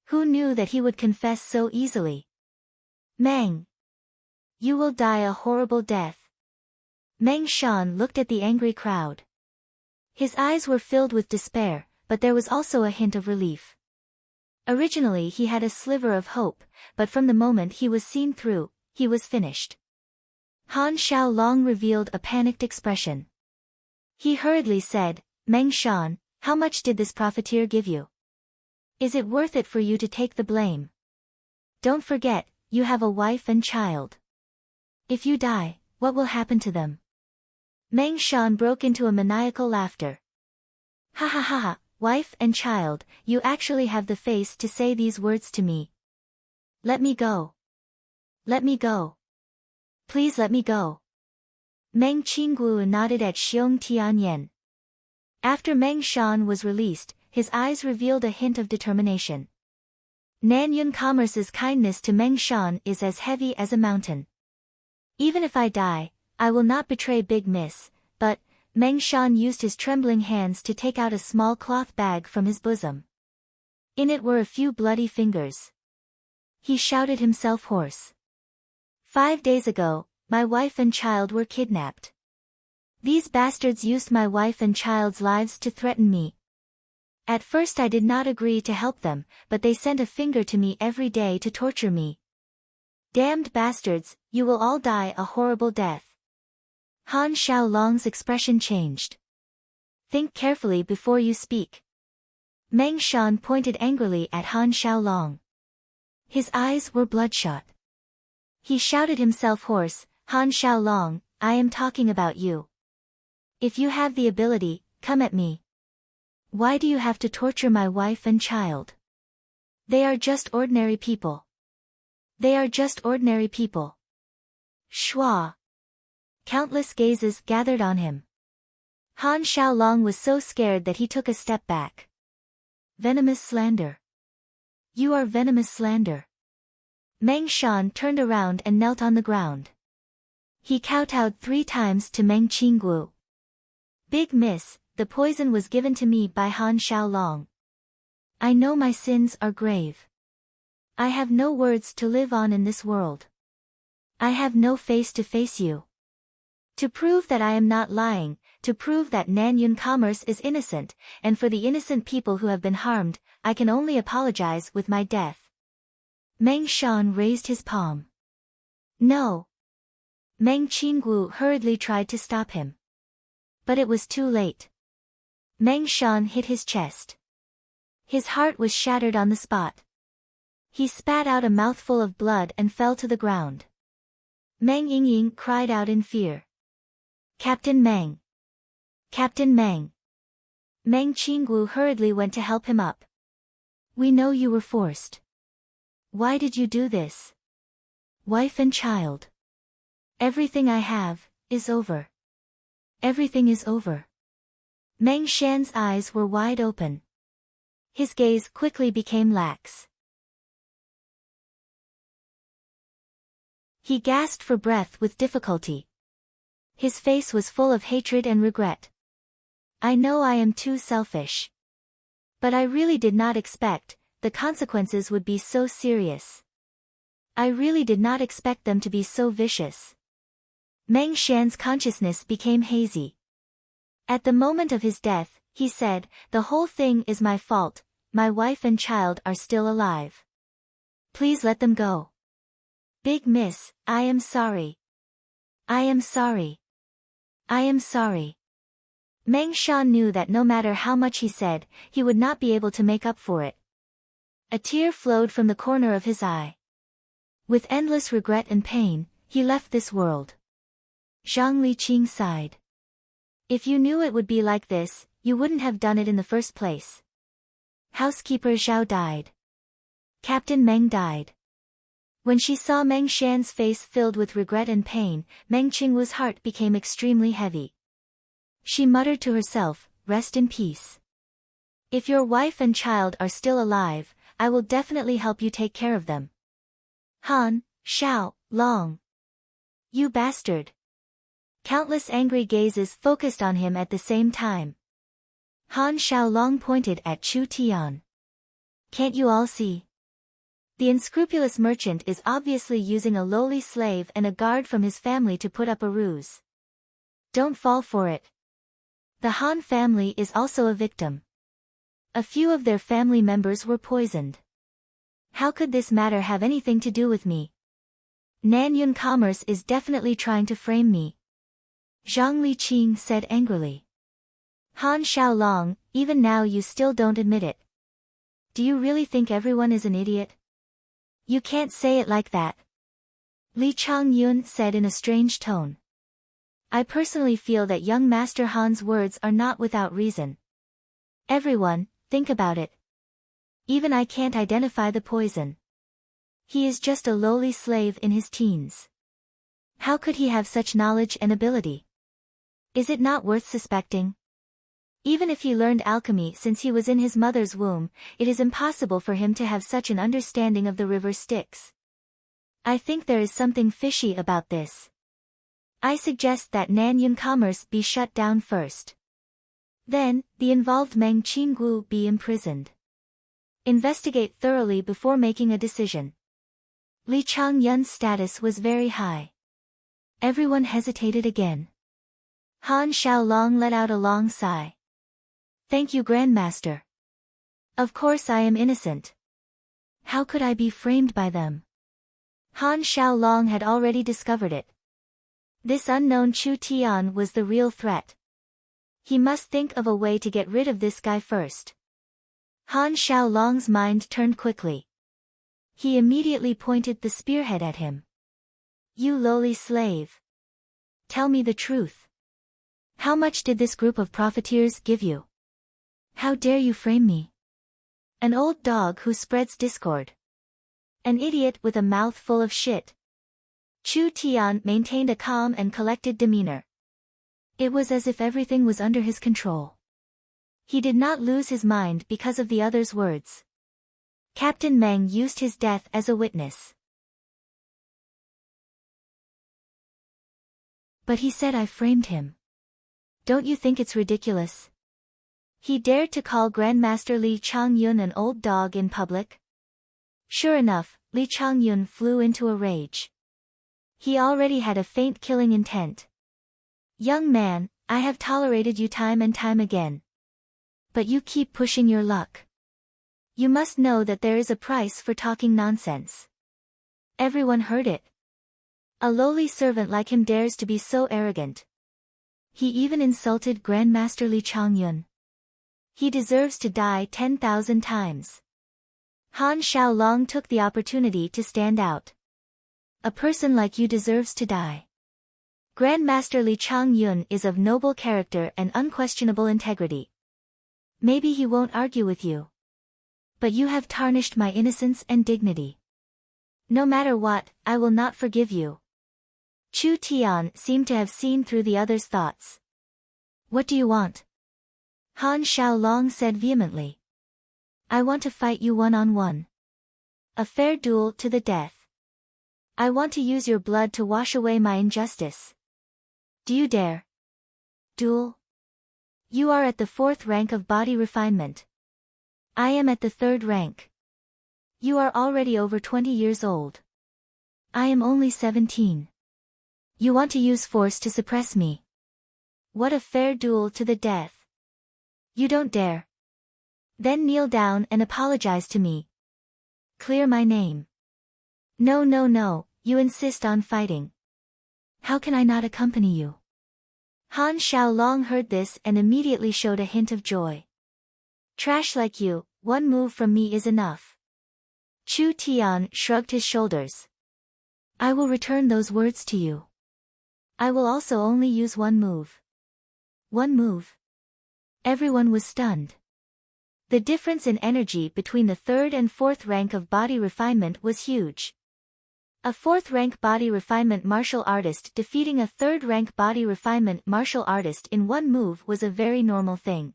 Who knew that he would confess so easily? Meng. You will die a horrible death. Meng Shan looked at the angry crowd. His eyes were filled with despair, but there was also a hint of relief. Originally he had a sliver of hope, but from the moment he was seen through, he was finished. Han Xiaolong revealed a panicked expression. He hurriedly said, Meng Shan, how much did this profiteer give you? Is it worth it for you to take the blame? Don't forget, you have a wife and child. If you die, what will happen to them? Meng Shan broke into a maniacal laughter. Ha ha ha ha, wife and child, you actually have the face to say these words to me. Let me go. Let me go. Please let me go. Meng Qinggu nodded at Xiong Tianyan. After Meng Shan was released, his eyes revealed a hint of determination. Nanyun Commerce's kindness to Meng Shan is as heavy as a mountain. Even if I die, I will not betray Big Miss, but, Meng Shan used his trembling hands to take out a small cloth bag from his bosom. In it were a few bloody fingers. He shouted himself hoarse. 5 days ago, my wife and child were kidnapped. These bastards used my wife and child's lives to threaten me. At first I did not agree to help them, but they sent a finger to me every day to torture me. Damned bastards, you will all die a horrible death. Han Xiaolong's expression changed. Think carefully before you speak. Meng Shan pointed angrily at Han Xiaolong. His eyes were bloodshot. He shouted himself hoarse, Han Xiaolong, I am talking about you. If you have the ability, come at me. Why do you have to torture my wife and child? They are just ordinary people. They are just ordinary people. Schwa. Countless gazes gathered on him. Han Xiaolong was so scared that he took a step back. Venomous slander. You are venomous slander. Meng Shan turned around and knelt on the ground. He kowtowed 3 times to Meng Qinggu. Big Miss, the poison was given to me by Han Xiaolong. I know my sins are grave. I have no words to live on in this world. I have no face to face you. To prove that I am not lying, to prove that Nan Yun Commerce is innocent, and for the innocent people who have been harmed, I can only apologize with my death. Meng Shan raised his palm. No. Meng Qinggu hurriedly tried to stop him. But it was too late. Meng Shan hit his chest. His heart was shattered on the spot. He spat out a mouthful of blood and fell to the ground. Meng Yingying cried out in fear. Captain Meng! Captain Meng! Meng Qinggu hurriedly went to help him up. We know you were forced. Why did you do this? Wife and child. Everything I have, is over. Everything is over. Meng Shan's eyes were wide open. His gaze quickly became lax. He gasped for breath with difficulty. His face was full of hatred and regret. I know I am too selfish. But I really did not expect the consequences would be so serious. I really did not expect them to be so vicious. Meng Shan's consciousness became hazy. At the moment of his death, he said, the whole thing is my fault, my wife and child are still alive. Please let them go. Big Miss, I am sorry. I am sorry. I am sorry. Meng Shan knew that no matter how much he said, he would not be able to make up for it. A tear flowed from the corner of his eye. With endless regret and pain, he left this world. Zhang Liqing sighed. If you knew it would be like this, you wouldn't have done it in the first place. Housekeeper Zhao died. Captain Meng died. When she saw Meng Shan's face filled with regret and pain, Meng Qingwu's heart became extremely heavy. She muttered to herself, rest in peace. If your wife and child are still alive, I will definitely help you take care of them. Han, Shao, Long. You bastard. Countless angry gazes focused on him at the same time. Han Shao Long pointed at Chu Tian. Can't you all see? The unscrupulous merchant is obviously using a lowly slave and a guard from his family to put up a ruse. Don't fall for it. The Han family is also a victim. A few of their family members were poisoned. How could this matter have anything to do with me? Nan Yun Commerce is definitely trying to frame me. Zhang Liqing said angrily. Han Xiaolong, even now you still don't admit it. Do you really think everyone is an idiot? You can't say it like that. Li Changyun said in a strange tone. I personally feel that young Master Han's words are not without reason. Everyone, think about it. Even I can't identify the poison. He is just a lowly slave in his teens. How could he have such knowledge and ability? Is it not worth suspecting? Even if he learned alchemy since he was in his mother's womb, it is impossible for him to have such an understanding of the river Styx. I think there is something fishy about this. I suggest that Nan Yun Commerce be shut down first. Then, the involved Meng Qinggu be imprisoned. Investigate thoroughly before making a decision. Li Changyun's status was very high. Everyone hesitated again. Han Xiaolong let out a long sigh. Thank you, Grandmaster. Of course I am innocent. How could I be framed by them? Han Xiaolong had already discovered it. This unknown Chu Tian was the real threat. He must think of a way to get rid of this guy first. Han Xiaolong's mind turned quickly. He immediately pointed the spearhead at him. You lowly slave. Tell me the truth. How much did this group of profiteers give you? How dare you frame me? An old dog who spreads discord. An idiot with a mouth full of shit. Chu Tian maintained a calm and collected demeanor. It was as if everything was under his control. He did not lose his mind because of the other's words. Captain Meng used his death as a witness. But he said I framed him. Don't you think it's ridiculous? He dared to call Grandmaster Li Changyun an old dog in public? Sure enough, Li Changyun flew into a rage. He already had a faint killing intent. Young man, I have tolerated you time and time again. But you keep pushing your luck. You must know that there is a price for talking nonsense. Everyone heard it. A lowly servant like him dares to be so arrogant. He even insulted Grandmaster Li Changyun. He deserves to die 10,000 times. Han Xiaolong took the opportunity to stand out. A person like you deserves to die. Grandmaster Li Changyun is of noble character and unquestionable integrity. Maybe he won't argue with you. But you have tarnished my innocence and dignity. No matter what, I will not forgive you. Chu Tian seemed to have seen through the other's thoughts. What do you want? Han Xiaolong said vehemently. I want to fight you one-on-one. A fair duel to the death. I want to use your blood to wash away my injustice. Do you dare? Duel? You are at the 4th rank of body refinement. I am at the 3rd rank. You are already over 20 years old. I am only 17. You want to use force to suppress me. What a fair duel to the death. You don't dare. Then kneel down and apologize to me. Clear my name. No, no, no, you insist on fighting. How can I not accompany you? Han Xiaolong heard this and immediately showed a hint of joy. Trash like you, one move from me is enough. Chu Tian shrugged his shoulders. I will return those words to you. I will also only use one move. One move? Everyone was stunned. The difference in energy between the 3rd and 4th rank of body refinement was huge. A 4th rank body refinement martial artist defeating a 3rd rank body refinement martial artist in one move was a very normal thing.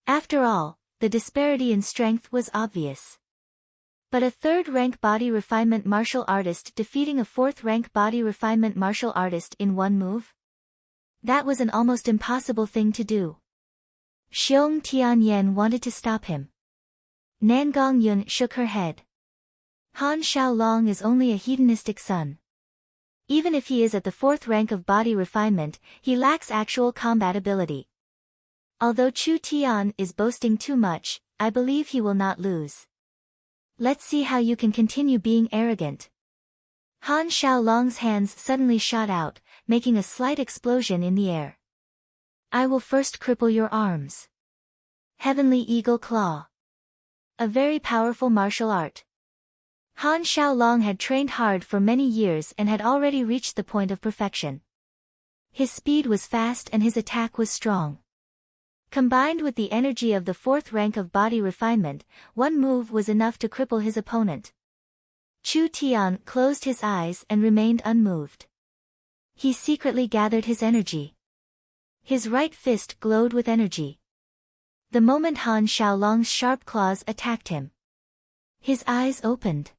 After all, the disparity in strength was obvious. But a 3rd rank body refinement martial artist defeating a 4th rank body refinement martial artist in one move? That was an almost impossible thing to do. Xiong Tianyan wanted to stop him. Nan Gongyun shook her head. Han Xiaolong is only a hedonistic son. Even if he is at the 4th rank of body refinement, he lacks actual combat ability. Although Chu Tian is boasting too much, I believe he will not lose. Let's see how you can continue being arrogant. Han Xiaolong's hands suddenly shot out, making a slight explosion in the air. I will first cripple your arms. Heavenly Eagle Claw. A very powerful martial art. Han Xiaolong had trained hard for many years and had already reached the point of perfection. His speed was fast and his attack was strong. Combined with the energy of the 4th rank of body refinement, one move was enough to cripple his opponent. Chu Tian closed his eyes and remained unmoved. He secretly gathered his energy. His right fist glowed with energy. The moment Han Xiaolong's sharp claws attacked him, his eyes opened.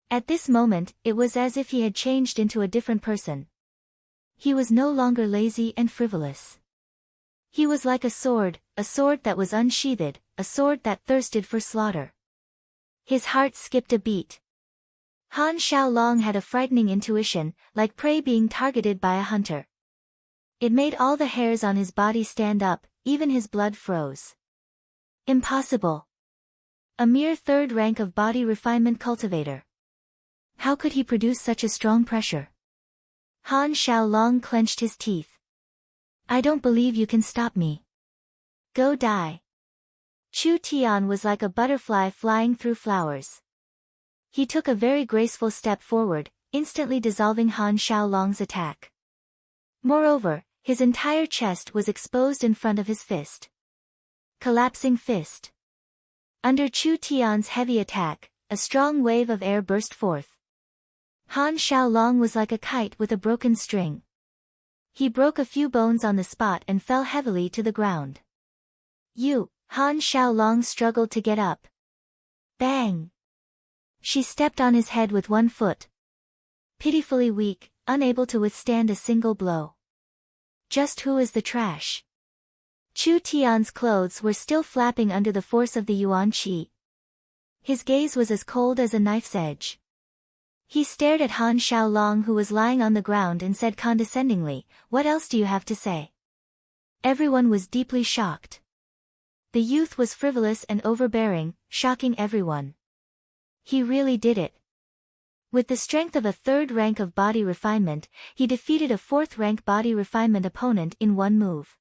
At this moment, it was as if he had changed into a different person. He was no longer lazy and frivolous. He was like a sword that was unsheathed, a sword that thirsted for slaughter. His heart skipped a beat. Han Xiaolong had a frightening intuition, like prey being targeted by a hunter. It made all the hairs on his body stand up, even his blood froze. Impossible. A mere 3rd rank of body refinement cultivator. How could he produce such a strong pressure? Han Xiaolong clenched his teeth. I don't believe you can stop me. Go die. Chu Tian was like a butterfly flying through flowers. He took a very graceful step forward, instantly dissolving Han Xiaolong's attack. Moreover, his entire chest was exposed in front of his fist. Collapsing fist. Under Chu Tian's heavy attack, a strong wave of air burst forth. Han Xiaolong was like a kite with a broken string. He broke a few bones on the spot and fell heavily to the ground. Han Xiaolong struggled to get up. Bang! She stepped on his head with one foot. Pitifully weak, unable to withstand a single blow. Just who is the trash? Chu Tian's clothes were still flapping under the force of the yuan qi. His gaze was as cold as a knife's edge. He stared at Han Xiaolong, who was lying on the ground, and said condescendingly, "What else do you have to say?" Everyone was deeply shocked. The youth was frivolous and overbearing, shocking everyone. He really did it. With the strength of a third rank of body refinement, he defeated a fourth rank body refinement opponent in one move.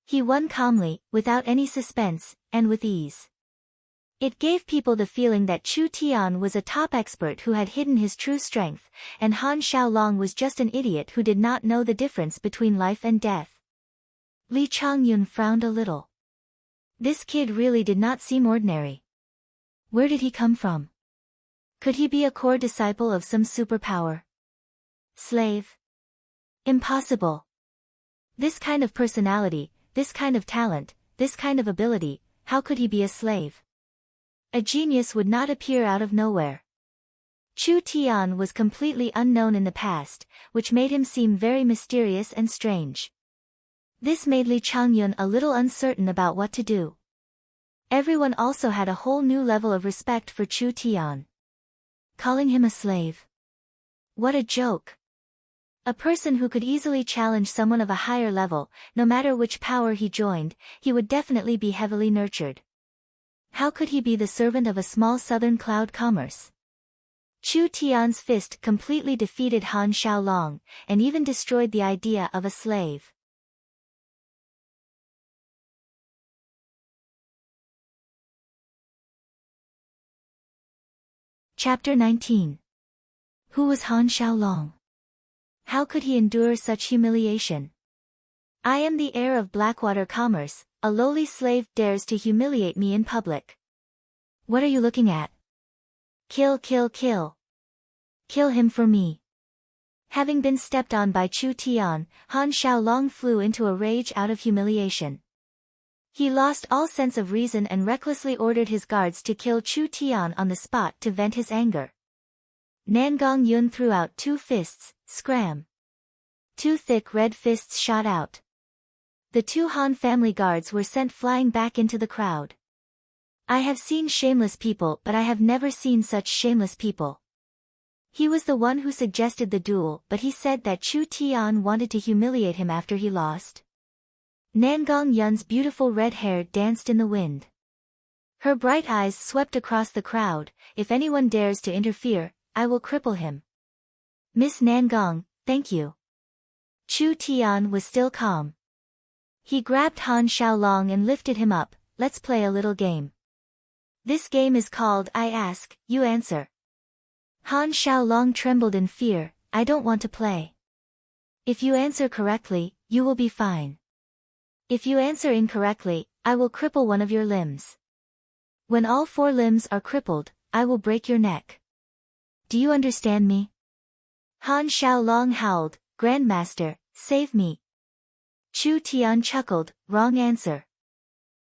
He won calmly, without any suspense, and with ease. It gave people the feeling that Chu Tian was a top expert who had hidden his true strength, and Han Xiaolong was just an idiot who did not know the difference between life and death. Li Changyun frowned a little. This kid really did not seem ordinary. Where did he come from? Could he be a core disciple of some superpower? Slave? Impossible. This kind of personality, this kind of talent, this kind of ability, how could he be a slave? A genius would not appear out of nowhere. Chu Tian was completely unknown in the past, which made him seem very mysterious and strange. This made Li Changyun a little uncertain about what to do. Everyone also had a whole new level of respect for Chu Tian. Calling him a slave. What a joke. A person who could easily challenge someone of a higher level, no matter which power he joined, he would definitely be heavily nurtured. How could he be the servant of a small southern cloud commerce? Chu Tian's fist completely defeated Han Xiaolong, and even destroyed the idea of a slave. Chapter 19. Who was Han Xiaolong? How could he endure such humiliation? I am the heir of Blackwater Commerce, a lowly slave dares to humiliate me in public. What are you looking at? Kill, kill, kill. Kill him for me. Having been stepped on by Chu Tian, Han Xiaolong flew into a rage out of humiliation. He lost all sense of reason and recklessly ordered his guards to kill Chu Tian on the spot to vent his anger. Nangong Yun threw out 2 fists, scram. 2 thick red fists shot out. The 2 Han family guards were sent flying back into the crowd. I have seen shameless people, but I have never seen such shameless people. He was the one who suggested the duel, but he said that Chu Tian wanted to humiliate him after he lost. Nangong Yun's beautiful red hair danced in the wind. Her bright eyes swept across the crowd. If anyone dares to interfere, I will cripple him. Miss Nangong, thank you. Chu Tian was still calm. He grabbed Han Xiaolong and lifted him up. Let's play a little game. This game is called I ask, you answer. Han Xiaolong trembled in fear. I don't want to play. If you answer correctly, you will be fine. If you answer incorrectly, I will cripple one of your limbs. When all 4 limbs are crippled, I will break your neck. Do you understand me? Han Xiaolong howled, Grandmaster, save me. Chu Tian chuckled, wrong answer.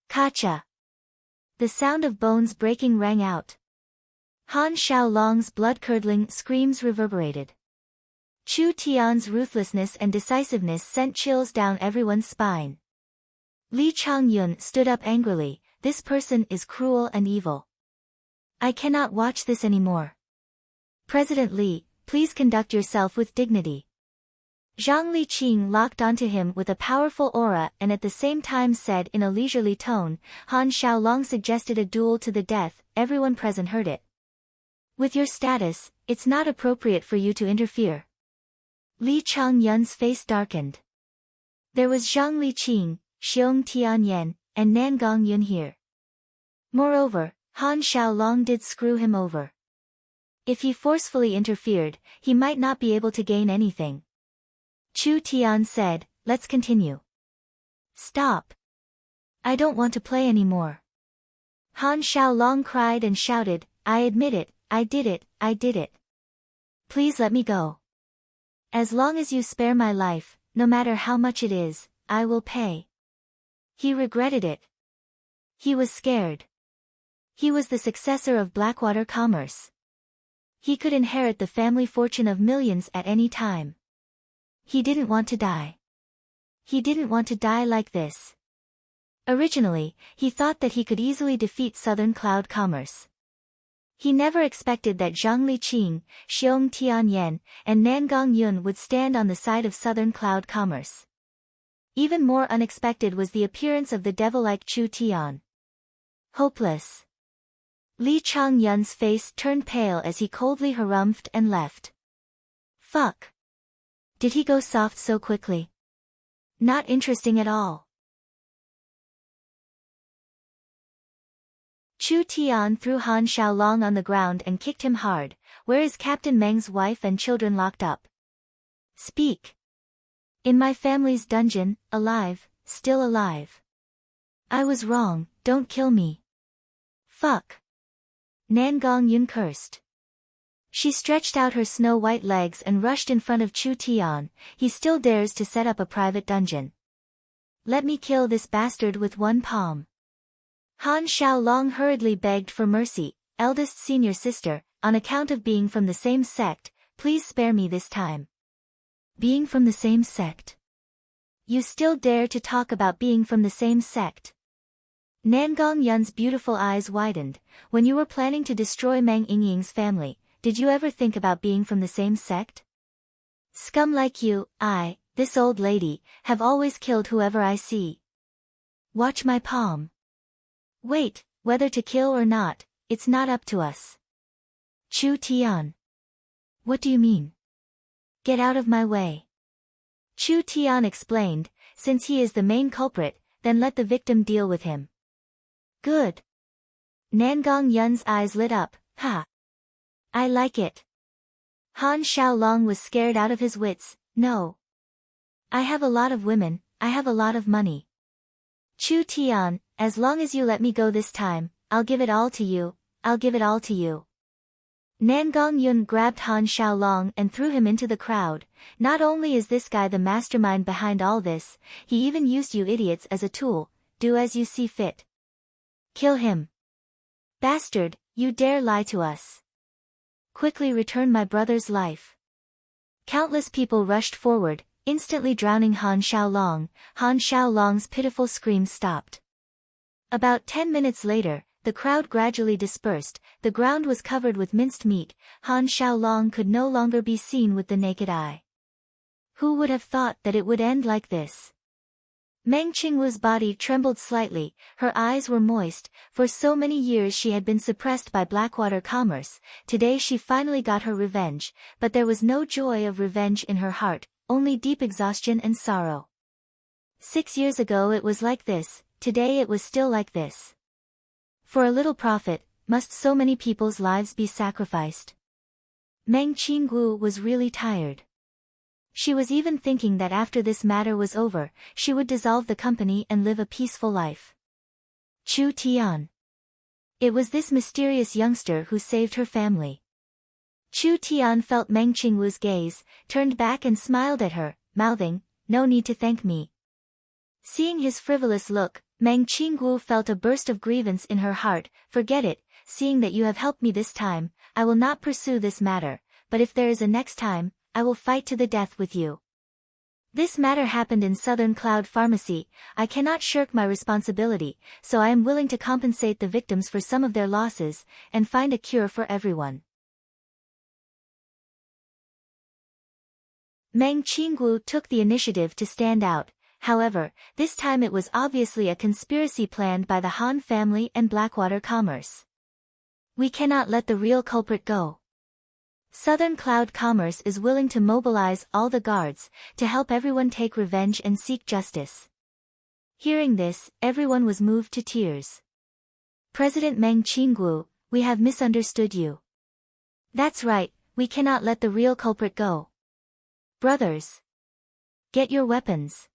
Kacha. The sound of bones breaking rang out. Han Xiaolong's blood-curdling screams reverberated. Chu Tian's ruthlessness and decisiveness sent chills down everyone's spine. Li Changyun stood up angrily. This person is cruel and evil. I cannot watch this anymore. President Li, please conduct yourself with dignity. Zhang Liqing locked onto him with a powerful aura and at the same time said in a leisurely tone, Han Xiaolong suggested a duel to the death. Everyone present heard it. With your status, it's not appropriate for you to interfere. Li Changyun's face darkened. There was Zhang Liqing, Xiong Tianyan, and Nangong Yun here. Moreover, Han Xiaolong did screw him over. If he forcefully interfered, he might not be able to gain anything. Chu Tian said, let's continue. Stop. I don't want to play anymore. Han Xiaolong cried and shouted, I admit it, I did it, I did it. Please let me go. As long as you spare my life, no matter how much it is, I will pay. He regretted it. He was scared. He was the successor of Blackwater Commerce. He could inherit the family fortune of millions at any time. He didn't want to die. He didn't want to die like this. Originally, he thought that he could easily defeat Southern Cloud Commerce. He never expected that Zhang Liqing, Xiong Tianyan, and Nangong Yun would stand on the side of Southern Cloud Commerce. Even more unexpected was the appearance of the devil-like Chu Tian. Hopeless. Li Changyun's face turned pale as he coldly harumphed and left. Fuck. Did he go soft so quickly? Not interesting at all. Chu Tian threw Han Xiaolong on the ground and kicked him hard. Where is Captain Meng's wife and children locked up? Speak. In my family's dungeon, alive, still alive. I was wrong, don't kill me. Fuck. Nangong Yun cursed. She stretched out her snow-white legs and rushed in front of Chu Tian. He still dares to set up a private dungeon. Let me kill this bastard with one palm. Han Xiaolong hurriedly begged for mercy. Eldest senior sister, on account of being from the same sect, please spare me this time. Being from the same sect? You still dare to talk about being from the same sect? Nangong Yun's beautiful eyes widened. When you were planning to destroy Meng Yingying's family, did you ever think about being from the same sect? Scum like you, this old lady, have always killed whoever I see. Watch my palm. Wait, whether to kill or not, it's not up to us. Chu Tian. What do you mean? Get out of my way. Chu Tian explained, since he is the main culprit, then let the victim deal with him. Good. Nangong Yun's eyes lit up. Ha. I like it. Han Xiaolong was scared out of his wits. No. I have a lot of women, I have a lot of money. Chu Tian, as long as you let me go this time, I'll give it all to you, I'll give it all to you. Nangong Yun grabbed Han Xiaolong and threw him into the crowd. Not only is this guy the mastermind behind all this, he even used you idiots as a tool. Do as you see fit. Kill him. Bastard, you dare lie to us. Quickly return my brother's life. Countless people rushed forward, instantly drowning Han Xiaolong. Han Xiaolong's pitiful screams stopped. About 10 minutes later, the crowd gradually dispersed. The ground was covered with minced meat. Han Xiaolong could no longer be seen with the naked eye. Who would have thought that it would end like this? Meng Qingwu's body trembled slightly, her eyes were moist. For so many years she had been suppressed by Blackwater commerce. Today she finally got her revenge, but there was no joy of revenge in her heart, only deep exhaustion and sorrow. 6 years ago it was like this, today it was still like this. For a little profit, must so many people's lives be sacrificed? Meng Qingwu was really tired. She was even thinking that after this matter was over, she would dissolve the company and live a peaceful life. Chu Tian. It was this mysterious youngster who saved her family. Chu Tian felt Meng Qingwu's gaze, turned back and smiled at her, mouthing, "No need to thank me." Seeing his frivolous look, Meng Qingwu felt a burst of grievance in her heart. Forget it, seeing that you have helped me this time, I will not pursue this matter, but if there is a next time, I will fight to the death with you. This matter happened in Southern Cloud Pharmacy. I cannot shirk my responsibility, so I am willing to compensate the victims for some of their losses, and find a cure for everyone. Meng Qingwu took the initiative to stand out. However, this time it was obviously a conspiracy planned by the Han family and Blackwater Commerce. We cannot let the real culprit go. Southern Cloud Commerce is willing to mobilize all the guards, to help everyone take revenge and seek justice. Hearing this, everyone was moved to tears. President Meng Qingwu, we have misunderstood you. That's right, we cannot let the real culprit go. Brothers, get your weapons.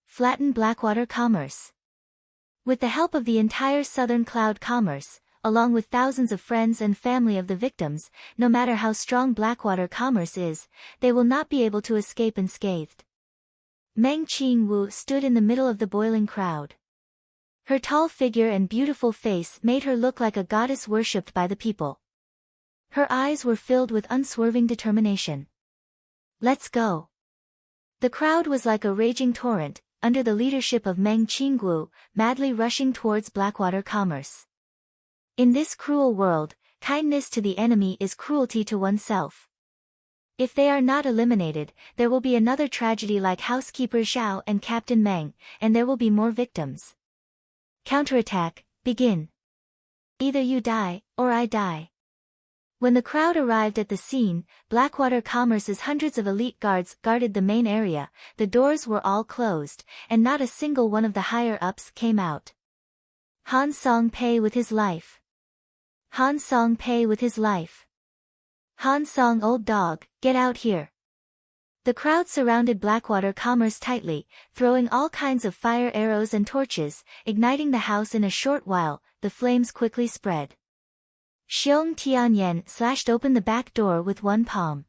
Flatten Blackwater Commerce. With the help of the entire Southern Cloud Commerce, along with thousands of friends and family of the victims, no matter how strong Blackwater Commerce is, they will not be able to escape unscathed. Meng Qingwu stood in the middle of the boiling crowd. Her tall figure and beautiful face made her look like a goddess worshipped by the people. Her eyes were filled with unswerving determination. Let's go. The crowd was like a raging torrent, under the leadership of Meng Qingwu, madly rushing towards Blackwater Commerce. In this cruel world, kindness to the enemy is cruelty to oneself. If they are not eliminated, there will be another tragedy like housekeeper Zhao and Captain Meng, and there will be more victims. Counterattack, begin. Either you die, or I die. When the crowd arrived at the scene, Blackwater Commerce's hundreds of elite guards guarded the main area, the doors were all closed, and not a single one of the higher-ups came out. Han Song-pei with his life. Han Song-pei with his life. Han Song, old dog, get out here. The crowd surrounded Blackwater Commerce tightly, throwing all kinds of fire arrows and torches, igniting the house in a short while. The flames quickly spread. Xiong Tianyan slashed open the back door with one palm.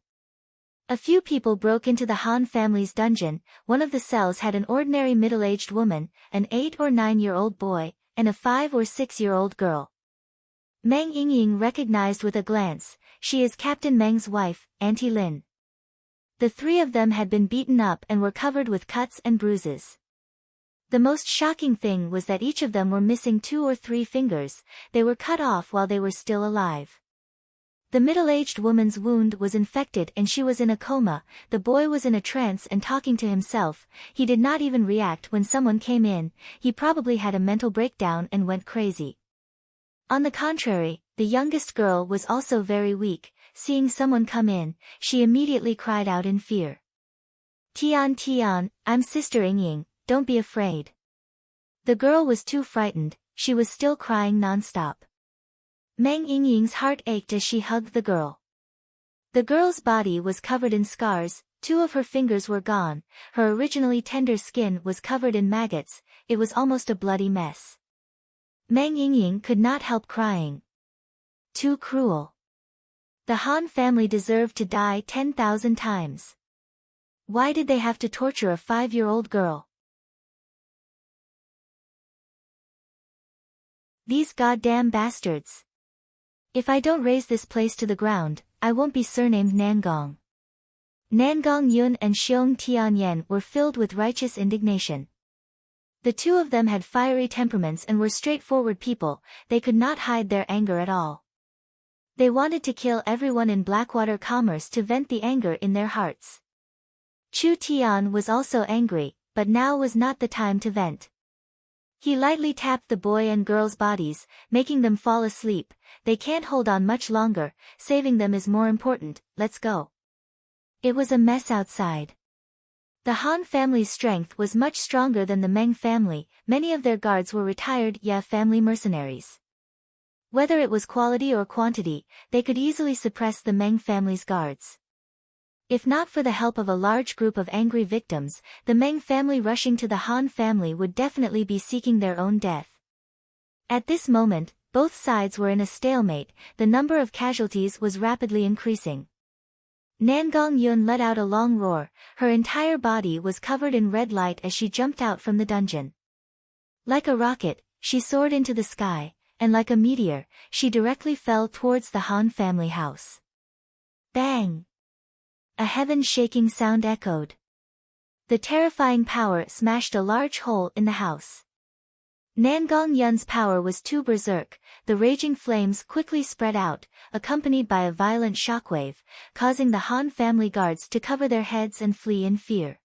A few people broke into the Han family's dungeon. One of the cells had an ordinary middle-aged woman, an 8 or 9-year-old boy, and a 5 or 6-year-old girl. Meng Yingying recognized with a glance, she is Captain Meng's wife, Auntie Lin. The three of them had been beaten up and were covered with cuts and bruises. The most shocking thing was that each of them were missing 2 or 3 fingers, they were cut off while they were still alive. The middle-aged woman's wound was infected and she was in a coma. The boy was in a trance and talking to himself. He did not even react when someone came in, he probably had a mental breakdown and went crazy. On the contrary, the youngest girl was also very weak. Seeing someone come in, she immediately cried out in fear. Tian Tian, I'm Sister Yingying, don't be afraid. The girl was too frightened, she was still crying non-stop. Meng Yingying's heart ached as she hugged the girl. The girl's body was covered in scars, 2 of her fingers were gone, her originally tender skin was covered in maggots, it was almost a bloody mess. Meng Yingying could not help crying. Too cruel. The Han family deserved to die 10,000 times. Why did they have to torture a 5-year-old girl? These goddamn bastards. If I don't raise this place to the ground, I won't be surnamed Nangong. Nangong Yun and Xiong Tianyan were filled with righteous indignation. The two of them had fiery temperaments and were straightforward people, they could not hide their anger at all. They wanted to kill everyone in Blackwater Commerce to vent the anger in their hearts. Chu Tian was also angry, but now was not the time to vent. He lightly tapped the boy and girl's bodies, making them fall asleep. They can't hold on much longer, saving them is more important, let's go. It was a mess outside. The Han family's strength was much stronger than the Meng family, many of their guards were retired family mercenaries. Whether it was quality or quantity, they could easily suppress the Meng family's guards. If not for the help of a large group of angry victims, the Meng family rushing to the Han family would definitely be seeking their own death. At this moment, both sides were in a stalemate, the number of casualties was rapidly increasing. Nangong Yun let out a long roar, her entire body was covered in red light as she jumped out from the dungeon. Like a rocket, she soared into the sky, and like a meteor, she directly fell towards the Han family house. Bang! A heaven-shaking sound echoed. The terrifying power smashed a large hole in the house. Nangong Yun's power was too berserk, the raging flames quickly spread out, accompanied by a violent shockwave, causing the Han family guards to cover their heads and flee in fear.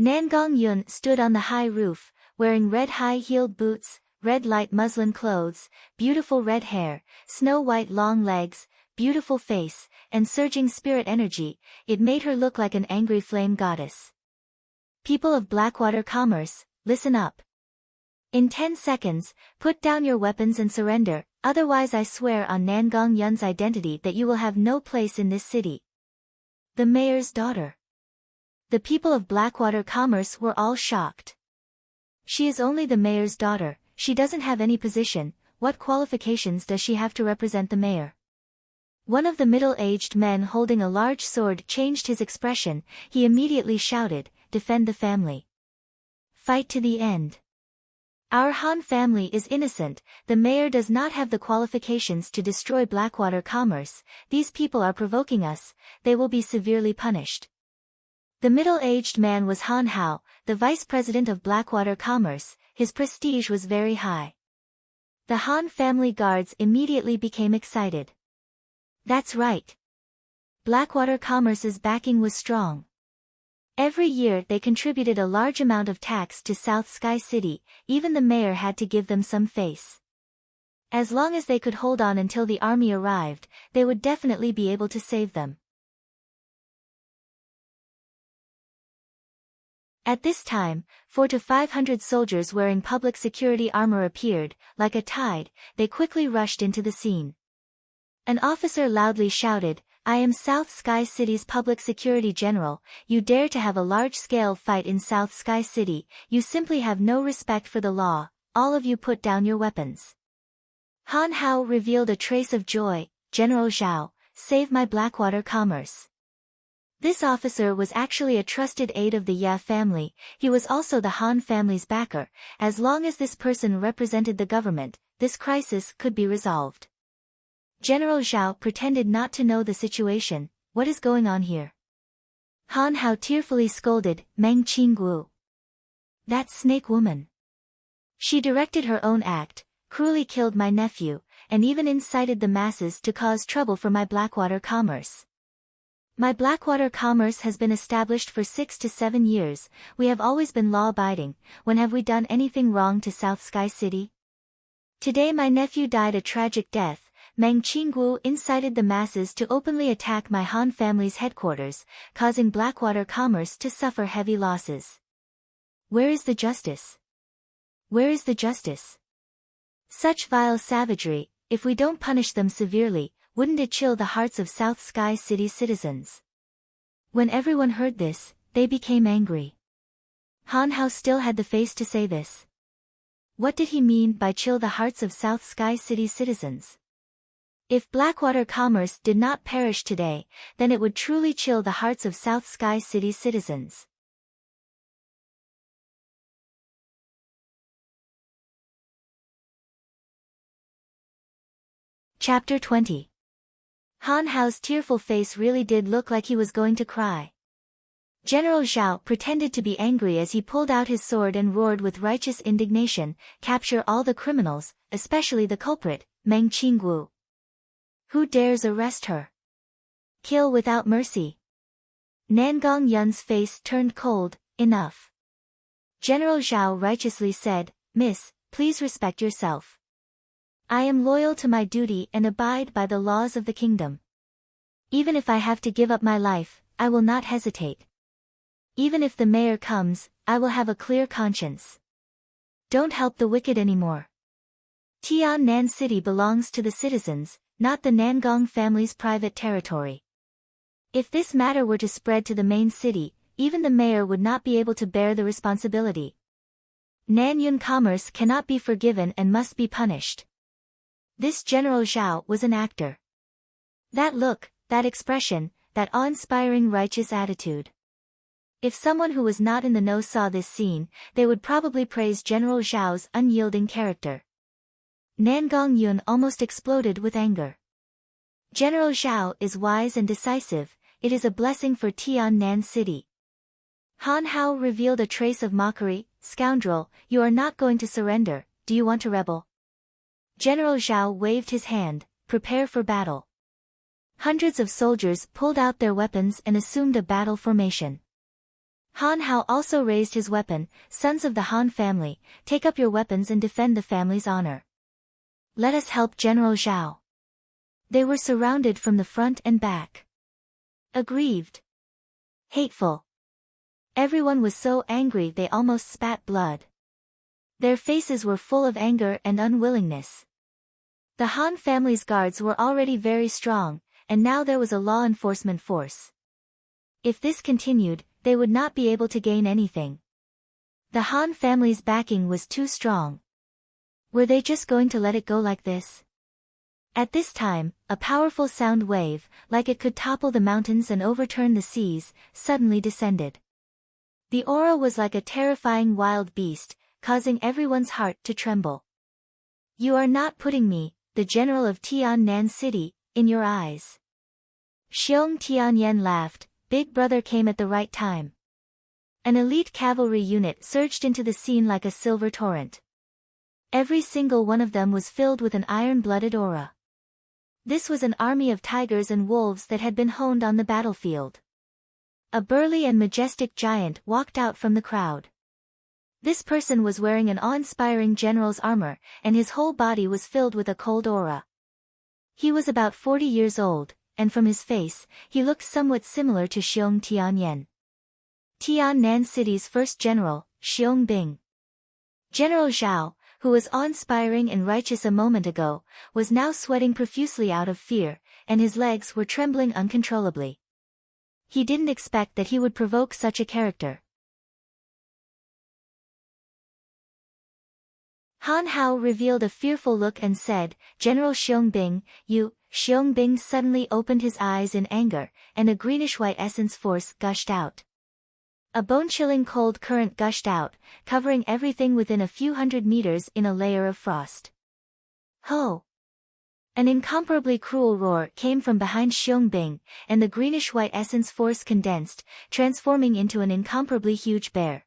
Nangong Yun stood on the high roof, wearing red high-heeled boots, red light muslin clothes, beautiful red hair, snow-white long legs, beautiful face, and surging spirit energy. It made her look like an angry flame goddess. People of Blackwater Commerce, listen up. In 10 seconds, put down your weapons and surrender, otherwise I swear on Nangong Yun's identity that you will have no place in this city. The mayor's daughter. The people of Blackwater Commerce were all shocked. She is only the mayor's daughter, she doesn't have any position, what qualifications does she have to represent the mayor? One of the middle-aged men holding a large sword changed his expression, he immediately shouted, defend the family. Fight to the end. Our Han family is innocent, the mayor does not have the qualifications to destroy Blackwater Commerce, these people are provoking us, they will be severely punished. The middle-aged man was Han Hao, the vice president of Blackwater Commerce, his prestige was very high. The Han family guards immediately became excited. That's right. Blackwater Commerce's backing was strong. Every year they contributed a large amount of tax to South Sky City, even the mayor had to give them some face. As long as they could hold on until the army arrived, they would definitely be able to save them. At this time, 400 to 500 soldiers wearing public security armor appeared. Like a tide, they quickly rushed into the scene. An officer loudly shouted, "I am South Sky City's public security general. You dare to have a large-scale fight in South Sky City, you simply have no respect for the law, all of you put down your weapons." Han Hao revealed a trace of joy. "General Zhao, save my Blackwater Commerce." This officer was actually a trusted aide of the Ya family. He was also the Han family's backer. As long as this person represented the government, this crisis could be resolved. General Zhao pretended not to know the situation. "What is going on here?" Han Hao tearfully scolded, "Meng Qingguo. That snake woman. She directed her own act, cruelly killed my nephew, and even incited the masses to cause trouble for my Blackwater Commerce. My Blackwater Commerce has been established for 6 to 7 years, we have always been law-abiding. When have we done anything wrong to South Sky City? Today my nephew died a tragic death. Meng Qingguo incited the masses to openly attack my Han family's headquarters, causing Blackwater Commerce to suffer heavy losses. Where is the justice? Where is the justice? Such vile savagery, if we don't punish them severely, wouldn't it chill the hearts of South Sky City citizens?" When everyone heard this, they became angry. Han Hao still had the face to say this. What did he mean by chill the hearts of South Sky City citizens? If Blackwater Commerce did not perish today, then it would truly chill the hearts of South Sky City citizens. Chapter 20. Han Hao's tearful face really did look like he was going to cry. General Zhao pretended to be angry as he pulled out his sword and roared with righteous indignation, "Capture all the criminals, especially the culprit, Meng Qingguo. Who dares arrest her? Kill without mercy." Nangong Yun's face turned cold. "Enough." General Zhao righteously said, "Miss, please respect yourself. I am loyal to my duty and abide by the laws of the kingdom. Even if I have to give up my life, I will not hesitate. Even if the mayor comes, I will have a clear conscience. Don't help the wicked anymore. Tiannan City belongs to the citizens, not the Nangong family's private territory. If this matter were to spread to the main city, even the mayor would not be able to bear the responsibility. Nanyun commerce cannot be forgiven and must be punished." This General Zhao was an actor. That look, that expression, that awe-inspiring righteous attitude. If someone who was not in the know saw this scene, they would probably praise General Zhao's unyielding character. Nangong Yun almost exploded with anger. General Zhao is wise and decisive, it is a blessing for Tiannan City. Han Hao revealed a trace of mockery. "Scoundrel, you are not going to surrender, do you want to rebel?" General Zhao waved his hand, "Prepare for battle." Hundreds of soldiers pulled out their weapons and assumed a battle formation. Han Hao also raised his weapon. "Sons of the Han family, take up your weapons and defend the family's honor. Let us help General Zhao." They were surrounded from the front and back. Aggrieved. Hateful. Everyone was so angry they almost spat blood. Their faces were full of anger and unwillingness. The Han family's guards were already very strong, and now there was a law enforcement force. If this continued, they would not be able to gain anything. The Han family's backing was too strong. Were they just going to let it go like this? At this time, a powerful sound wave, like it could topple the mountains and overturn the seas, suddenly descended. The aura was like a terrifying wild beast, causing everyone's heart to tremble. "You are not putting me, the general of Tiannan City, in your eyes." Xiong Tianyan laughed. Big Brother came at the right time. An elite cavalry unit surged into the scene like a silver torrent. Every single one of them was filled with an iron-blooded aura. This was an army of tigers and wolves that had been honed on the battlefield. A burly and majestic giant walked out from the crowd. This person was wearing an awe-inspiring general's armor, and his whole body was filled with a cold aura. He was about 40 years old, and from his face, he looked somewhat similar to Xiong Tianyan, Tiannan City's first general, Xiong Bing. General Zhao, who was awe-inspiring and righteous a moment ago, was now sweating profusely out of fear, and his legs were trembling uncontrollably. He didn't expect that he would provoke such a character. Han Hao revealed a fearful look and said, "General Xiong you." Xiong Bing suddenly opened his eyes in anger, and a greenish-white essence force gushed out. A bone-chilling cold current gushed out, covering everything within a few hundred meters in a layer of frost. Ho! An incomparably cruel roar came from behind Xiong Bing, and the greenish-white essence force condensed, transforming into an incomparably huge bear.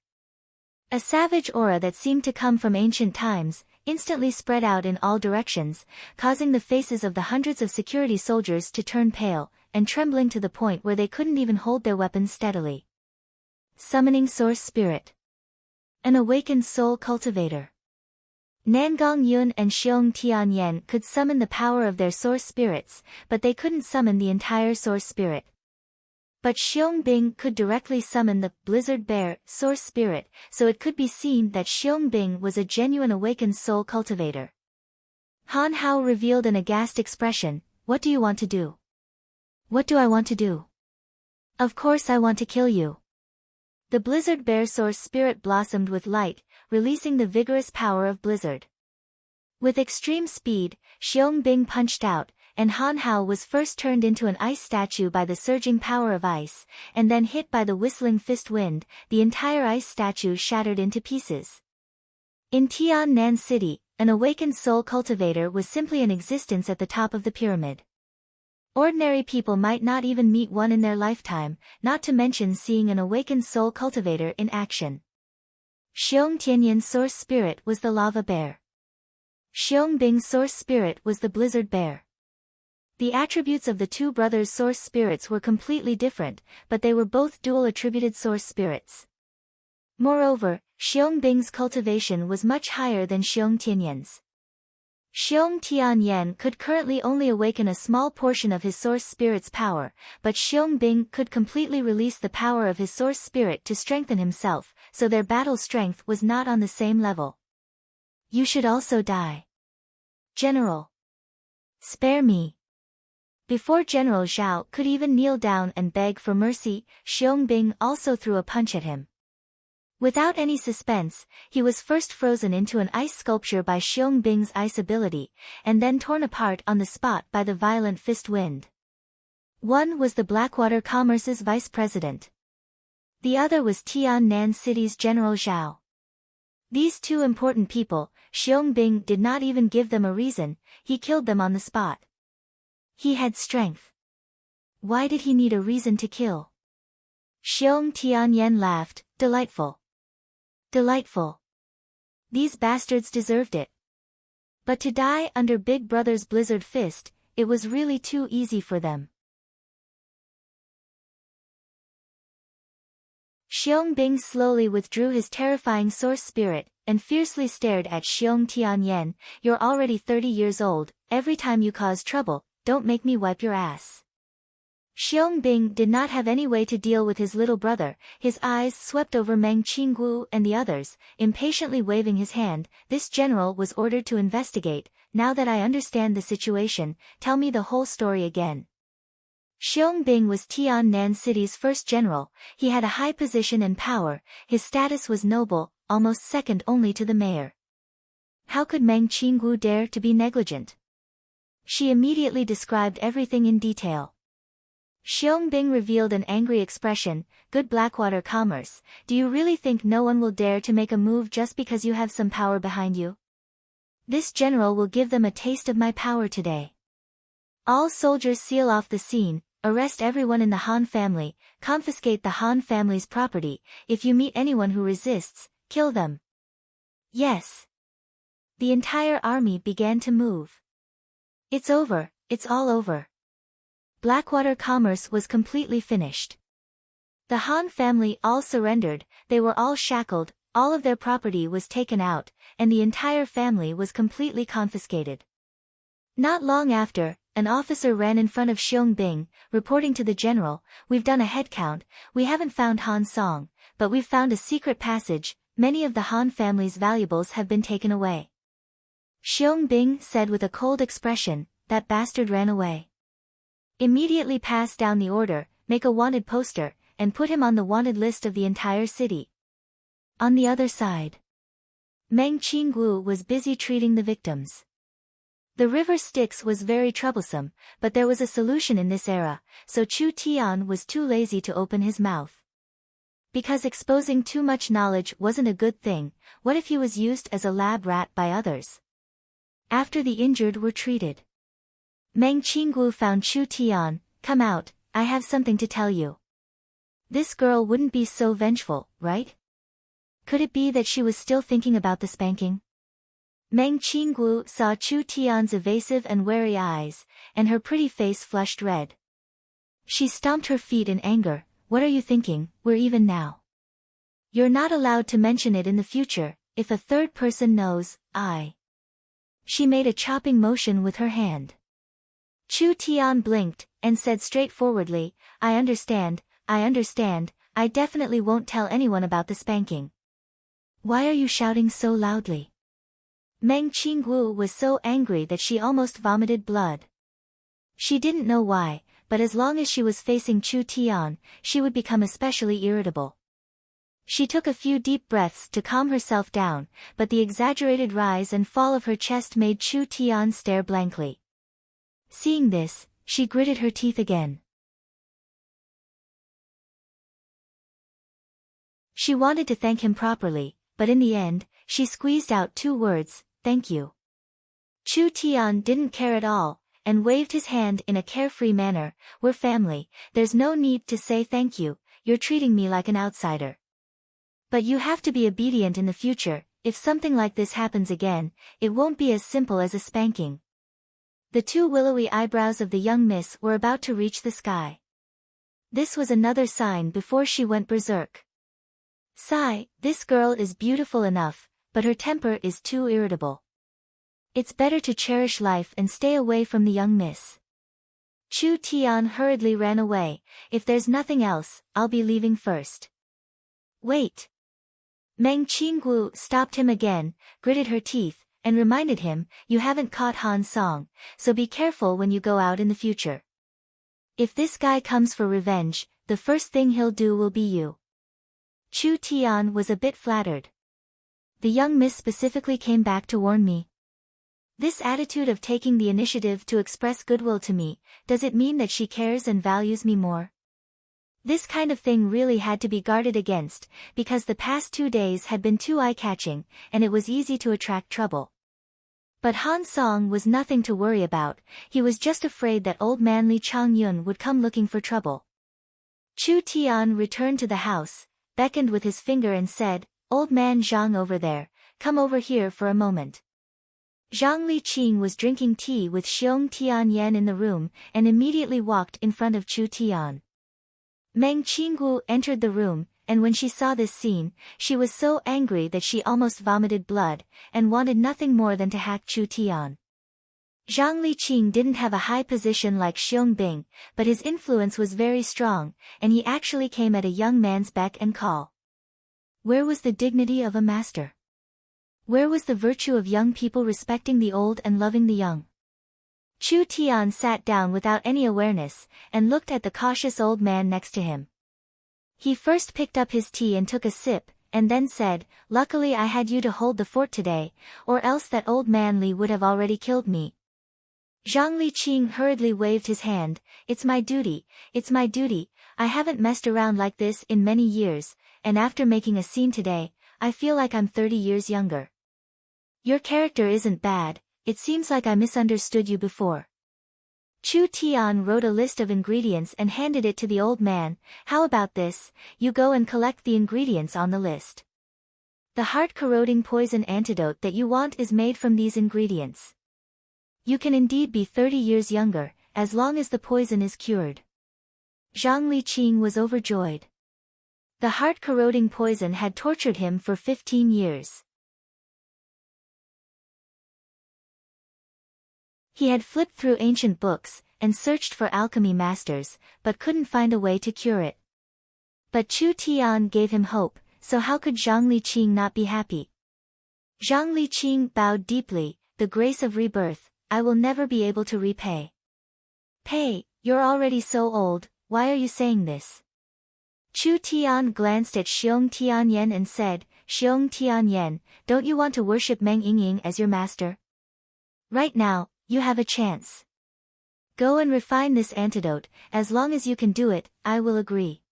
A savage aura that seemed to come from ancient times, instantly spread out in all directions, causing the faces of the hundreds of security soldiers to turn pale, and trembling to the point where they couldn't even hold their weapons steadily. Summoning Source Spirit. An awakened soul cultivator. Nangong Yun and Xiong Tianyan could summon the power of their source spirits, but they couldn't summon the entire source spirit. But Xiong Bing could directly summon the Blizzard Bear source spirit, so it could be seen that Xiong Bing was a genuine awakened soul cultivator. Han Hao revealed an aghast expression. "What do you want to do?" "What do I want to do? Of course I want to kill you." The Blizzard Bear source spirit blossomed with light, releasing the vigorous power of Blizzard. With extreme speed, Xiong Bing punched out, and Han Hao was first turned into an ice statue by the surging power of ice, and then hit by the whistling fist wind, the entire ice statue shattered into pieces. In Tiannan City, an awakened soul cultivator was simply an existence at the top of the pyramid. Ordinary people might not even meet one in their lifetime, not to mention seeing an awakened soul cultivator in action. Xiong Tianyan's source spirit was the lava bear. Xiong Bing's source spirit was the blizzard bear. The attributes of the two brothers' source spirits were completely different, but they were both dual-attributed source spirits. Moreover, Xiong Bing's cultivation was much higher than Xiong Tianyan's. Xiong Tianyan could currently only awaken a small portion of his source spirit's power, but Xiong Bing could completely release the power of his source spirit to strengthen himself, so their battle strength was not on the same level. "You should also die. General. Spare me." Before General Zhao could even kneel down and beg for mercy, Xiong Bing also threw a punch at him. Without any suspense, he was first frozen into an ice sculpture by Xiong Bing's ice ability, and then torn apart on the spot by the violent fist wind. One was the Blackwater Commerce's vice president. The other was Tiannan City's General Zhao. These two important people, Xiong Bing did not even give them a reason, he killed them on the spot. He had strength. Why did he need a reason to kill? Xiong Tianyan laughed. "Delightful. Delightful. These bastards deserved it. But to die under Big Brother's blizzard fist, it was really too easy for them." Xiong Bing slowly withdrew his terrifying source spirit, and fiercely stared at Xiong Tianyan. "You're already 30 years old, every time you cause trouble, don't make me wipe your ass." Xiong Bing did not have any way to deal with his little brother, his eyes swept over Meng Qinggu and the others, impatiently waving his hand. "This general was ordered to investigate. Now that I understand the situation, tell me the whole story again." Xiong Bing was Tiannan City's first general, he had a high position and power, his status was noble, almost second only to the mayor. How could Meng Qinggu dare to be negligent? She immediately described everything in detail. Xiong Bing revealed an angry expression. "Good Blackwater Commerce, do you really think no one will dare to make a move just because you have some power behind you? This general will give them a taste of my power today. All soldiers seal off the scene, arrest everyone in the Han family, confiscate the Han family's property, if you meet anyone who resists, kill them." "Yes. The entire army began to move. It's over, it's all over. Blackwater commerce was completely finished. The Han family all surrendered, they were all shackled, all of their property was taken out, and the entire family was completely confiscated. Not long after, an officer ran in front of Xiong Bing, reporting to the general, "We've done a head count, we haven't found Han Song, but we've found a secret passage, many of the Han family's valuables have been taken away." Xiong Bing said with a cold expression, "That bastard ran away. Immediately pass down the order, make a wanted poster, and put him on the wanted list of the entire city." On the other side, Meng Qingwu was busy treating the victims. The river Styx was very troublesome, but there was a solution in this era, so Chu Tian was too lazy to open his mouth. Because exposing too much knowledge wasn't a good thing, what if he was used as a lab rat by others? After the injured were treated, Meng Qingwu found Chu Tian. "Come out, I have something to tell you." This girl wouldn't be so vengeful, right? Could it be that she was still thinking about the spanking? Meng Qingwu saw Chu Tian's evasive and wary eyes, and her pretty face flushed red. She stomped her feet in anger. "What are you thinking? We're even now. You're not allowed to mention it in the future, if a third person knows, I." She made a chopping motion with her hand. Chu Tian blinked, and said straightforwardly, I understand, I definitely won't tell anyone about the spanking." "Why are you shouting so loudly?" Meng Qingwu was so angry that she almost vomited blood. She didn't know why, but as long as she was facing Chu Tian, she would become especially irritable. She took a few deep breaths to calm herself down, but the exaggerated rise and fall of her chest made Chu Tian stare blankly. Seeing this, she gritted her teeth again. She wanted to thank him properly, but in the end, she squeezed out 2 words, "Thank you." Chu Tian didn't care at all, and waved his hand in a carefree manner. "We're family, there's no need to say thank you, you're treating me like an outsider. But you have to be obedient in the future, if something like this happens again, it won't be as simple as a spanking." The 2 willowy eyebrows of the young miss were about to reach the sky. This was another sign before she went berserk. Sigh, this girl is beautiful enough, but her temper is too irritable. It's better to cherish life and stay away from the young miss. Chu Tian hurriedly ran away. "If there's nothing else, I'll be leaving first." "Wait." Meng Qingwu stopped him again, gritted her teeth, and reminded him, "You haven't caught Han Song, so be careful when you go out in the future. If this guy comes for revenge, the first thing he'll do will be you." Chu Tian was a bit flattered. The young miss specifically came back to warn me. This attitude of taking the initiative to express goodwill to me, does it mean that she cares and values me more? This kind of thing really had to be guarded against, because the past 2 days had been too eye-catching, and it was easy to attract trouble. But Han Song was nothing to worry about, he was just afraid that old man Li Changyun would come looking for trouble. Chu Tian returned to the house, beckoned with his finger and said, "Old man Zhang over there, come over here for a moment." Zhang Liqing was drinking tea with Xiong Tianyan in the room, and immediately walked in front of Chu Tian. Meng Qingwu entered the room, and when she saw this scene, she was so angry that she almost vomited blood, and wanted nothing more than to hack Chu Tian. Zhang Liqing didn't have a high position like Xiong Bing, but his influence was very strong, and he actually came at a young man's beck and call. Where was the dignity of a master? Where was the virtue of young people respecting the old and loving the young? Chu Tian sat down without any awareness, and looked at the cautious old man next to him. He first picked up his tea and took a sip, and then said, "Luckily I had you to hold the fort today, or else that old man Li would have already killed me." Zhang Liqing hurriedly waved his hand, it's my duty, I haven't messed around like this in many years, and after making a scene today, I feel like I'm 30 years younger. Your character isn't bad, it seems like I misunderstood you before." Chu Tian wrote a list of ingredients and handed it to the old man. "How about this, you go and collect the ingredients on the list. The heart-corroding poison antidote that you want is made from these ingredients. You can indeed be 30 years younger, as long as the poison is cured. Zhang Liqing was overjoyed. The heart-corroding poison had tortured him for 15 years. He had flipped through ancient books, and searched for alchemy masters, but couldn't find a way to cure it. But Chu Tian gave him hope, so how could Zhang Liqing not be happy? Zhang Liqing bowed deeply. The grace of rebirth, I will never be able to repay. Pay, you're already so old, why are you saying this? Chu Tian glanced at Xiong Tianyan and said, Xiong Tianyan, don't you want to worship Meng Yingying as your master? Right now, you have a chance. Go and refine this antidote, as long as you can do it, I will agree.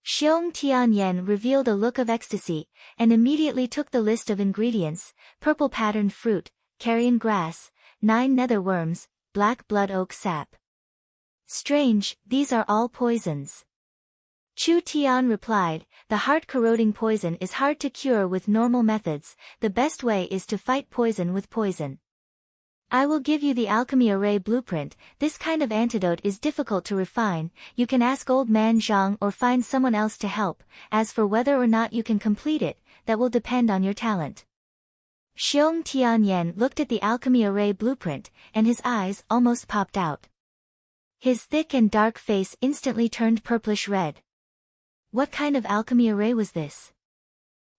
Xiong Tianyan revealed a look of ecstasy, and immediately took the list of ingredients: purple patterned fruit, carrion grass, 9 nether worms, black blood oak sap. Strange, these are all poisons. Chu Tian replied, the heart-corroding poison is hard to cure with normal methods, the best way is to fight poison with poison. I will give you the alchemy array blueprint. This kind of antidote is difficult to refine, you can ask old man Zhang or find someone else to help, as for whether or not you can complete it, that will depend on your talent. Xiong Tianyan looked at the alchemy array blueprint, and his eyes almost popped out. His thick and dark face instantly turned purplish red. What kind of alchemy array was this?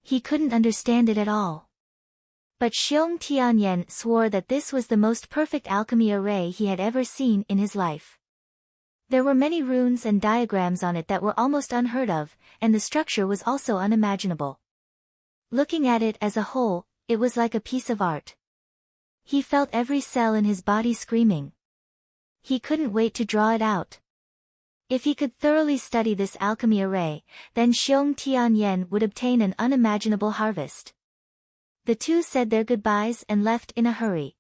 He couldn't understand it at all. But Xiong Tianyan swore that this was the most perfect alchemy array he had ever seen in his life. There were many runes and diagrams on it that were almost unheard of, and the structure was also unimaginable. Looking at it as a whole, it was like a piece of art. He felt every cell in his body screaming. He couldn't wait to draw it out. If he could thoroughly study this alchemy array, then Xiong Tianyan would obtain an unimaginable harvest. The two said their goodbyes and left in a hurry.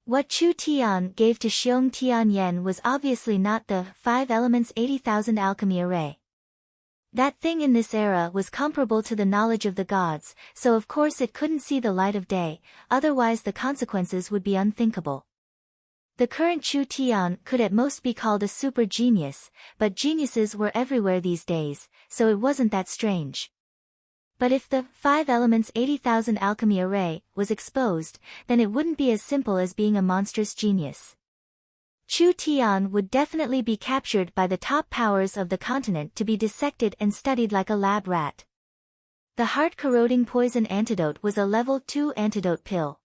What Chu Tian gave to Xiong Tianyan was obviously not the 5 elements 80,000 alchemy array. That thing in this era was comparable to the knowledge of the gods, so of course it couldn't see the light of day, otherwise the consequences would be unthinkable. The current Chu Tian could at most be called a super genius, but geniuses were everywhere these days, so it wasn't that strange. But if the 5 elements 80,000 alchemy array was exposed, then it wouldn't be as simple as being a monstrous genius. Chu Tian would definitely be captured by the top powers of the continent to be dissected and studied like a lab rat. The heart-corroding poison antidote was a level 2 antidote pill.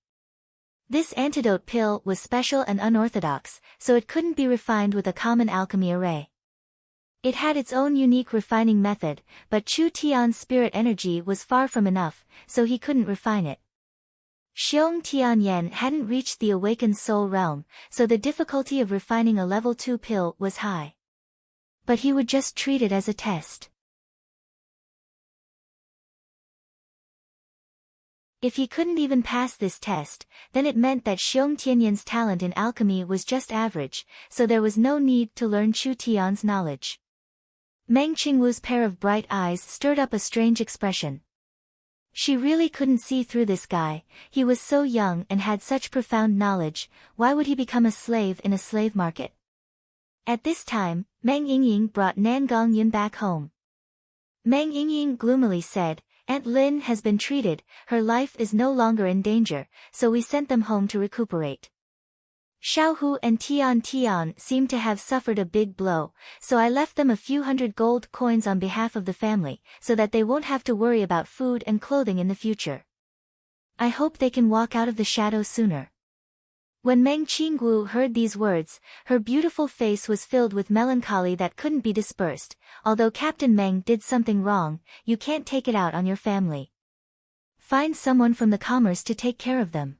This antidote pill was special and unorthodox, so it couldn't be refined with a common alchemy array. It had its own unique refining method, but Chu Tian's spirit energy was far from enough, so he couldn't refine it. Xiong Tianyan hadn't reached the awakened soul realm, so the difficulty of refining a level 2 pill was high. But he would just treat it as a test. If he couldn't even pass this test, then it meant that Xiong Tianyan's talent in alchemy was just average, so there was no need to learn Chu Tian's knowledge. Meng Qingwu's pair of bright eyes stirred up a strange expression. She really couldn't see through this guy, he was so young and had such profound knowledge, why would he become a slave in a slave market? At this time, Meng Yingying brought Nangong Yun back home. Meng Yingying gloomily said, Aunt Lin has been treated, her life is no longer in danger, so we sent them home to recuperate. Xiaohu and Tian seemed to have suffered a big blow, so I left them a few hundred gold coins on behalf of the family, so that they won't have to worry about food and clothing in the future. I hope they can walk out of the shadow sooner. When Meng Qingwu heard these words, her beautiful face was filled with melancholy that couldn't be dispersed. Although Captain Meng did something wrong, you can't take it out on your family. Find someone from the commerce to take care of them.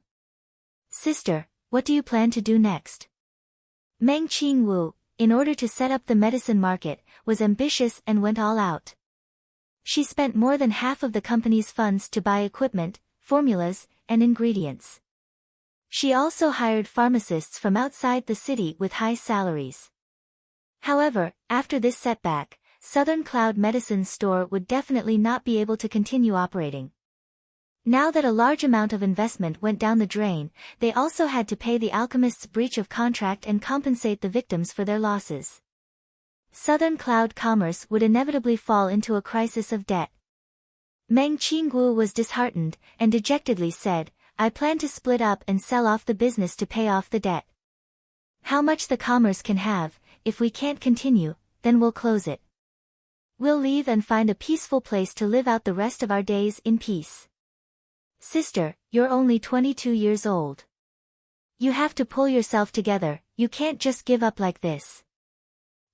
Sister, what do you plan to do next? Meng Qingwu, in order to set up the medicine market, was ambitious and went all out. She spent more than half of the company's funds to buy equipment, formulas, and ingredients. She also hired pharmacists from outside the city with high salaries. However, after this setback, Southern Cloud Medicine's store would definitely not be able to continue operating. Now that a large amount of investment went down the drain, they also had to pay the alchemist's breach of contract and compensate the victims for their losses. Southern Cloud Commerce would inevitably fall into a crisis of debt. Meng Qingguo was disheartened, and dejectedly said, "I plan to split up and sell off the business to pay off the debt. How much the commerce can have, if we can't continue, then we'll close it. We'll leave and find a peaceful place to live out the rest of our days in peace." "Sister, you're only 22 years old. You have to pull yourself together, you can't just give up like this."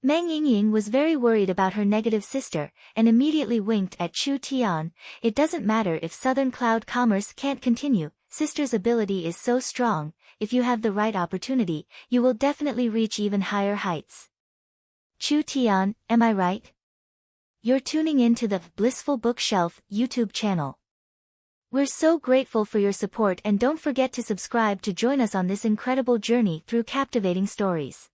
Meng Yingying was very worried about her negative sister, and immediately winked at Chu Tian. "It doesn't matter if Southern Cloud Commerce can't continue, sister's ability is so strong, if you have the right opportunity, you will definitely reach even higher heights." "Chu Tian, am I right?" You're tuning in to the Blissful Bookshelf YouTube channel. We're so grateful for your support, and don't forget to subscribe to join us on this incredible journey through captivating stories.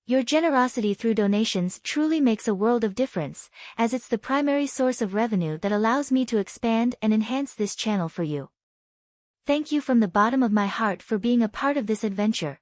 Your generosity through donations truly makes a world of difference, as it's the primary source of revenue that allows me to expand and enhance this channel for you. Thank you from the bottom of my heart for being a part of this adventure.